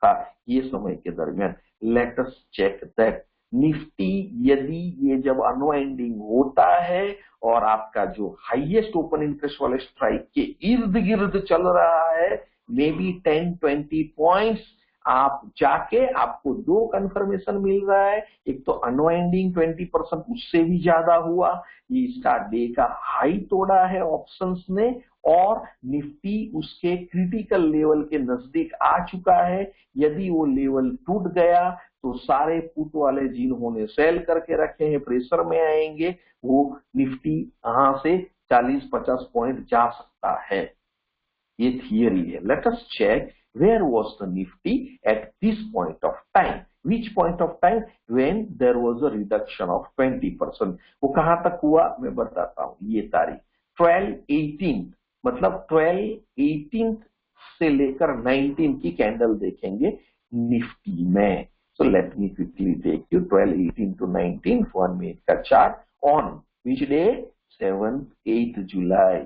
था ये समय के दरमियान। Let us check that Nifty, यदि ये जब अनवाइंडिंग होता है और आपका जो हाईएस्ट ओपन इंटरेस्ट वाले स्ट्राइक के इर्द गिर्द चल रहा है, मे बी 10-20 पॉइंट्स आप जाके आपको दो कंफर्मेशन मिल रहा है, एक तो अनवाइंडिंग 20% उससे भी ज्यादा हुआ, ये इसका डे का हाई तोड़ा है ऑप्शंस ने, और निफ्टी उसके क्रिटिकल लेवल के नजदीक आ चुका है। यदि वो लेवल टूट गया तो सारे पुट वाले जिन्होंने सेल करके रखे हैं प्रेशर में आएंगे, वो निफ्टी यहां से 40-50 पॉइंट जा सकता है। ये थियरी है। Let us check where was the nifty at this point of time, which point of time, when there was a reduction of 20%। वो कहां तक हुआ मैं बताता हूं। ये तारीख 12-18, मतलब 12-18 से लेकर 19 की कैंडल देखेंगे निफ्टी में। so let me quickly take you 12-18 to 19 1 minute का chart on which day 7th-8th जुलाई।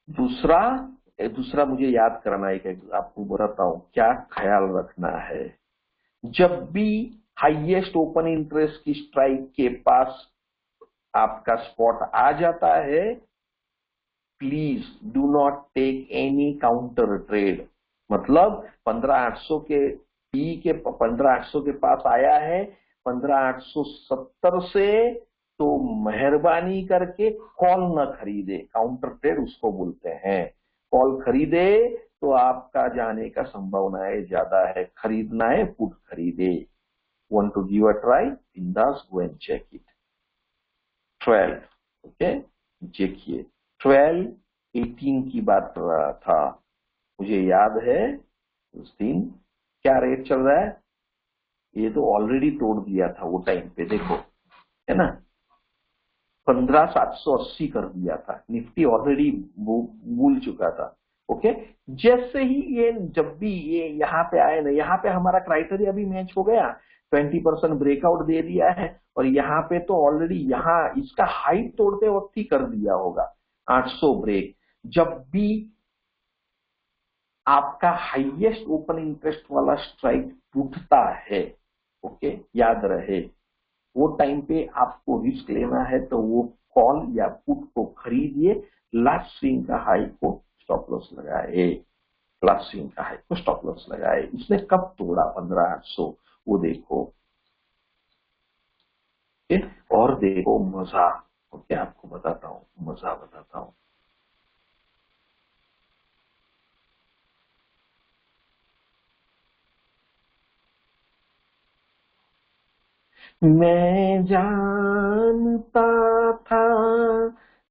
दूसरा मुझे याद करना है कि आपको बताता हूं क्या ख्याल रखना है। जब भी हाईएस्ट ओपन इंटरेस्ट की स्ट्राइक के पास आपका स्पॉट आ जाता है, please do not take any counter trade. मतलब 15,800 के पी के 15,800 के पास आया है 15,870 से, तो मेहरबानी करके कॉल न खरीदे। काउंटर ट्रेड उसको बोलते हैं। कॉल खरीदे तो आपका जाने का संभावनाएं ज्यादा है। खरीदना है पुट खरीदे। Want to give a try, बिंदास go and check it. 12 okay, देखिए 12-18 की बात कर रहा था। मुझे याद है उस दिन क्या रेट चल रहा है। ये तो ऑलरेडी तोड़ दिया था वो टाइम पे, देखो है ना, 15,780 कर दिया था। निफ्टी ऑलरेडी भूल चुका था। ओके, जैसे ही ये जब भी ये यहाँ पे आए ना, यहाँ पे हमारा क्राइटेरिया भी मैच हो गया, 20% ब्रेकआउट दे दिया है, और यहाँ पे तो ऑलरेडी यहाँ इसका हाइट तोड़ते वक्त ही कर दिया होगा 800 ब्रेक। जब भी आपका हाईएस्ट ओपन इंटरेस्ट वाला स्ट्राइक टूटता है, ओके, याद रहे वो टाइम पे आपको रिस्क लेना है, तो वो कॉल या पुट को खरीदिए। लास्ट स्विंग का हाई को स्टॉप लॉस लगाए। लास्ट स्विंग का हाई को स्टॉप लॉस लगाए। उसने कब तोड़ा 15,800, वो देखो। और देखो मजा, ओके, आपको बताता हूँ, मजा बताता हूँ। मैं जानता था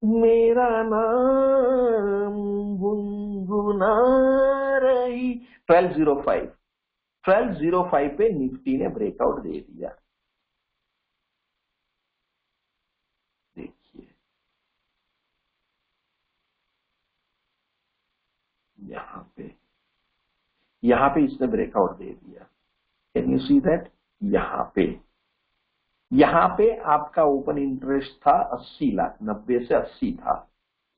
मेरा नाम गुनगुना रही। 1205 1205 पे निफ्टी ने ब्रेकआउट दे दिया। देखिए यहाँ पे इसने ब्रेकआउट दे दिया। Can you see that? यहाँ पे आपका ओपन इंटरेस्ट था 80 लाख, 90 से 80 था,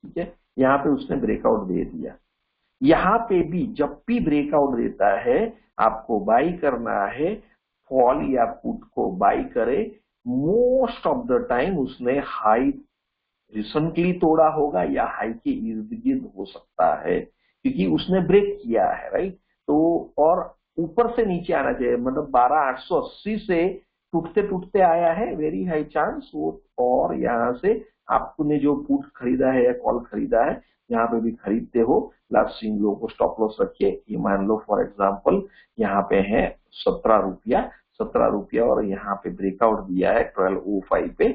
ठीक है। यहाँ पे उसने ब्रेकआउट दे दिया। यहाँ पे भी जब भी ब्रेकआउट देता है आपको बाई करना है। कॉल या पुट को बाई करे। मोस्ट ऑफ द टाइम उसने हाई रिसेंटली तोड़ा होगा या हाई के इर्द गिर्द हो सकता है, क्योंकि उसने ब्रेक किया है, राइट। तो और ऊपर से नीचे आना चाहिए, मतलब 12,880 से टूटते टूटते आया है, वेरी हाई चांस वो। और यहाँ से आपने जो पुट खरीदा है या कॉल खरीदा है, यहाँ पे भी खरीदते हो, लास्ट स्विंग लो को स्टॉप लॉस रखिए। ये मान लो फॉर एग्जांपल यहाँ पे है 17 रुपया और यहाँ पे ब्रेकआउट दिया है 1205 पे,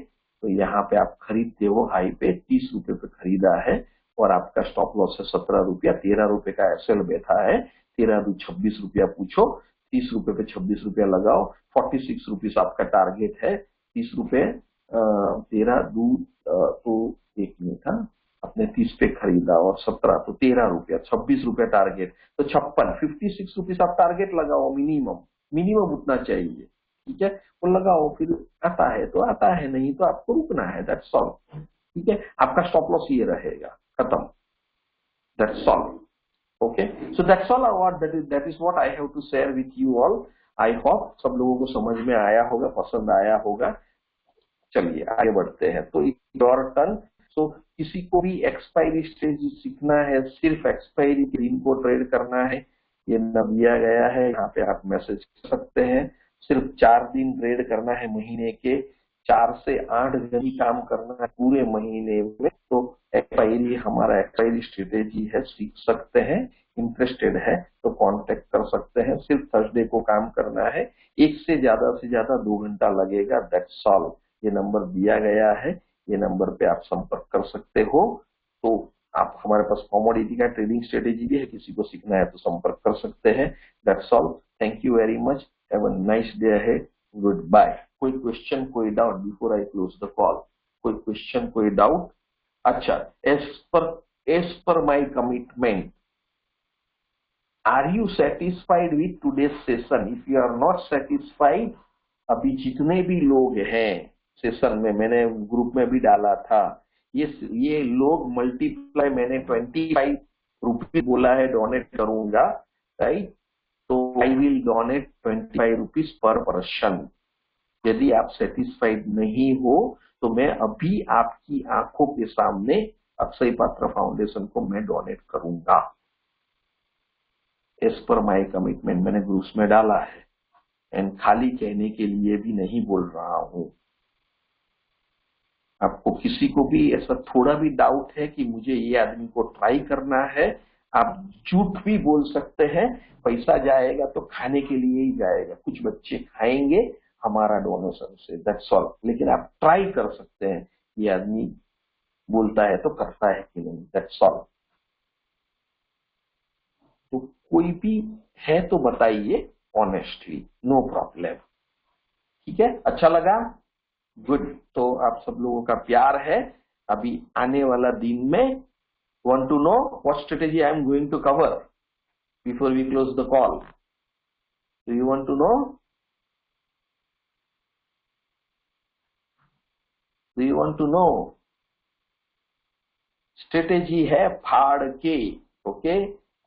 तो यहाँ पे आप खरीदते हो हाई पे 30 रुपए पे खरीदा है, और आपका स्टॉप लॉस है 17 रुपया। 13 रुपए का एसएल बैठा है, 13×26 रुपया पूछो, 30 रुपए पे 26 रुपया लगाओ, 46 रुपीज आपका टारगेट है। 30 रुपए 13 तो 1 मिनट था, अपने 30 पे खरीदा और 17 तो 13 रुपया, 26 रुपया टारगेट, तो 56 रुपीज आप टारगेट लगाओ। मिनिमम उतना चाहिए, ठीक है। वो लगाओ, फिर आता है तो आता है, नहीं तो आपको रुकना है, दैट्स ऑल, ठीक है। आपका स्टॉप लॉस ये रहेगा, खत्म, that's all. Okay, so that's all about that is what I have to share with you all. I hope सब लोगों को समझ में आया होगा, पसंद आया होगा। चलिए आगे बढ़ते हैं। तो योर टर्न। सो किसी को भी एक्सपायरी स्ट्रेटेजी सीखना है, सिर्फ एक्सपायरी के दिन को ट्रेड करना है, ये नंबर दिया गया है, यहाँ पे आप मैसेज कर सकते हैं। सिर्फ 4 दिन ट्रेड करना है महीने के, 4 से 8 दिन ही काम करना है पूरे महीने में। तो एक्सपायरी हमारा एक्सपायरी स्ट्रेटेजी है, सीख सकते हैं। इंटरेस्टेड है तो कांटेक्ट कर सकते हैं। सिर्फ थर्सडे को काम करना है, एक से ज्यादा 2 घंटा लगेगा, दैट्स ऑल। ये नंबर दिया गया है, ये नंबर पे आप संपर्क कर सकते हो। तो आप हमारे पास कमोडिटी का ट्रेडिंग स्ट्रेटेजी भी है, किसी को सीखना है तो संपर्क कर सकते हैं। That's all, thank you very much, have a nice day ahead, good bye. कोई क्वेश्चन, कोई doubt before I close the call? कोई क्वेश्चन, कोई डाउट? अच्छा, as per my commitment, are you satisfied with today's session? If you are not satisfied, अभी जितने भी लोग हैं सेशन में, मैंने ग्रुप में भी डाला था, ये लोग मल्टीप्लाई, मैंने 25 रुपीज बोला है डोनेट करूंगा, राइट? तो I will donate 25 rupees per person. यदि आप सेटिस्फाइड नहीं हो तो मैं अभी आपकी आंखों के सामने अक्षय पात्र फाउंडेशन को मैं डोनेट करूंगा। एज पर माई कमिटमेंट मैंने ग्रुप्स में डाला है, एंड खाली कहने के लिए भी नहीं बोल रहा हूं। आपको किसी को भी ऐसा थोड़ा भी डाउट है कि मुझे ये आदमी को ट्राई करना है, आप झूठ भी बोल सकते हैं। पैसा जाएगा तो खाने के लिए ही जाएगा, कुछ बच्चे खाएंगे हमारा डोनेशन से, दैट्स ऑल। लेकिन आप ट्राई कर सकते हैं, ये आदमी बोलता है तो करता है कि नहीं, दैट्स ऑल। तो कोई भी है तो बताइए ऑनेस्टली, नो प्रॉब्लम। ठीक है, अच्छा लगा? गुड। तो आप सब लोगों का प्यार है। अभी आने वाला दिन में want to know what strategy I am going to cover before we close the call? Do you want to know? Do you want to know? Strategy है फाड़ के, ओके,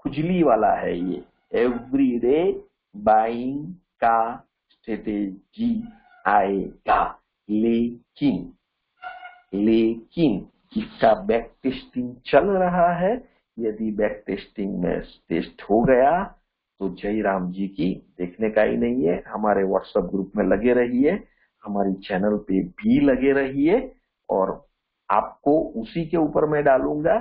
खुजली वाला है ये, एवरीडे बाइंग का स्ट्रेटेजी आएगा। लेकिन इसका बैक टेस्टिंग चल रहा है। यदि बैक टेस्टिंग में टेस्ट हो गया तो जय राम जी की, देखने का ही नहीं है। हमारे व्हाट्सएप ग्रुप में लगे रहिए, हमारी चैनल पे भी लगे रहिए, और आपको उसी के ऊपर मैं डालूंगा